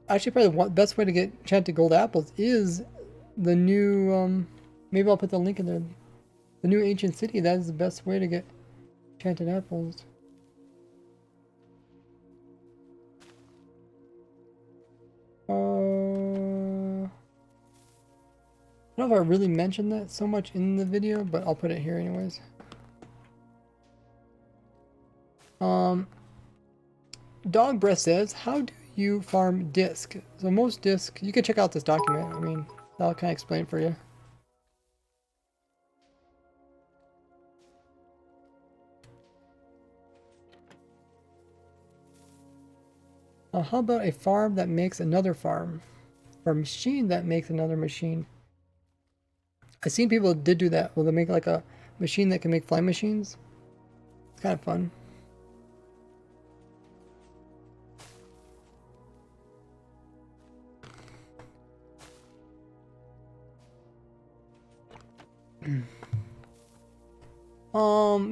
Speaker 1: Actually, probably the best way to get enchanted gold apples is the new, maybe I'll put the link in there. The new ancient city, that is the best way to get enchanted apples. I don't know if I really mentioned that so much in the video, but I'll put it here anyways. Dog Breath says, how do you farm disc? So most disc, you can check out this document. I mean, I'll kind of explain it for you. How about a farm that makes another farm? Or a machine that makes another machine? I've seen people did do that. Will they make like a machine that can make flying machines? It's kind of fun.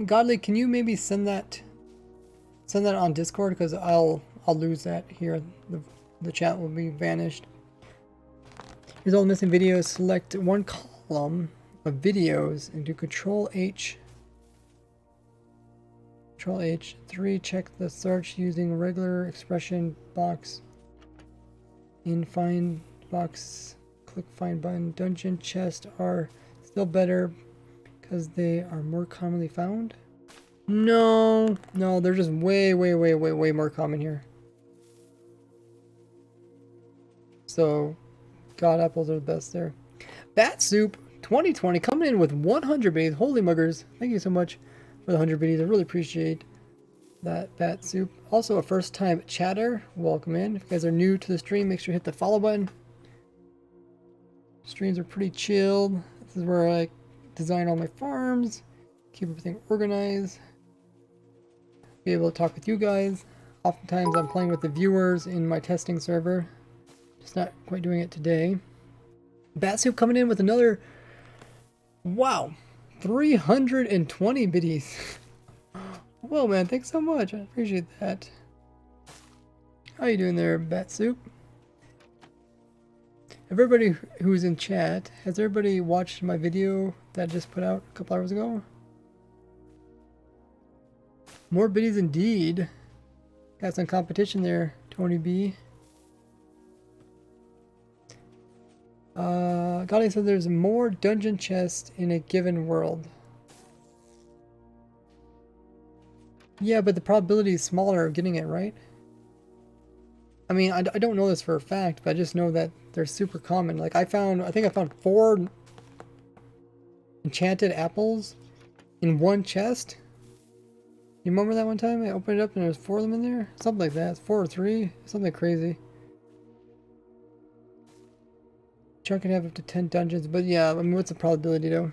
Speaker 1: Godly, can you maybe send that on Discord, because I'll lose that here. The chat will be vanished. Here's all the missing videos. Select one column of videos and do Control H. Control H3. Check the search using regular expression box. In find box, click find button. Dungeon chests are still better because they are more commonly found. No, they're just way more common here. So, God apples are the best there. Bat Soup 2020 coming in with 100 biddies. Holy muggers. Thank you so much for the 100 biddies. I really appreciate that, Bat Soup. Also a first time chatter. Welcome in. If you guys are new to the stream, make sure you hit the follow button. Streams are pretty chilled. This is where I design all my farms. Keep everything organized. Be able to talk with you guys. Oftentimes I'm playing with the viewers in my testing server. Just not quite doing it today. Batsoup coming in with another, wow, 320 biddies. Well, man, thanks so much. I appreciate that. How you doing there, Batsoup? Everybody who's in chat, has everybody watched my video that I just put out a couple hours ago? More biddies indeed. Got some competition there, Tony B. Golly said there's more dungeon chests in a given world. Yeah, but the probability is smaller of getting it, right? I mean, I don't know this for a fact, but I just know that they're super common. Like I think I found 4 enchanted apples in one chest. You remember that one time I opened it up and there was 4 of them in there? Something like that. It's 4 or 3. Something crazy. Chunk can have up to 10 dungeons, but yeah, I mean, what's the probability though?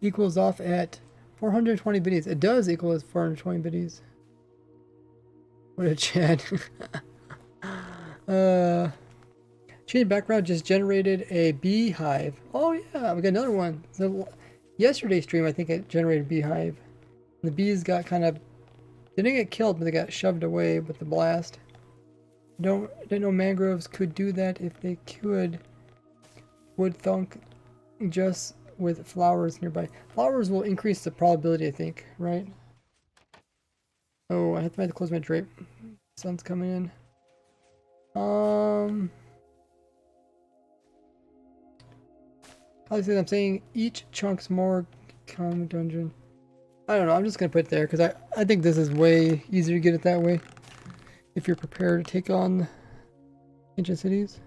Speaker 1: Equals off at 420 biddies. It does equal as 420 biddies. What a chat. Change background just generated a beehive. Oh yeah, we got another one. So yesterday's stream, I think it generated a beehive. The bees got kind of, they didn't get killed, but they got shoved away with the blast. Didn't know mangroves could do that. If they could, would thunk just with flowers nearby. Flowers will increase the probability, I think, right? Oh, I have to close my drape. Sun's coming in. Obviously, I'm saying each chunk's more common dungeon. I don't know. I'm just gonna put it there because I think this is way easier to get it that way. If you're prepared to take on ancient cities.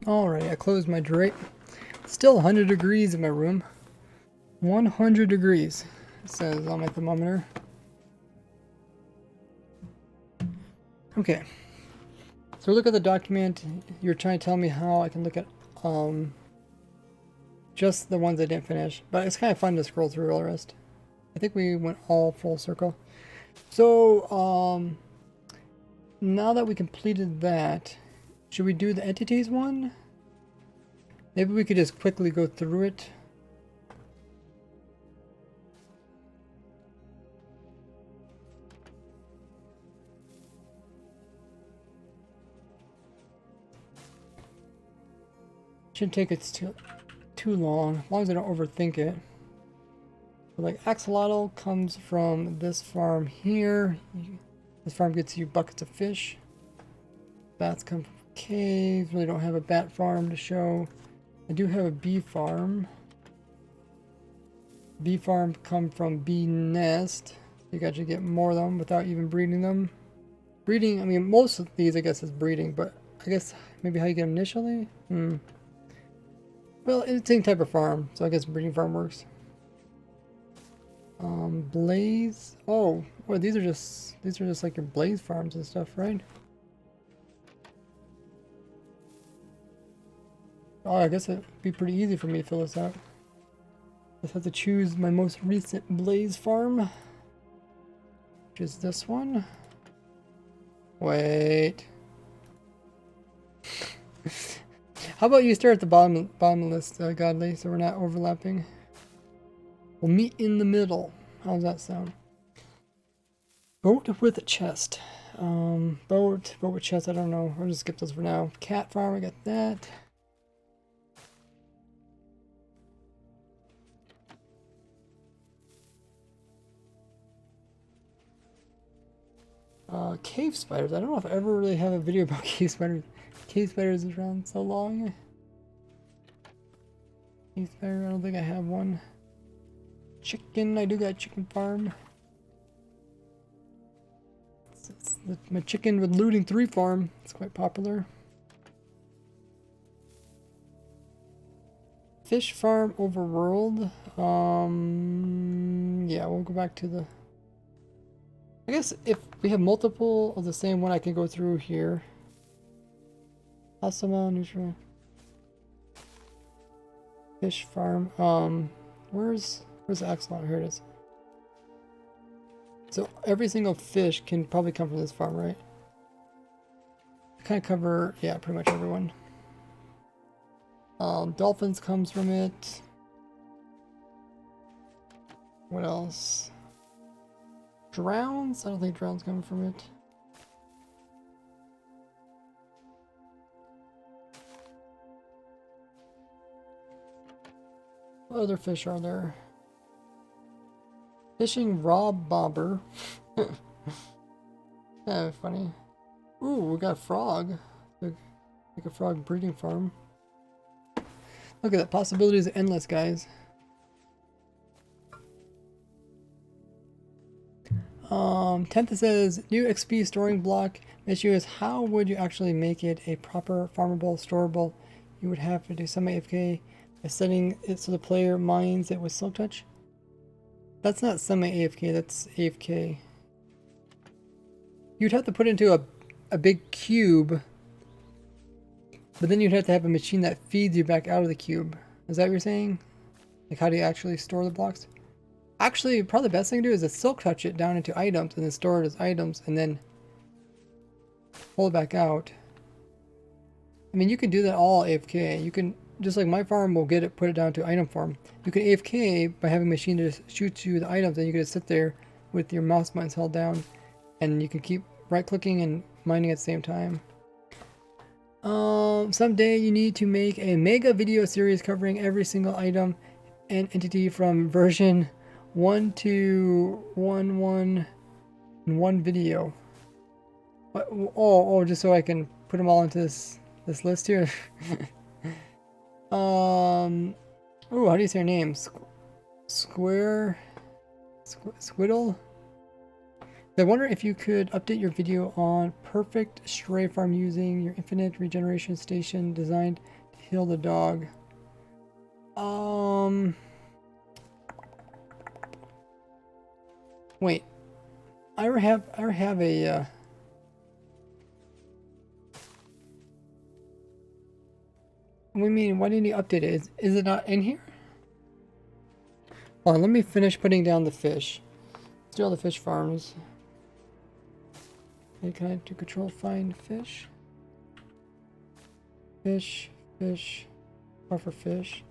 Speaker 1: Alright, I closed my drape. Still 100 degrees in my room. 100 degrees, it says on my thermometer. Okay. So look at the document. You're trying to tell me how I can look at just the ones I didn't finish. But it's kind of fun to scroll through all the rest. I think we went all full circle. So, now that we completed that, should we do the entities one? Maybe we could just quickly go through it. Shouldn't take it too long, as long as I don't overthink it. But like axolotl comes from this farm here. This farm gets you buckets of fish. Bats come from caves. Really don't have a bat farm to show. I do have a bee farm. Bee farm come from bee nest. You got to get more of them without even breeding them. Breeding, I mean, most of these I guess is breeding, but I guess maybe how you get them initially? Well, it's the same type of farm, so I guess breeding farm works. Blaze. Oh, well, these are just like your blaze farms and stuff, right? Oh, I guess it'd be pretty easy for me to fill this out. Just have to choose my most recent blaze farm, which is this one. Wait. How about you start at the bottom of the list, Godly, so we're not overlapping. We'll meet in the middle. How's that sound? Boat with a chest. Boat with chest, I don't know. I'll just skip those for now. Cat farm, I got that. Cave spiders. I don't know if I ever really have a video about cave spiders. Cave spiders is around so long. Cave spider, I don't think I have one. Chicken, I do got a chicken farm. It's my chicken with looting 3 farm. It's quite popular. Fish farm overworld. Yeah, we'll go back to the... I guess if we have multiple of the same one, I can go through here. Asama, neutral. Fish farm. Where's the axolotl? Here it is. So every single fish can probably come from this farm, right? I kind of cover, yeah, pretty much everyone. Dolphins comes from it. What else? Drowns? I don't think drowns come from it. What other fish are there? Fishing raw bobber. Kind of funny. Ooh, we got a frog. Like a frog breeding farm. Look at that. Possibilities are endless, guys. 10th, it says new XP storing block. The issue is how would you actually make it a proper farmable, storable? You would have to do some AFK by setting it so the player mines it with silk touch. That's not semi-AFK, that's AFK. You'd have to put it into a big cube, but then you'd have to have a machine that feeds you back out of the cube. Is that what you're saying? Like, how do you actually store the blocks? Actually, probably the best thing to do is to silk touch it down into items and then store it as items and then pull it back out. I mean, you can do that all AFK. You can, just like my farm will get it, put it down to item form. You can AFK by having a machine to just shoot you the items, and you can just sit there with your mouse buttons held down, and you can keep right clicking and mining at the same time. Someday you need to make a mega video series covering every single item and entity from version 1 to 1.1 in one video. What? Oh, just so I can put them all into this list here. Ooh, how do you say your name? Squiddle? I wonder if you could update your video on perfect stray farm using your infinite regeneration station designed to heal the dog. Wait. I have a what do you mean, why didn't you update it? Is it not in here? Hold on, let me finish putting down the fish. Let's do all the fish farms. Okay, can I do control find fish? Fish, buffer fish.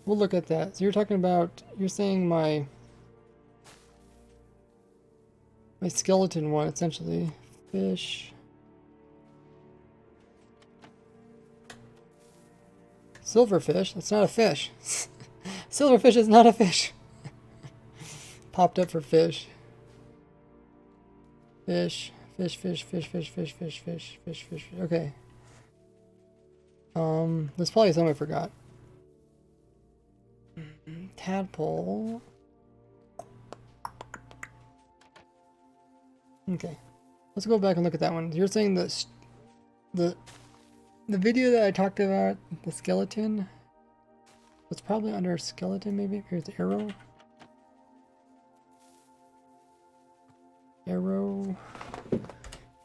Speaker 1: We'll look at that. So you're talking about, you're saying my skeleton one, essentially. Fish. Silverfish? That's not a fish. Silverfish is not a fish. Popped up for fish. Fish. Okay. There's probably some I forgot. Tadpole. Okay. Let's go back and look at that one. You're saying that the video that I talked about, the skeleton, was probably under skeleton maybe? Here's the arrow.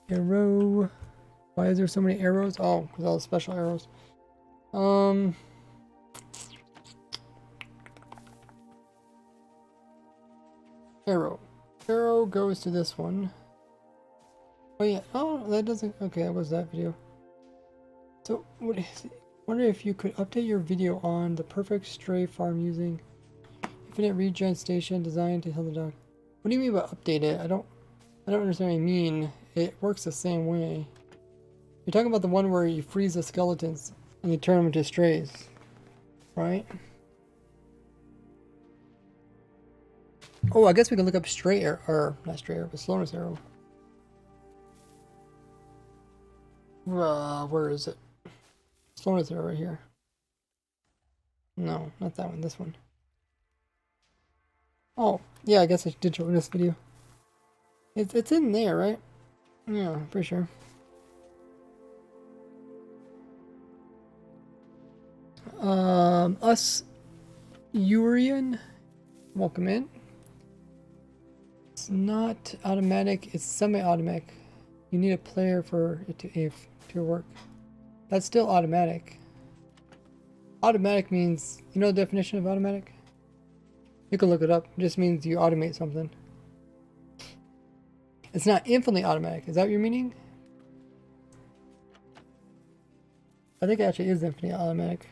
Speaker 1: Arrow. Why is there so many arrows? Oh, because all the special arrows. Arrow goes to this one. Oh yeah. Oh, that doesn't. Okay, that was that video. So, what is it? Wonder if you could update your video on the perfect stray farm using infinite regen station designed to heal the dog. What do you mean by update it? I don't understand what you mean. It works the same way. You're talking about the one where you freeze the skeletons and you turn them into strays, right? Oh, I guess we can look up stray arrow, or not stray arrow, but slowness arrow. Where is it? Slowness arrow right here. No, not that one, this one. Oh, yeah, I guess I did show this video. It's in there, right? Yeah, for sure. Us Urian, welcome in. It's not automatic, it's semi-automatic. You need a player for it to work. That's still automatic. Automatic means, you know the definition of automatic? You can look it up. It just means you automate something. It's not infinitely automatic. Is that what you're meaning? I think it actually is infinitely automatic.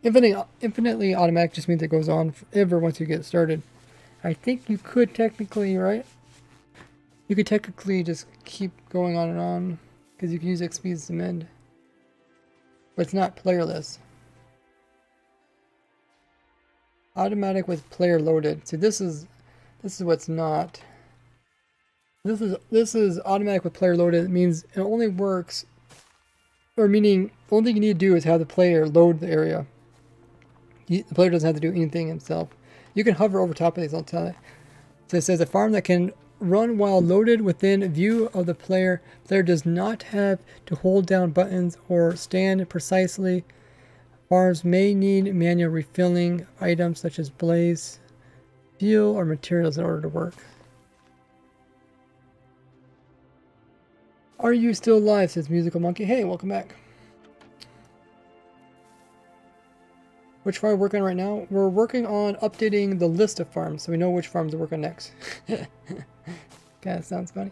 Speaker 1: Infinitely automatic just means it goes on forever once you get started. I think you could technically, right? You could technically just keep going on and on because you can use XP as mend. But it's not playerless. Automatic with player loaded. See, this is what's not. This is automatic with player loaded. It means it only works, or meaning the only thing you need to do is have the player load the area. The player doesn't have to do anything himself. You can hover over top of these all the time. So it says a farm that can run while loaded within view of the player. Player does not have to hold down buttons or stand precisely. Farms may need manual refilling of items such as blaze, fuel, or materials in order to work. Are you still alive? Says Musical Monkey. Hey, welcome back. Which farm are we working on right now? We're working on updating the list of farms so we know which farms to work on next. Kind of sounds funny.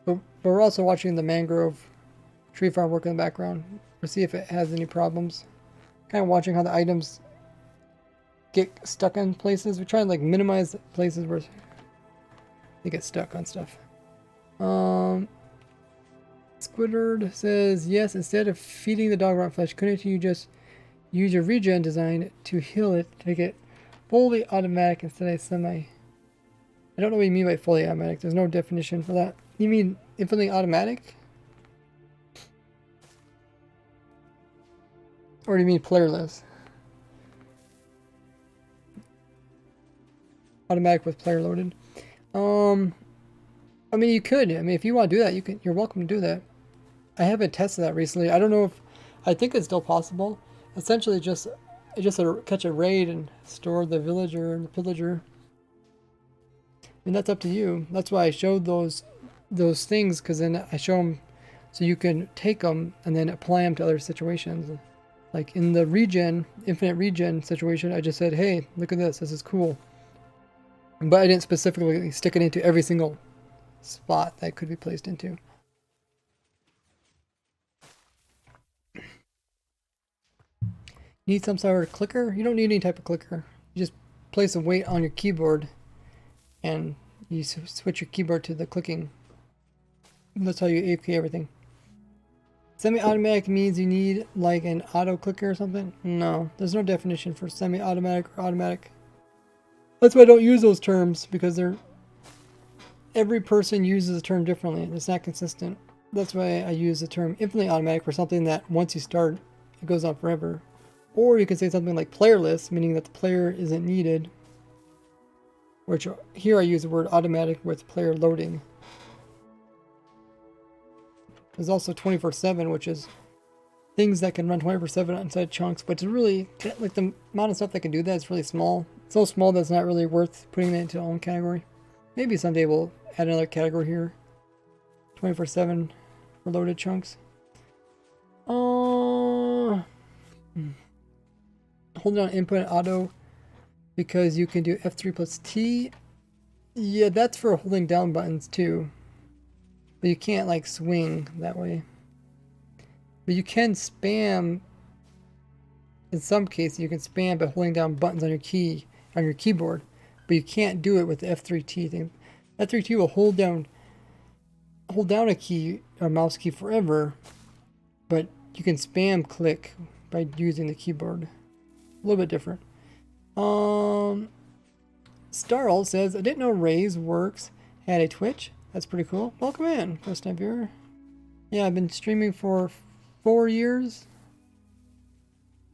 Speaker 1: But we're also watching the mangrove tree farm work in the background to see if it has any problems. Kind of watching how the items get stuck in places. We try and like minimize places where they get stuck on stuff. Squidward says, yes, instead of feeding the dog rotten flesh, couldn't you just use your regen design to heal it, to make it fully automatic instead of semi? I don't know what you mean by fully automatic. There's no definition for that. You mean infinitely automatic? Or do you mean playerless? Automatic with player loaded. I mean, you could. I mean, if you want to do that, you can. You're welcome to do that. I haven't tested that recently. I don't know if. I think it's still possible. Essentially, just catch a raid and store the villager and the pillager. And that's up to you. That's why I showed those things, because then I show them so you can take them and then apply them to other situations. Like in the infinite regen situation, I just said, "Hey, look at this. This is cool." But I didn't specifically stick it into every single spot that could be placed into. Need some sort of clicker? You don't need any type of clicker. You just place a weight on your keyboard and you switch your keyboard to the clicking. That's how you AFK everything. Semi-automatic means you need like an auto clicker or something? No, there's no definition for semi-automatic or automatic. That's why I don't use those terms, because every person uses the term differently. It's not consistent. That's why I use the term infinitely automatic for something that once you start, it goes on forever. Or you can say something like playerless, meaning that the player isn't needed. Which here I use the word automatic with player loading. There's also 24/7, which is things that can run 24/7 inside chunks, but it's really, like, the amount of stuff that can do that is really small. It's so small that it's not really worth putting that into its own category. Maybe someday we'll add another category here. 24/7 for loaded chunks. Hold down input and auto because you can do F3 plus T. Yeah, that's for holding down buttons too. But you can't like swing that way. But you can spam. In some cases, you can spam by holding down buttons on your keyboard. But you can't do it with the F3T thing. F3T will hold down a key or mouse key forever, but you can spam click by using the keyboard. A little bit different. Starl says, I didn't know Raise Works had a Twitch. That's pretty cool. Welcome in, first time viewer. Yeah, I've been streaming for 4 years.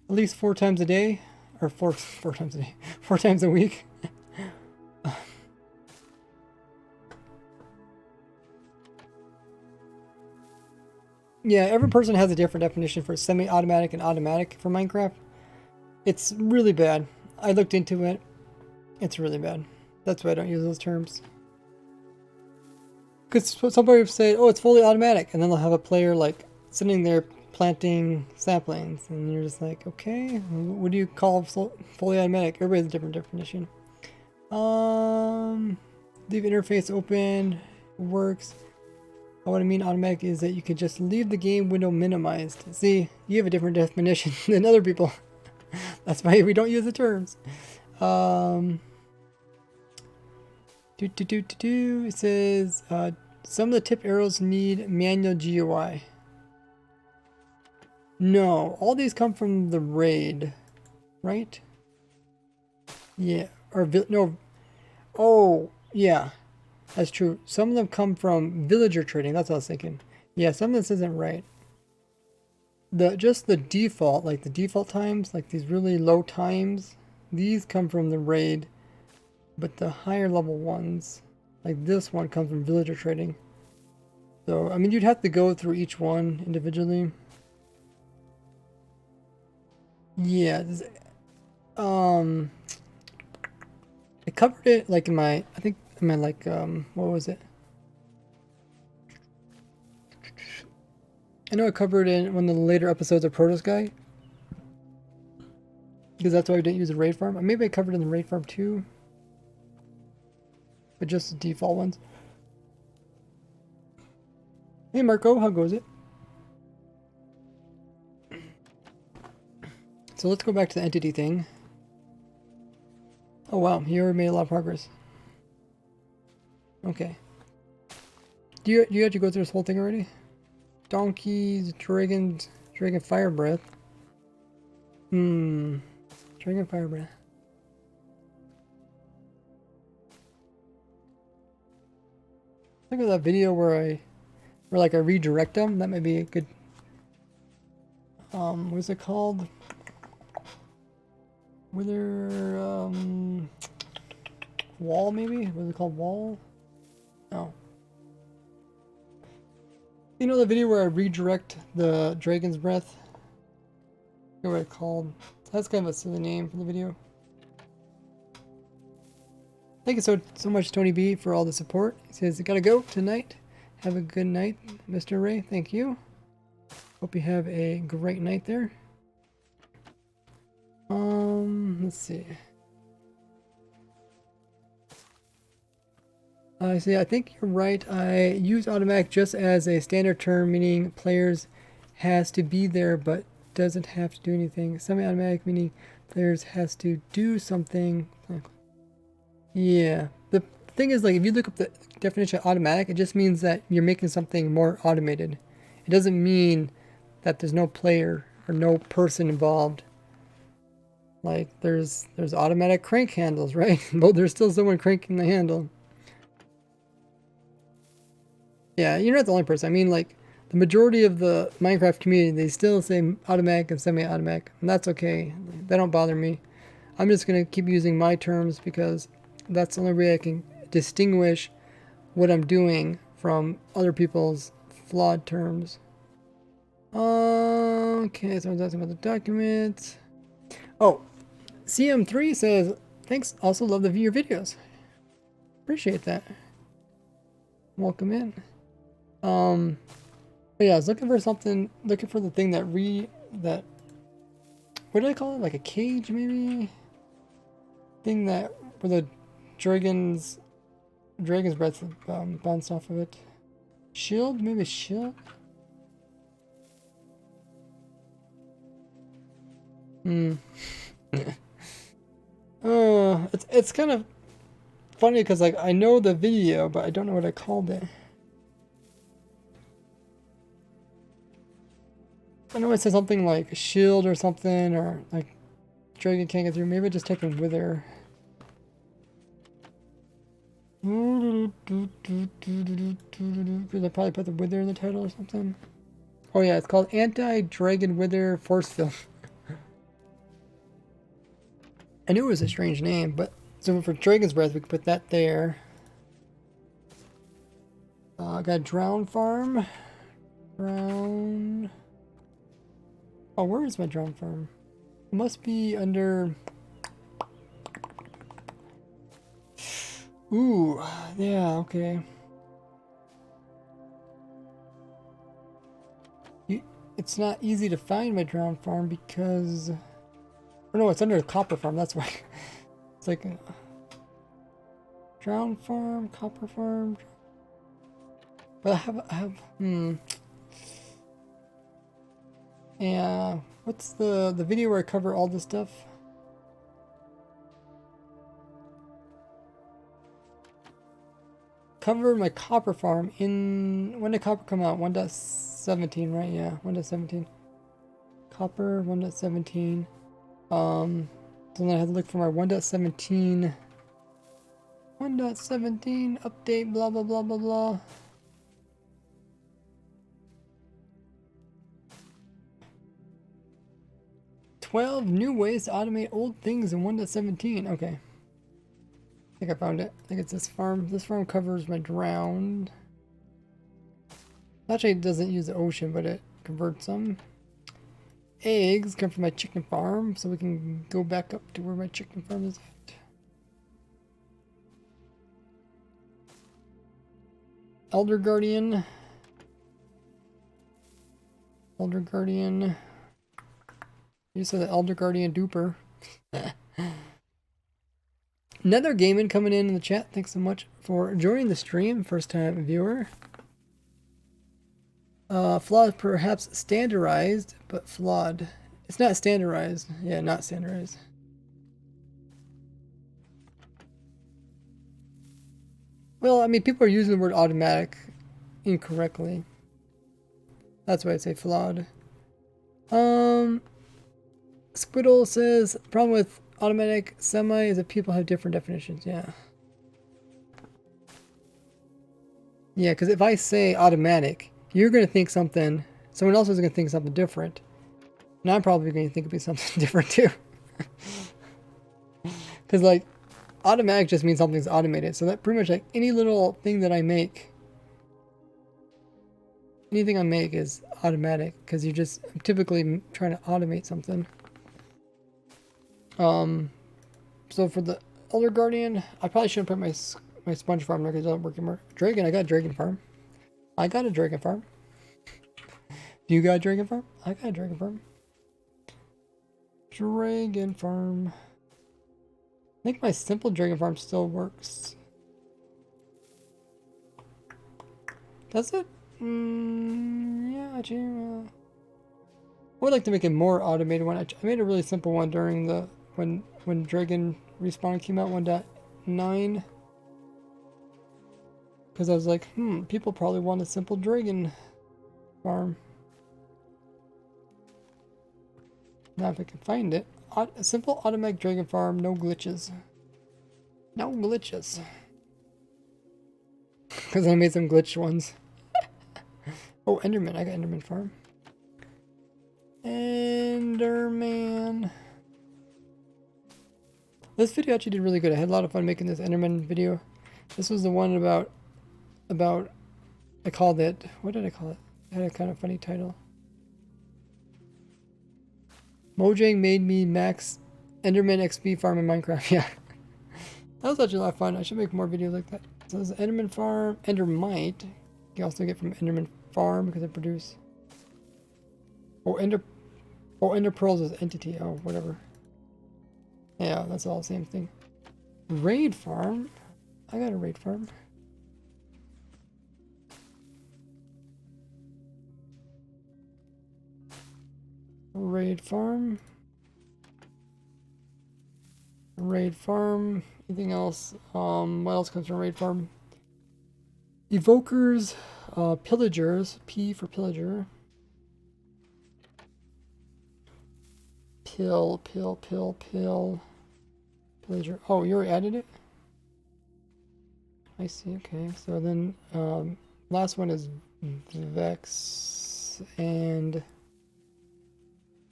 Speaker 1: At least 4 times a day. Or four times a day. 4 times a week. Yeah, every person has a different definition for semi-automatic and automatic for Minecraft. It's really bad. I looked into it. It's really bad. That's why I don't use those terms. Because somebody would say, oh, it's fully automatic. And then they'll have a player like sitting there planting saplings. And you're just like, okay, what do you call fully automatic? Everybody has a different definition. Leave interface open. Works. What I mean automatic is that you can just leave the game window minimized. See, you have a different definition than other people. That's why we don't use the terms. It says some of the tip arrows need manual GUI. No, all these come from the raid, right? Yeah, or no. Oh, Yeah, that's true. Some of them come from villager trading. That's what I was thinking. Yeah, some of this isn't right. Just the default, like the default times, like these really low times, these come from the raid, but the higher level ones, like this one, comes from villager trading. So, I mean, you'd have to go through each one individually. Yeah, um, I covered it like in my, I think in my like, what was it? I know I covered it in one of the later episodes of Protoss Guy, because that's why I didn't use the raid farm. Maybe I covered it in the raid farm too, but just the default ones. Hey Marco, how goes it? So let's go back to the entity thing. Oh wow, you already made a lot of progress. Okay. Do you have to go through this whole thing already? Donkeys, dragons, dragon fire breath. Dragon fire breath. Look at that video where like I redirect them. That might be a good. What's it called? Wither wall maybe? What's it called? Wall? No. You know the video where I redirect the dragon's breath? I forget what it's called. That's kind of a silly name for the video. Thank you so much, Tony B, for all the support. He says, gotta go tonight. Have a good night, Mr. Ray. Thank you. Hope you have a great night there. Let's see. I see. I think you're right. I use automatic just as a standard term, meaning players has to be there, but doesn't have to do anything. Semi-automatic meaning players has to do something. Yeah. The thing is, like, if you look up the definition of automatic, it just means that you're making something more automated. It doesn't mean that there's no player or no person involved. Like, there's automatic crank handles, right? But there's still someone cranking the handle. Yeah, you're not the only person. I mean, like, the majority of the Minecraft community, they still say automatic and semi-automatic, and that's okay. They don't bother me. I'm just going to keep using my terms because that's the only way I can distinguish what I'm doing from other people's flawed terms. Okay, so I was asking about the documents. Oh, CM3 says, thanks, also love your videos. Appreciate that. Welcome in. But yeah, I was looking for something, looking for the thing that what did I call it? Like a cage, maybe? Thing that, where the dragon's breath bounced off of it. Shield? Maybe a shield? It's kind of funny because, like, I know the video, but I don't know what I called it. I know it said something like a shield or something, or like dragon can't get through. Maybe I just typed in wither. Because I probably put the wither in the title or something. Oh yeah, it's called Anti-Dragon Wither Force Field. I knew it was a strange name, but so for Dragon's Breath, we could put that there. I got Drown Farm. Drown. Oh, where is my Drown Farm? It must be under. Ooh, yeah, okay. It's not easy to find my Drown Farm because. Oh no, it's under the Copper Farm. That's why. It's like Drown Farm, Copper Farm. But I have. Yeah. What's the video where I cover all this stuff? Cover my Copper Farm in. When did Copper come out? 1.17, right? Yeah, 1.17. Copper 1.17. So then I had to look for my 1.17. 1.17 update, blah blah blah blah blah. "12 new ways to automate old things in 1.17. Okay. I think I found it. I think it's this farm. This farm covers my drowned. Actually, it doesn't use the ocean, but it converts them. Eggs come from my chicken farm, so we can go back up to where my chicken farm is at. Elder Guardian. Elder Guardian. You said the Elder Guardian duper. Another gaming coming in the chat. Thanks so much for joining the stream. First time viewer. Flawed, perhaps standardized, but flawed. It's not standardized. Yeah, not standardized. Well, I mean, people are using the word automatic incorrectly. That's why I say flawed. Squiddle says, problem with automatic semi is that people have different definitions. Yeah. Yeah, because if I say automatic, you're going to think something, someone else is going to think something different. And I'm probably going to think it'd be something different too. Because like, automatic just means something's automated. So that pretty much like any little thing that I make, anything I make is automatic. Because I'm typically trying to automate something. So for the Elder Guardian, I probably shouldn't put my sponge farm there because it doesn't work anymore. Dragon, I got a dragon farm. I got a dragon farm. Do you got a dragon farm? I got a dragon farm. Dragon farm. I think my simple dragon farm still works. Does it? Yeah, actually. I would like to make a more automated one. I made a really simple one during the when Dragon Respawn came out 1.9. Because I was like, people probably want a simple dragon farm. Now if I can find it. A simple automatic dragon farm, no glitches. No glitches. Because I made some glitched ones. Oh, Enderman. I got Enderman farm. Enderman. This video actually did really good. I had a lot of fun making this Enderman video. This was the one about I called it, what did I call it? It had a kind of funny title. Mojang made me max Enderman XP farm in Minecraft. Yeah. That was actually a lot of fun. I should make more videos like that. So there's Enderman farm, Endermite. You can also get from Enderman farm because they produce. Ender pearls is entity. Oh, whatever. Yeah, that's all the same thing. Raid farm. I got a raid farm. Raid farm. Raid farm. Anything else? What else comes from raid farm? Evokers, pillagers. P for pillager. Pill. Pillager. Oh, you already added it? I see, okay. So then, last one is Vex and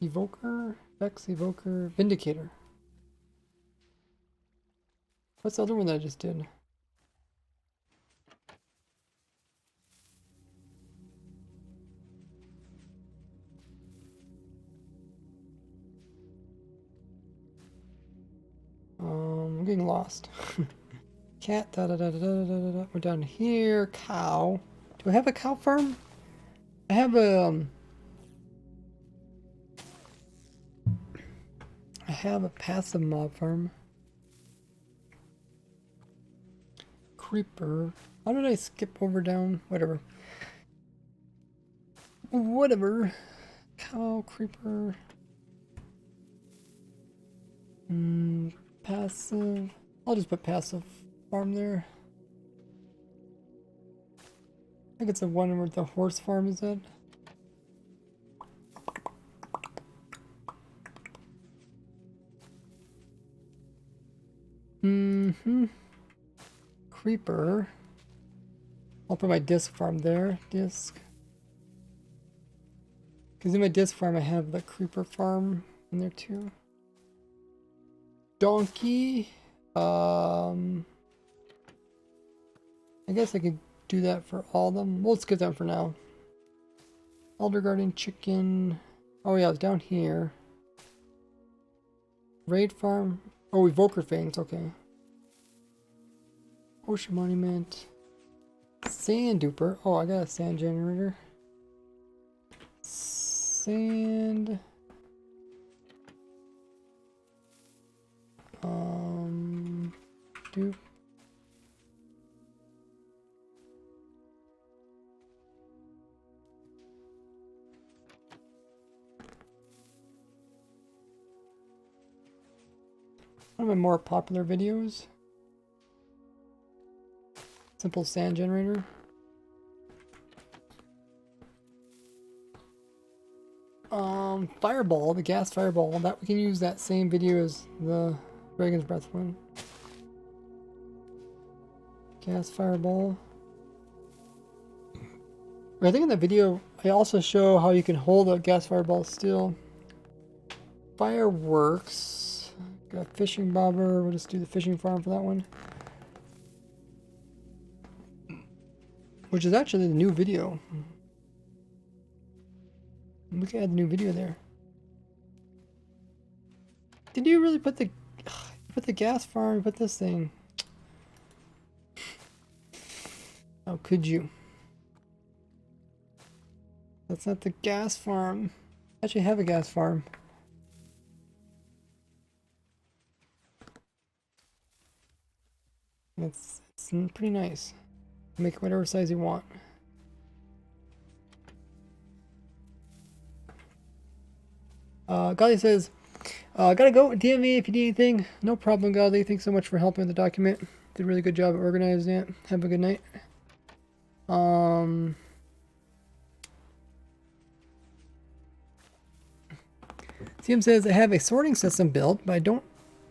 Speaker 1: Evoker? Vex, Evoker, Vindicator. What's the other one that I just did? I'm getting lost. Cat, We're down here. Cow. Do I have a cow farm? I have a passive mob farm. Creeper. How did I skip over down? Whatever. Cow, creeper. Passive. I'll just put passive farm there. I think it's the one where the horse farm is at. creeper. I'll put my disc farm there. Disc. Because in my disc farm I have the creeper farm in there too. Donkey. I guess I could do that for all of them. We'll skip them for now. Elder Garden, chicken. Oh yeah, it's down here. Raid farm. Oh, Evoker Fangs, okay. Ocean Monument. Sand duper. Oh, I got a sand generator. Sand. Dupe. One of my more popular videos. Simple sand generator. Fireball, the gas fireball. That we can use that same video as the Dragon's Breath one. Gas fireball. I think in the video I also show how you can hold a gas fireball still. Fireworks. Got fishing bobber. We'll just do the fishing farm for that one. Which is actually the new video. We can add a new video there. Did you really put the gas farm? Put this thing. How could you? That's not the gas farm. I actually have a gas farm. It's pretty nice. Make it whatever size you want. Godly says, gotta go. DM me if you need anything. No problem, Godly. Thanks so much for helping with the document. Did a really good job organizing it. Have a good night. CM says, I have a sorting system built, but I don't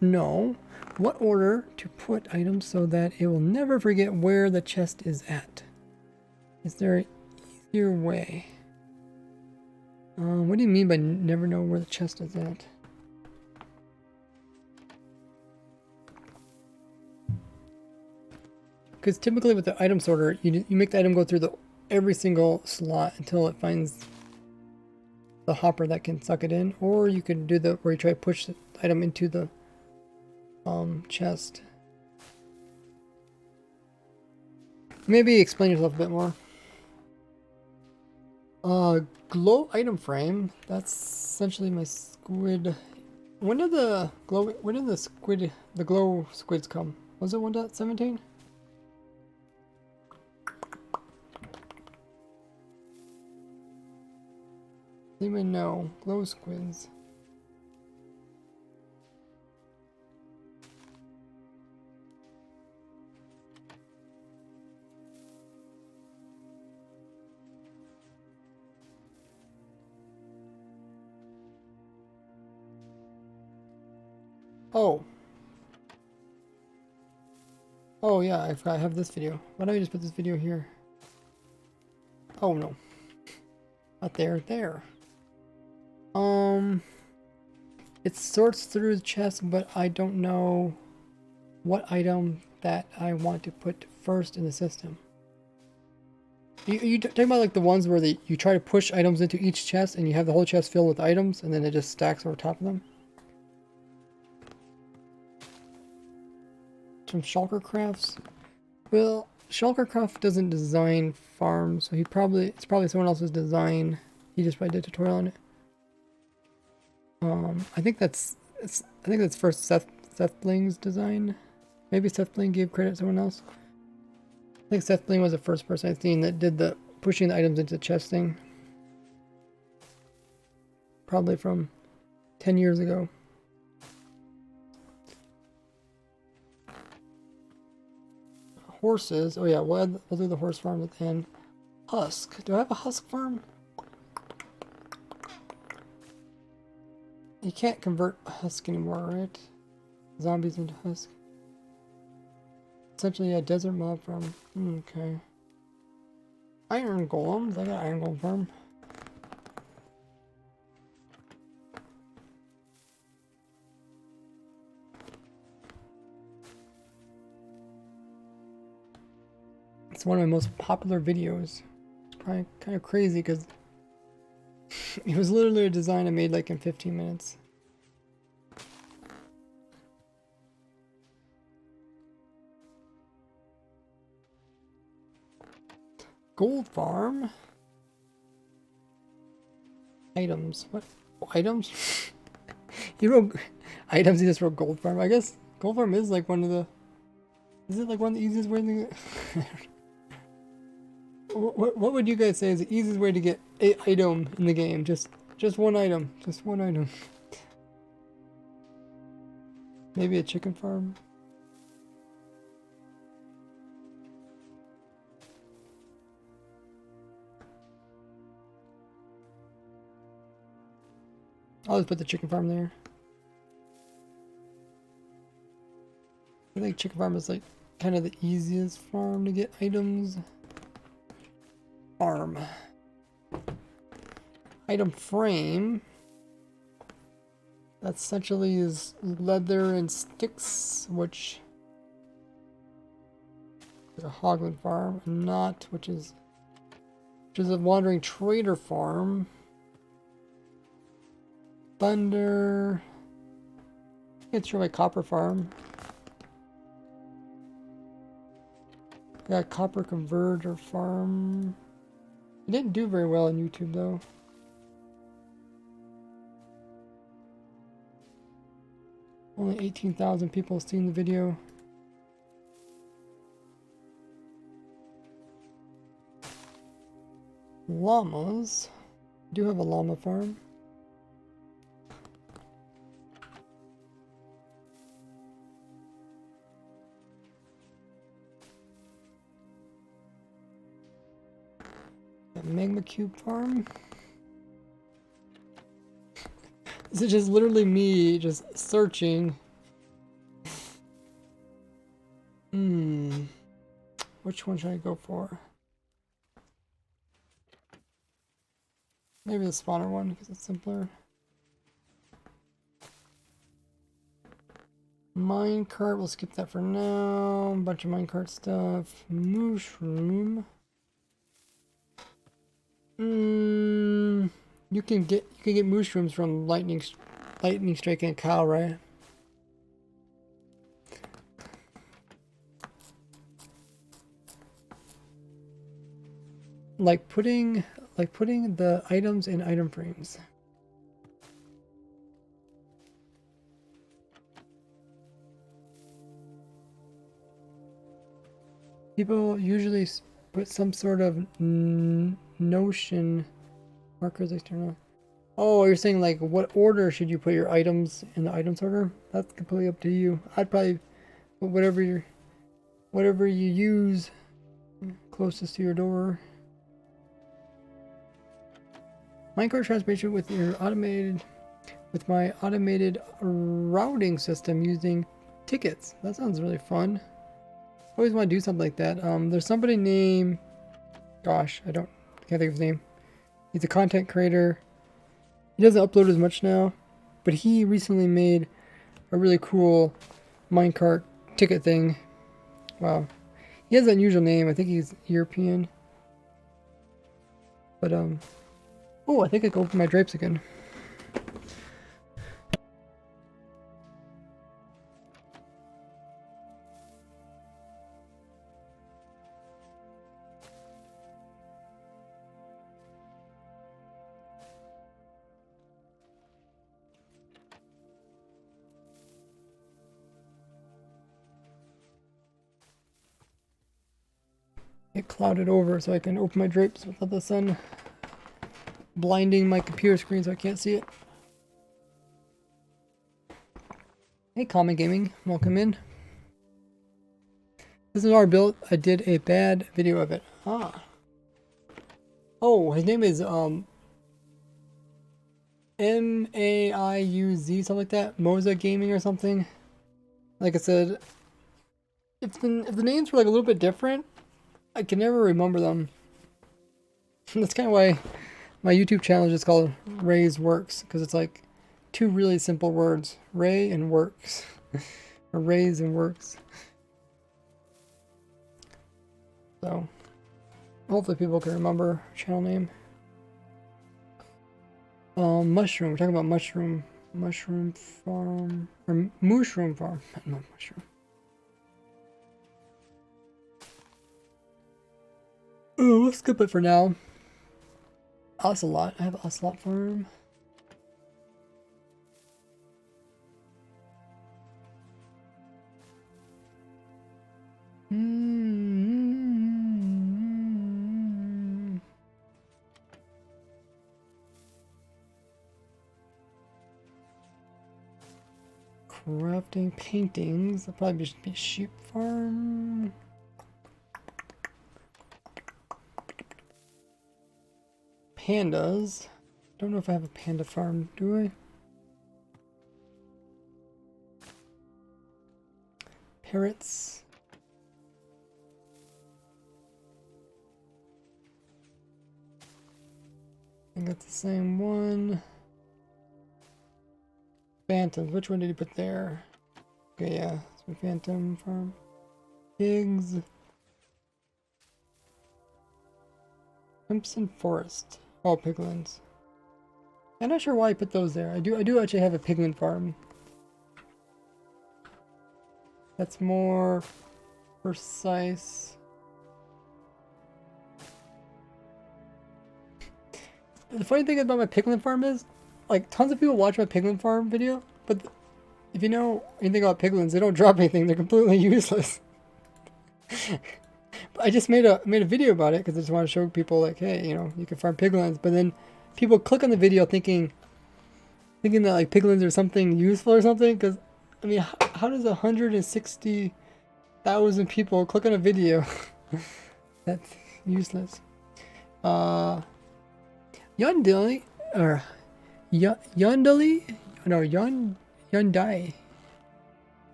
Speaker 1: know what order to put items so that it will never forget where the chest is at. Is there an easier way? What do you mean by never know where the chest is at? Because typically with the item sorter, you make the item go through every single slot until it finds the hopper that can suck it in, or you can do where you try to push the item into the chest. Maybe explain yourself a bit more. Glow item frame. That's essentially my squid. When did the glow squids come? Was it 1.17? Anyone know? Glow squids. Oh. Oh yeah, I forgot I have this video. Why don't I just put this video here? Oh no. Not there, there. It sorts through the chest, but I don't know what item that I want to put first in the system. You talking about like the ones where you try to push items into each chest and you have the whole chest filled with items and then it just stacks over top of them? From Shulker Crafts? Well, Shulker Craft doesn't design farms, so it's probably someone else's design. He just probably did a tutorial on it. I think that's first Seth Bling's design. Maybe Seth Bling gave credit to someone else. I think Seth Bling was the first person I've seen that did the pushing the items into the chest thing. Probably from 10 years ago. Horses. Oh yeah, we'll do the horse farm at the end. Husk. Do I have a husk farm? You can't convert husk anymore, right? Zombies into husk. Essentially a desert mob farm. Okay. Iron golems. I got iron golem farm. It's one of my most popular videos. It's probably kind of crazy because it was literally a design I made like in 15 minutes. Gold farm. Items. What? Items? You wrote items, you just wrote gold farm. I guess gold farm is like one of the... Is it like one of the easiest ways to get... what would you guys say is the easiest way to get an item in the game? Just one item. Just one item. Maybe a chicken farm? I'll just put the chicken farm there. I think chicken farm is like kind of the easiest farm to get items. Farm. Item frame. That essentially is leather and sticks, which is a hoglin farm. Not, which is a wandering trader farm. Thunder. It's really a copper farm. Got copper converter farm. It didn't do very well on YouTube though. Only 18,000 people have seen the video. Llamas. Do have a llama farm. Magma cube farm. This is just literally me just searching. Which one should I go for? Maybe the spawner one because it's simpler. Minecart, we'll skip that for now. A bunch of minecart stuff. Mushroom. You can get mushrooms from lightning striking a cow, right? Like putting the items in item frames. People usually put some sort of notion markers external. Oh, you're saying like what order should you put your items in the items order? That's completely up to you. I'd probably put whatever you use closest to your door. Minecart transportation with my automated routing system using tickets. That sounds really fun. I always want to do something like that. There's somebody named, gosh, I can't think of his name. He's a content creator. He doesn't upload as much now, but he recently made a really cool minecart ticket thing. Wow. He has an unusual name. I think he's European. But, oh, I think I can open my drapes again. It clouded over so I can open my drapes without the sun blinding my computer screen so I can't see it. Hey, Common Gaming, welcome in. This is our build. I did a bad video of it. Ah. Oh, his name is M-A-I-U-Z, something like that. Moza Gaming or something. Like I said, if the names were like a little bit different, I can never remember them. That's kind of why my YouTube channel is just called Ray's Works, because it's like two really simple words, Ray and Works, or Ray's and Works. So hopefully people can remember channel name. Mushroom. We're talking about mushroom farm or mushroom farm. Not mushroom. Oh, we'll skip it for now. Ocelot. I have Ocelot farm. Crafting paintings. That'll probably just be sheep farm. Pandas. Don't know if I have a panda farm, do I? Parrots. I got the same one. Phantoms. Which one did you put there? Okay, yeah. It's my phantom farm. Pigs. Crimson Forest. Oh, piglins. I'm not sure why I put those there. I do actually have a piglin farm. That's more precise. The funny thing about my piglin farm is, like, tons of people watch my piglin farm video, but if you know anything about piglins, they don't drop anything. They're completely useless. But I just made a video about it because I just want to show people, like, hey, you know, you can farm piglins. But then people click on the video thinking that like piglins are something useful or something. Because I mean, how does 160,000 people click on a video that's useless? Yondali or Yondali? No, Yondai.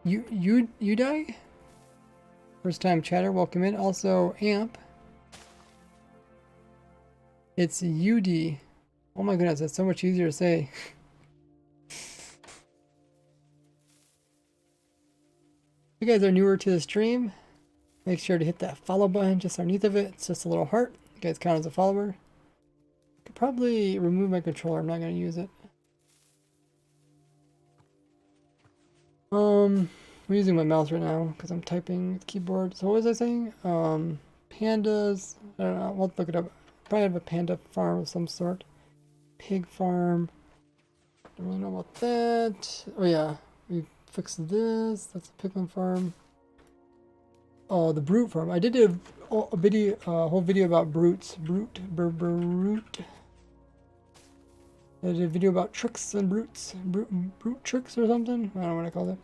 Speaker 1: You die? First time chatter, welcome in. Also, Amp. It's UD. Oh my goodness, that's so much easier to say. If you guys are newer to the stream, make sure to hit that follow button just underneath of it. It's just a little heart. You guys count as a follower. I could probably remove my controller. I'm not going to use it. I'm using my mouse right now because I'm typing with the keyboard. So what was I saying? Pandas. I don't know. We'll look it up. Probably have a panda farm of some sort. Pig farm. Don't really know about that. Oh yeah, we fixed this. That's a piglin farm. Oh, the brute farm. I did a whole video about brutes. Brute. I did a video about tricks and brutes. Brute tricks or something. I don't know what I called it.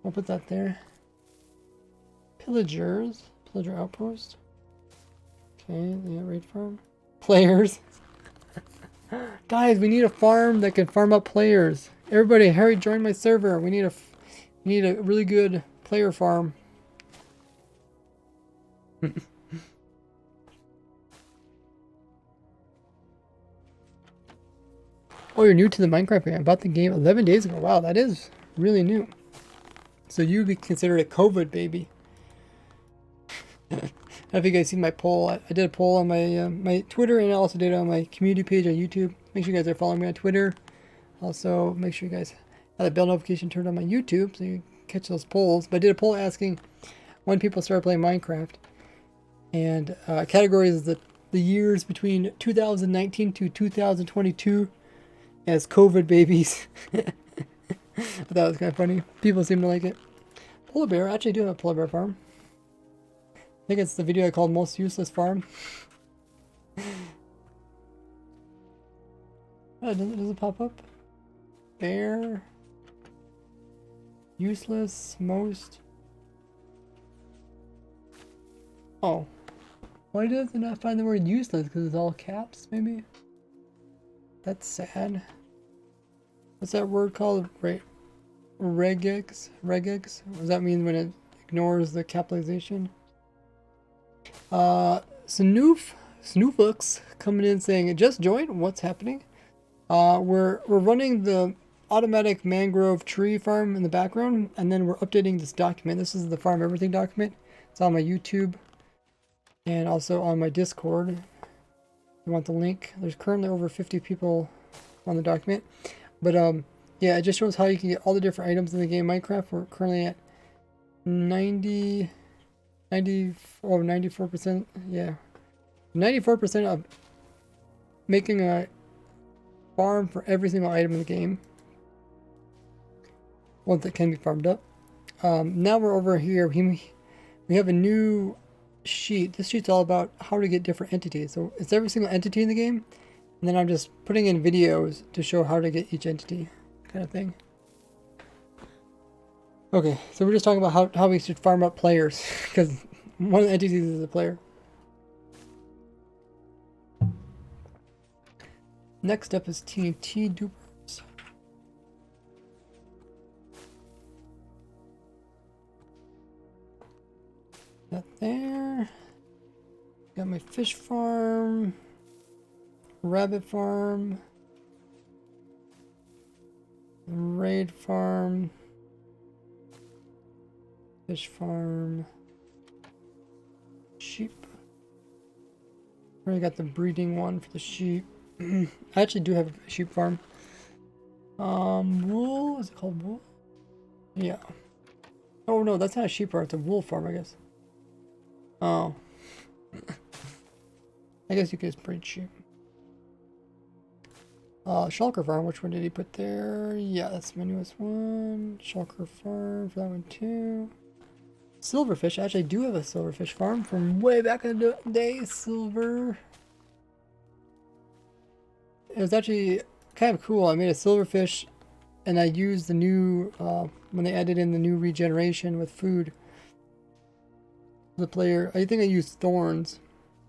Speaker 1: I'll put that there. Pillagers. Pillager outpost. Okay, the raid farm. Players. Guys, we need a farm that can farm up players. Everybody, hurry, join my server. We need a really good player farm. Oh, you're new to the Minecraft game. I bought the game 11 days ago. Wow, that is really new. So you'd be considered a COVID baby. I don't know if you guys see my poll. I did a poll on my my Twitter, and I also did it on my community page on YouTube. Make sure you guys are following me on Twitter. Also, make sure you guys have the bell notification turned on my YouTube so you catch those polls. But I did a poll asking when people started playing Minecraft. And categories the years between 2019 to 2022 as COVID babies. But that was kind of funny. People seem to like it. Polar bear. I actually do have a polar bear farm. I think it's the video I called Most Useless Farm. Oh, does it pop up? Bear. Useless. Most. Oh. Why does it not find the word useless? Because it's all caps, maybe? That's sad. What's that word called? Right. regex. What does that mean when it ignores the capitalization? Snooflux coming in saying, just joined, what's happening? We're running the automatic mangrove tree farm in the background, and then we're updating this document. This is the farm everything document. It's on my YouTube and also on my Discord. If you want the link, there's currently over 50 people on the document. But yeah, it just shows how you can get all the different items in the game Minecraft. We're currently at 94%. Yeah, 94% of making a farm for every single item in the game once it can be farmed up. Now we're over here. We have a new sheet. This sheet's all about how to get different entities. So it's every single entity in the game, and then I'm just putting in videos to show how to get each entity, kind of thing. Okay, so we're just talking about how we should farm up players, because one of the entities is a player. Next up is TNT dupers. That there. Got my fish farm, rabbit farm, raid farm, fish farm, sheep. Already got the breeding one for the sheep. I actually do have a sheep farm. Wool, is it called wool? Yeah. Oh no, that's not a sheep farm, it's a wool farm, I guess. Oh. I guess you could just breed sheep. Shulker farm, which one did he put there? Yeah, that's my newest one. Shulker farm for that one too. Silverfish, I actually do have a silverfish farm from way back in the day. Silver. It was actually kind of cool. I made a silverfish and I used the new, when they added in the new regeneration with food. The player, I think I used thorns.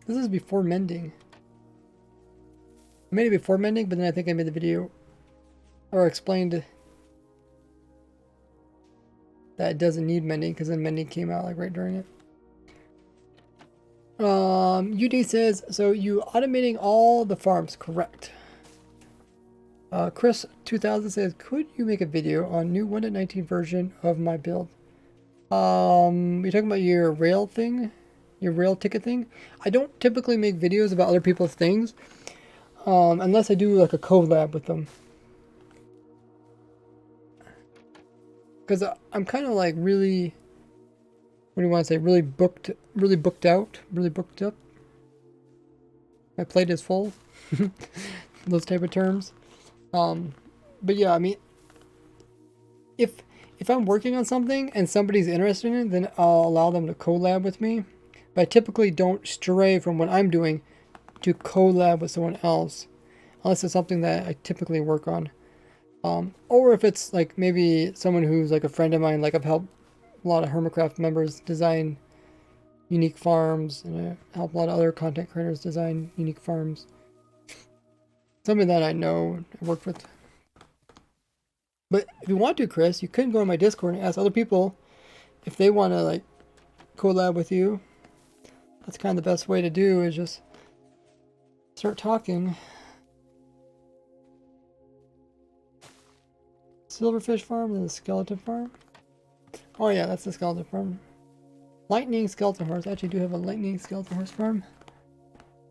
Speaker 1: This is before mending. I made it before mending, but then I think I made the video or explained that it doesn't need mending because then mending came out like right during it. UD says, so you automating all the farms, correct? Chris 2000 says, could you make a video on new 1.19 version of my build? You're talking about your rail thing? Your rail ticket thing? I don't typically make videos about other people's things. Unless I do like a collab with them. Because I'm kind of like really, what do you want to say, really booked out, really booked up. My plate is full. Those type of terms. But yeah, I mean, if I'm working on something and somebody's interested in it, then I'll allow them to collab with me. But I typically don't stray from what I'm doing to collab with someone else, unless it's something that I typically work on. Or if it's like maybe someone who's like a friend of mine, like I've helped a lot of Hermitcraft members design unique farms, and I help a lot of other content creators design unique farms. Something that I know, I worked with. But if you want to, Chris, you could go on my Discord and ask other people if they want to like collab with you. That's kind of the best way to do, is just start talking. Silverfish farm and the skeleton farm. Oh yeah, that's the skeleton farm. Lightning skeleton horse. I actually do have a lightning skeleton horse farm.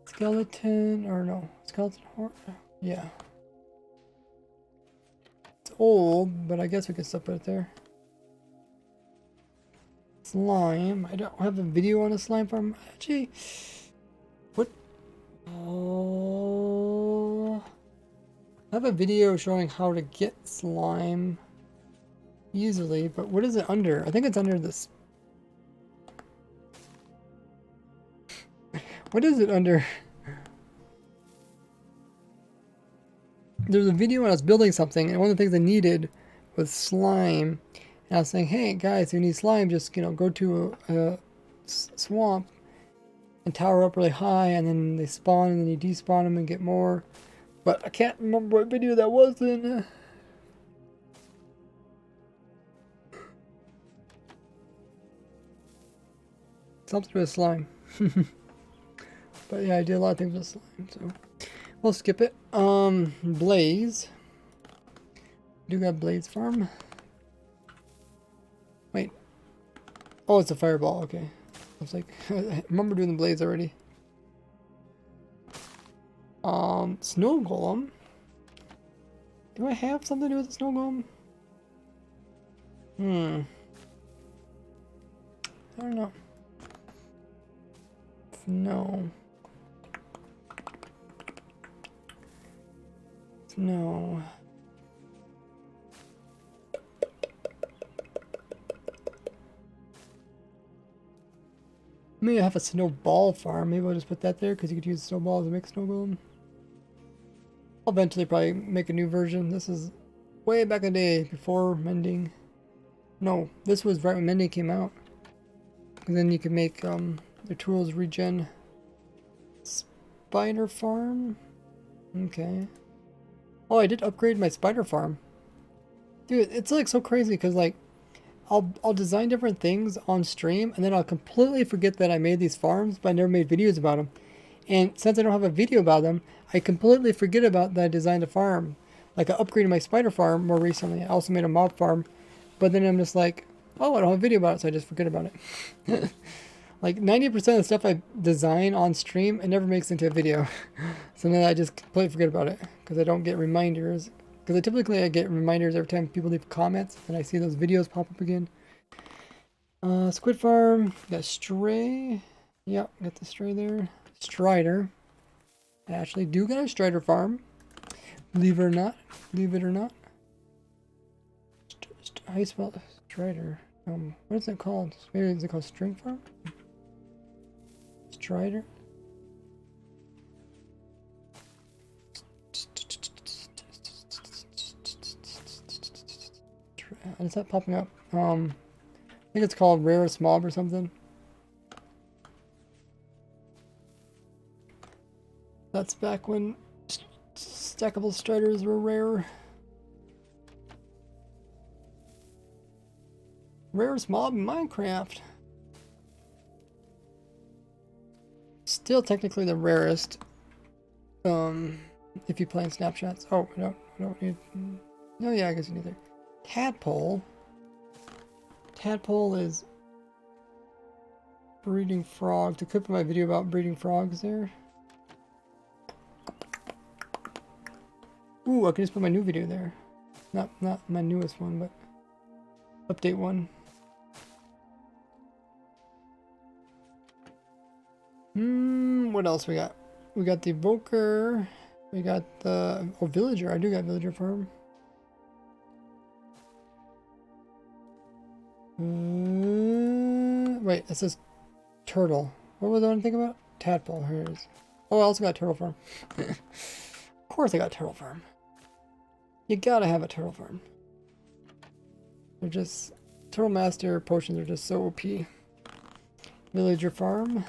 Speaker 1: Skeleton, or no, skeleton horse. Yeah. It's old, but I guess we can still put it there. Slime. I don't have a video on a slime farm. Actually, what? Oh, I have a video showing how to get slime easily, but what is it under? I think it's under this. What is it under? There was a video when I was building something, and one of the things I needed was slime. And I was saying, hey guys, if you need slime, just, you know, go to a swamp and tower up really high, and then they spawn, and then you despawn them and get more. But I can't remember what video that was in. Something to do with slime. But yeah, I did a lot of things with slime, so we'll skip it. Blaze. Do got Blaze farm. Wait. Oh, it's a fireball. Okay. I was like, I remember doing the blaze already. Snow golem. Do I have something to do with the snow golem? I don't know. No. No. Maybe I have a snowball farm. Maybe I'll just put that there because you could use snowballs to make snow golem. I'll eventually probably make a new version. This is way back in the day before mending. No, this was right when mending came out. And then you can make the tools regen. Spider farm. Okay. Oh, I did upgrade my spider farm. Dude, it's like so crazy because like I'll design different things on stream and then I'll completely forget that I made these farms, but I never made videos about them. And since I don't have a video about them, I completely forget about that I designed a farm. Like I upgraded my spider farm more recently. I also made a mob farm, but then I'm just like, oh, I don't have a video about it, so I just forget about it. Like 90% of the stuff I design on stream, it never makes into a video. So then I just completely forget about it because I don't get reminders. Because I get reminders every time people leave comments and I see those videos pop up again. Squid farm, got stray. Yep, got the stray there. Strider. I actually do got a strider farm. Believe it or not. Believe it or not. How do you spell strider? What is it called? Maybe is it called string farm? Strider? Is that popping up? I think it's called rarest mob or something. That's back when stackable striders were rare. Rarest mob in Minecraft. Still technically the rarest. If you play in snapshots. Oh, I don't need. No, yeah, I guess you need there. Tadpole. Tadpole is breeding frogs. I could put my video about breeding frogs there. Ooh, I can just put my new video there. Not my newest one, but update one. What else we got? We got the Evoker. We got the Villager. I do got Villager farm. Wait, it says turtle. What was I want to think about? Tadpole. Here it is. Oh, I also got turtle farm. Of course I got turtle farm. You gotta have a turtle farm. They're just... Turtle Master potions are just so OP. Villager farm.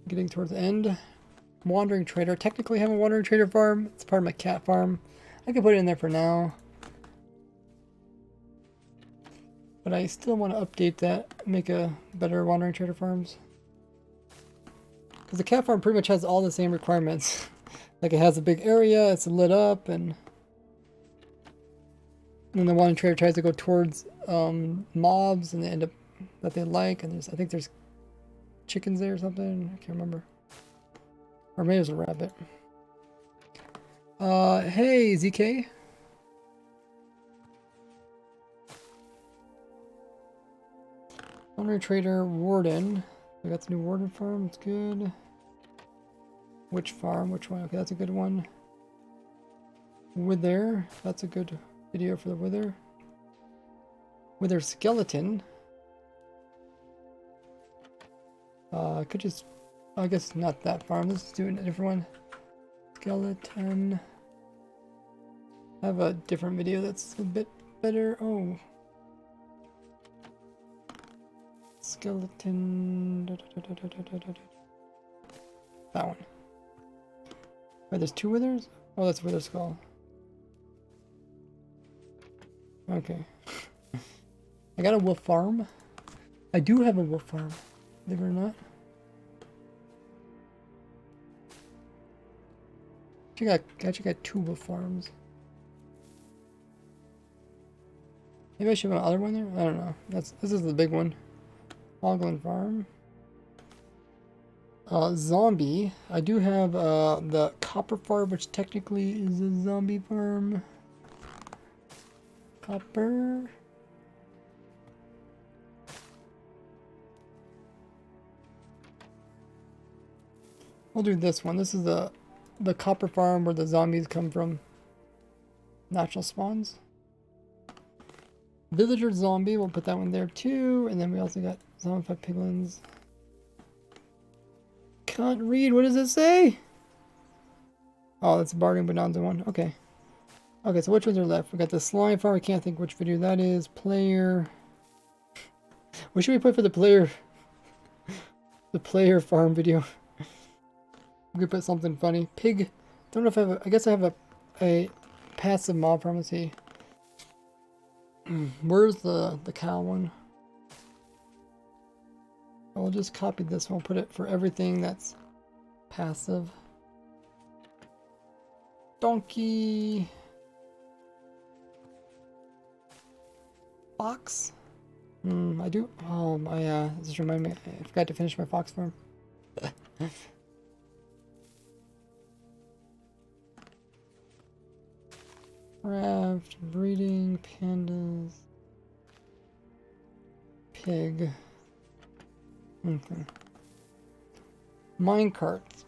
Speaker 1: Getting towards the end. Wandering Trader. Technically I have a Wandering Trader farm. It's part of my cat farm. I can put it in there for now. But I still want to update that. Make a better Wandering Trader farms. Because the cat farm pretty much has all the same requirements. Like it has a big area, it's lit up, and then the Wandering Trader tries to go towards mobs and they end up that they like, and I think there's chickens there or something. I can't remember. Or maybe there's a rabbit. Hey, ZK. Wandering Trader, Warden. We got the new Warden farm, it's good. Which farm? Which one? Okay, that's a good one. Wither. That's a good video for the Wither. Wither Skeleton. I could just... I guess not that farm. Let's do a different one. Skeleton. I have a different video that's a bit better. Oh. Skeleton. That one. Wait, there's two withers? Oh, that's Wither Skull. Okay. I got a wolf farm. I do have a wolf farm, believe it or not. Actually got 2 wolf farms. Maybe I should have another one there? I don't know. This is the big one. Hoglin Farm. Zombie. I do have the copper farm, which technically is a zombie farm. Copper. We'll do this one. This is the copper farm where the zombies come from. Natural spawns. Villager zombie, we'll put that one there too. And then we also got zombified piglins. Can't read, what does it say? Oh, that's a bargain bonanza one. Okay. Okay, so which ones are left? We got the slime farm, I can't think which video that is. Player. What should we put for the player? The player farm video. We could put something funny. Pig. Don't know if I have I guess I have a passive mob farm. Let's see. Where's the cow one? I'll just copy this one. We'll put it for everything that's passive. Donkey. Fox. I do. Oh my. This remind me. I forgot to finish my fox farm. Craft, breeding, pandas, pig. Okay. Minecarts.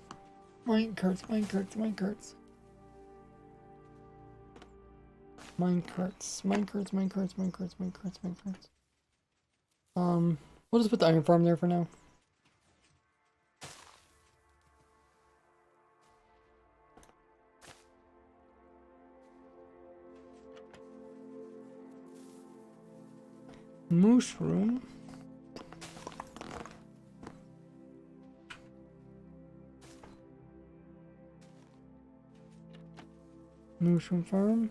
Speaker 1: Minecarts. We'll just put the iron farm there for now. Mushroom. Mushroom farm.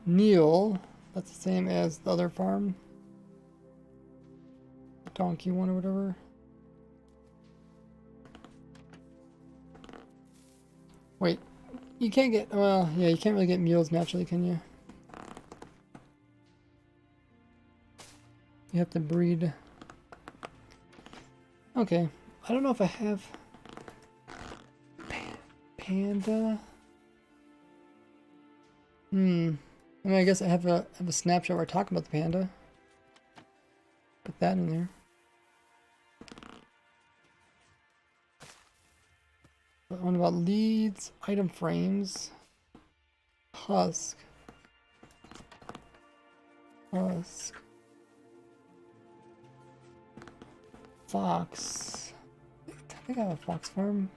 Speaker 1: Neil. That's the same as the other farm. Donkey one or whatever. Wait. You can't get... Well, yeah, you can't really get mules naturally, can you? You have to breed. Okay. I don't know if I have... Panda? I mean, I guess I have a snapshot where I talk about the panda. Put that in there. One about leads, item frames, husk, fox. I think I have a fox farm.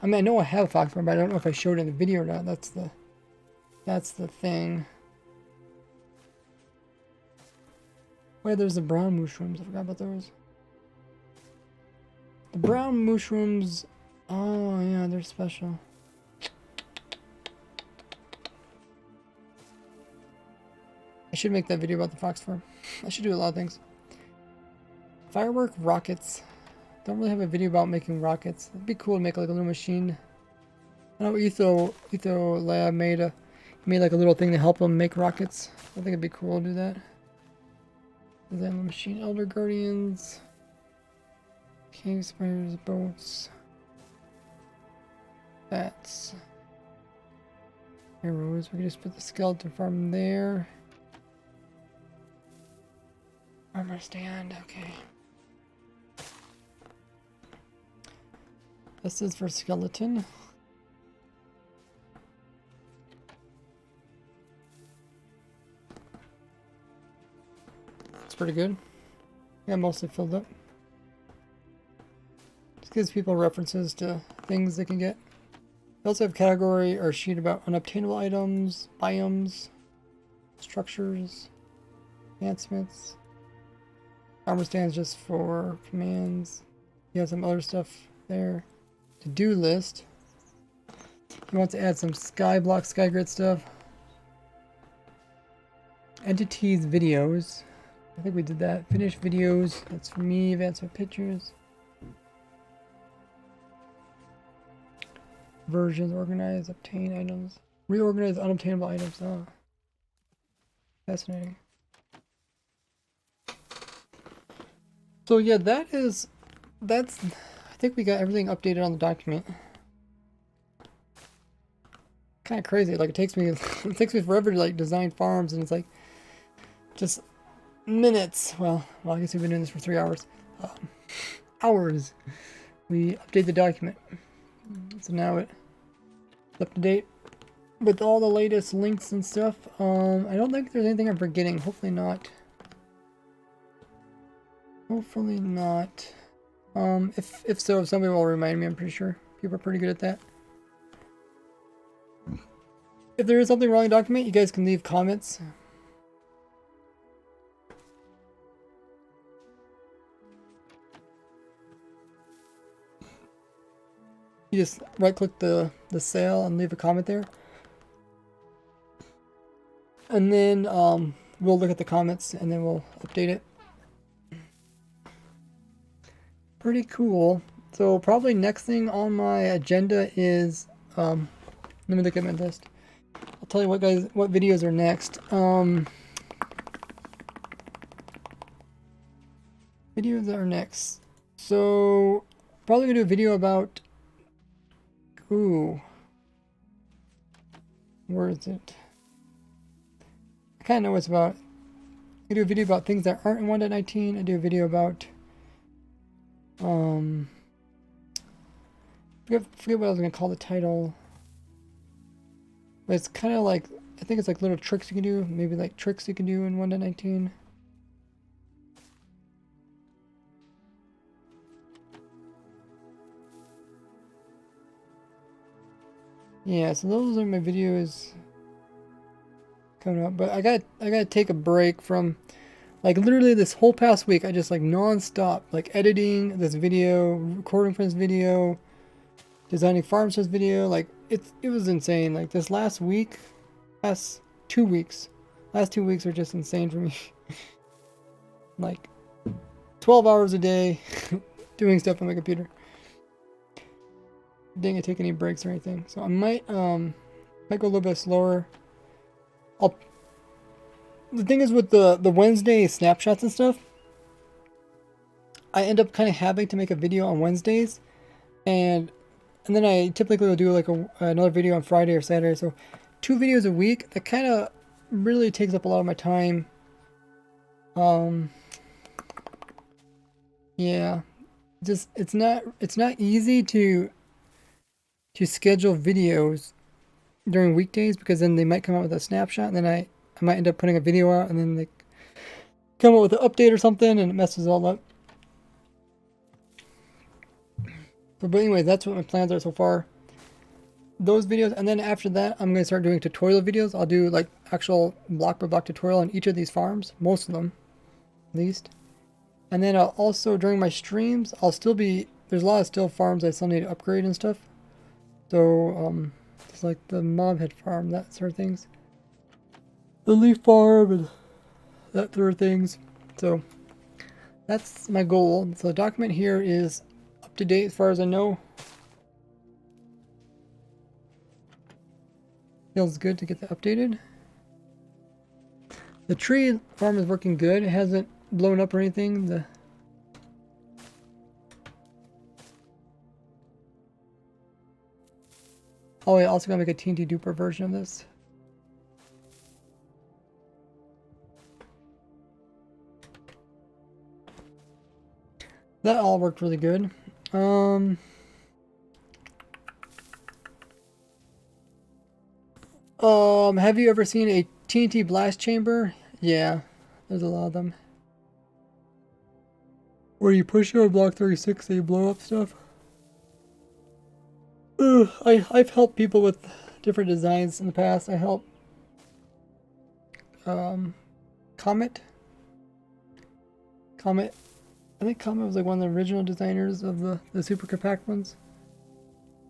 Speaker 1: I mean, I know I have a fox farm, but I don't know if I showed it in the video or not. That's the thing. Wait, there's the brown mushrooms. I forgot about those. The brown mushrooms. Oh, yeah, they're special. I should make that video about the fox farm. I should do a lot of things. Firework rockets. Don't really have a video about making rockets. It'd be cool to make like a little machine. I know Etho Lab made like a little thing to help them make rockets. I think it'd be cool to do that. Design the machine. Elder Guardians. Cave spiders, boats. Bats. Arrows. We can just put the skeleton farm there. Armor stand. Okay. This is for skeleton. It's pretty good. Yeah, mostly filled up. Just gives people references to things they can get. We also have category or sheet about unobtainable items, biomes, structures, enhancements. Armor stands just for commands. You have some other stuff there. To-do list. He wants to add some skyblock, skygrid stuff. entities videos. I think we did that. Finish videos. That's for me. Advance my pictures. Versions. Organize. Obtain items. Reorganize unobtainable items. Oh. Fascinating. So yeah, that's I think we got everything updated on the document. Kind of crazy. Like it takes me forever to like design farms, and it's like just minutes. Well, I guess we've been doing this for 3 hours. Hours. We update the document, so now it's up to date with all the latest links and stuff. I don't think there's anything I'm forgetting. Hopefully not. Hopefully not. If so, somebody will remind me. I'm pretty sure people are pretty good at that. If there is something wrong in the document, you guys can leave comments. You just right-click the cell and leave a comment there. And then we'll look at the comments and then we'll update it. Pretty cool. So probably next thing on my agenda is let me look at my list. I'll tell you what videos are next. Videos are next. So probably gonna do a video about where is it? I kinda know what it's about. I do a video about things that aren't in 1.19. I do a video about forget what I was gonna call the title. But it's kind of like, I think it's like little tricks you can do, maybe like tricks you can do in 1.19. Yeah, so those are my videos coming up. But I gotta take a break from, like, literally this whole past week. I just like non-stop, like editing this video, recording for this video, designing farms for this video. Like it was insane. Like this last 2 weeks are just insane for me. Like 12 hours a day doing stuff on my computer. Didn't take any breaks or anything. So I might go a little bit slower. The thing is with the Wednesday snapshots and stuff, I end up kind of having to make a video on Wednesdays, and then I typically will do like another video on Friday or Saturday. So 2 videos a week. That kind of really takes up a lot of my time. Yeah, just it's not easy to schedule videos during weekdays, because then they might come out with a snapshot, and then I might end up putting a video out, and then they come up with an update or something, and it messes all up. But anyway, that's what my plans are so far. Those videos, and then after that, I'm going to start doing tutorial videos. I'll do like actual block by block tutorial on each of these farms, most of them, at least. And then I'll also, during my streams, there's a lot of still farms I still need to upgrade and stuff. So, it's like the mobhead farm, that sort of things. The leaf farm and that sort of things. So, that's my goal. So the document here is up to date as far as I know. Feels good to get that updated. The tree farm is working good. It hasn't blown up or anything. Oh, I also gotta make a TNT duper version of this. That all worked really good. Have you ever seen a TNT blast chamber? Yeah, there's a lot of them. Where you push it on block 36 and you blow up stuff. I've helped people with different designs in the past. I helped Comet. I think Comet was like one of the original designers of the super compact ones.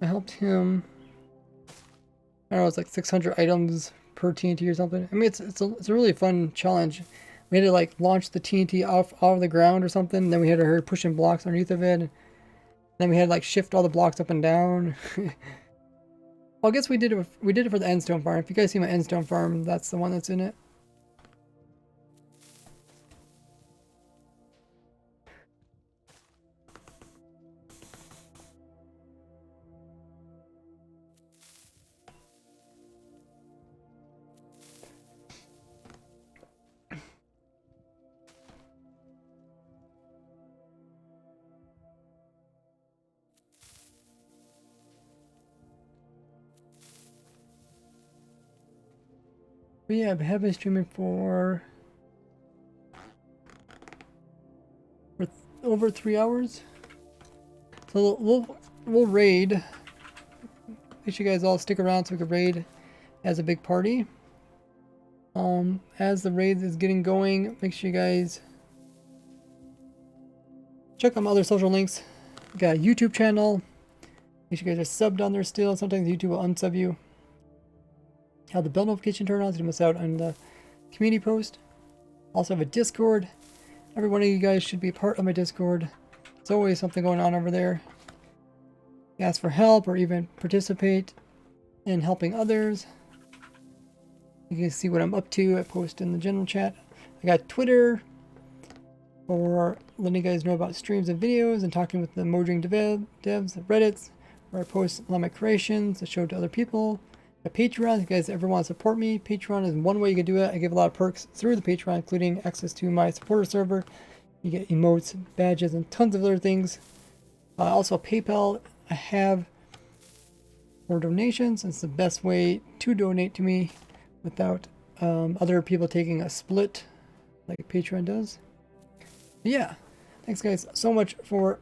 Speaker 1: I helped him I don't know, it's like 600 items per TNT or something. I mean, it's a really fun challenge. We had to like launch the TNT off of the ground or something. Then we had to hurry pushing blocks underneath of it. Then we had to like shift all the blocks up and down. Well, I guess we did it for the endstone farm. If you guys see my endstone farm, that's the one that's in it. But yeah, I have been streaming for over 3 hours. So we'll raid. Make sure you guys all stick around so we can raid as a big party. As the raid is getting going, make sure you guys check out my other social links. We got a YouTube channel. Make sure you guys are subbed on there still. Sometimes YouTube will unsub you. Have the bell notification turned on so you don't miss out on the community post. Also have a Discord. Every one of you guys should be a part of my Discord. There's always something going on over there. You ask for help or even participate in helping others. You can see what I'm up to. I post in the general chat. I got Twitter for letting you guys know about streams and videos and talking with the Mojang devs, Reddits, where I post a lot of my creations to show to other people. A Patreon, if you guys ever want to support me, Patreon is one way you can do it. I give a lot of perks through the Patreon, including access to my supporter server. You get emotes, badges, and tons of other things. Also, PayPal I have for donations. It's the best way to donate to me without other people taking a split like Patreon does. But yeah, thanks guys so much for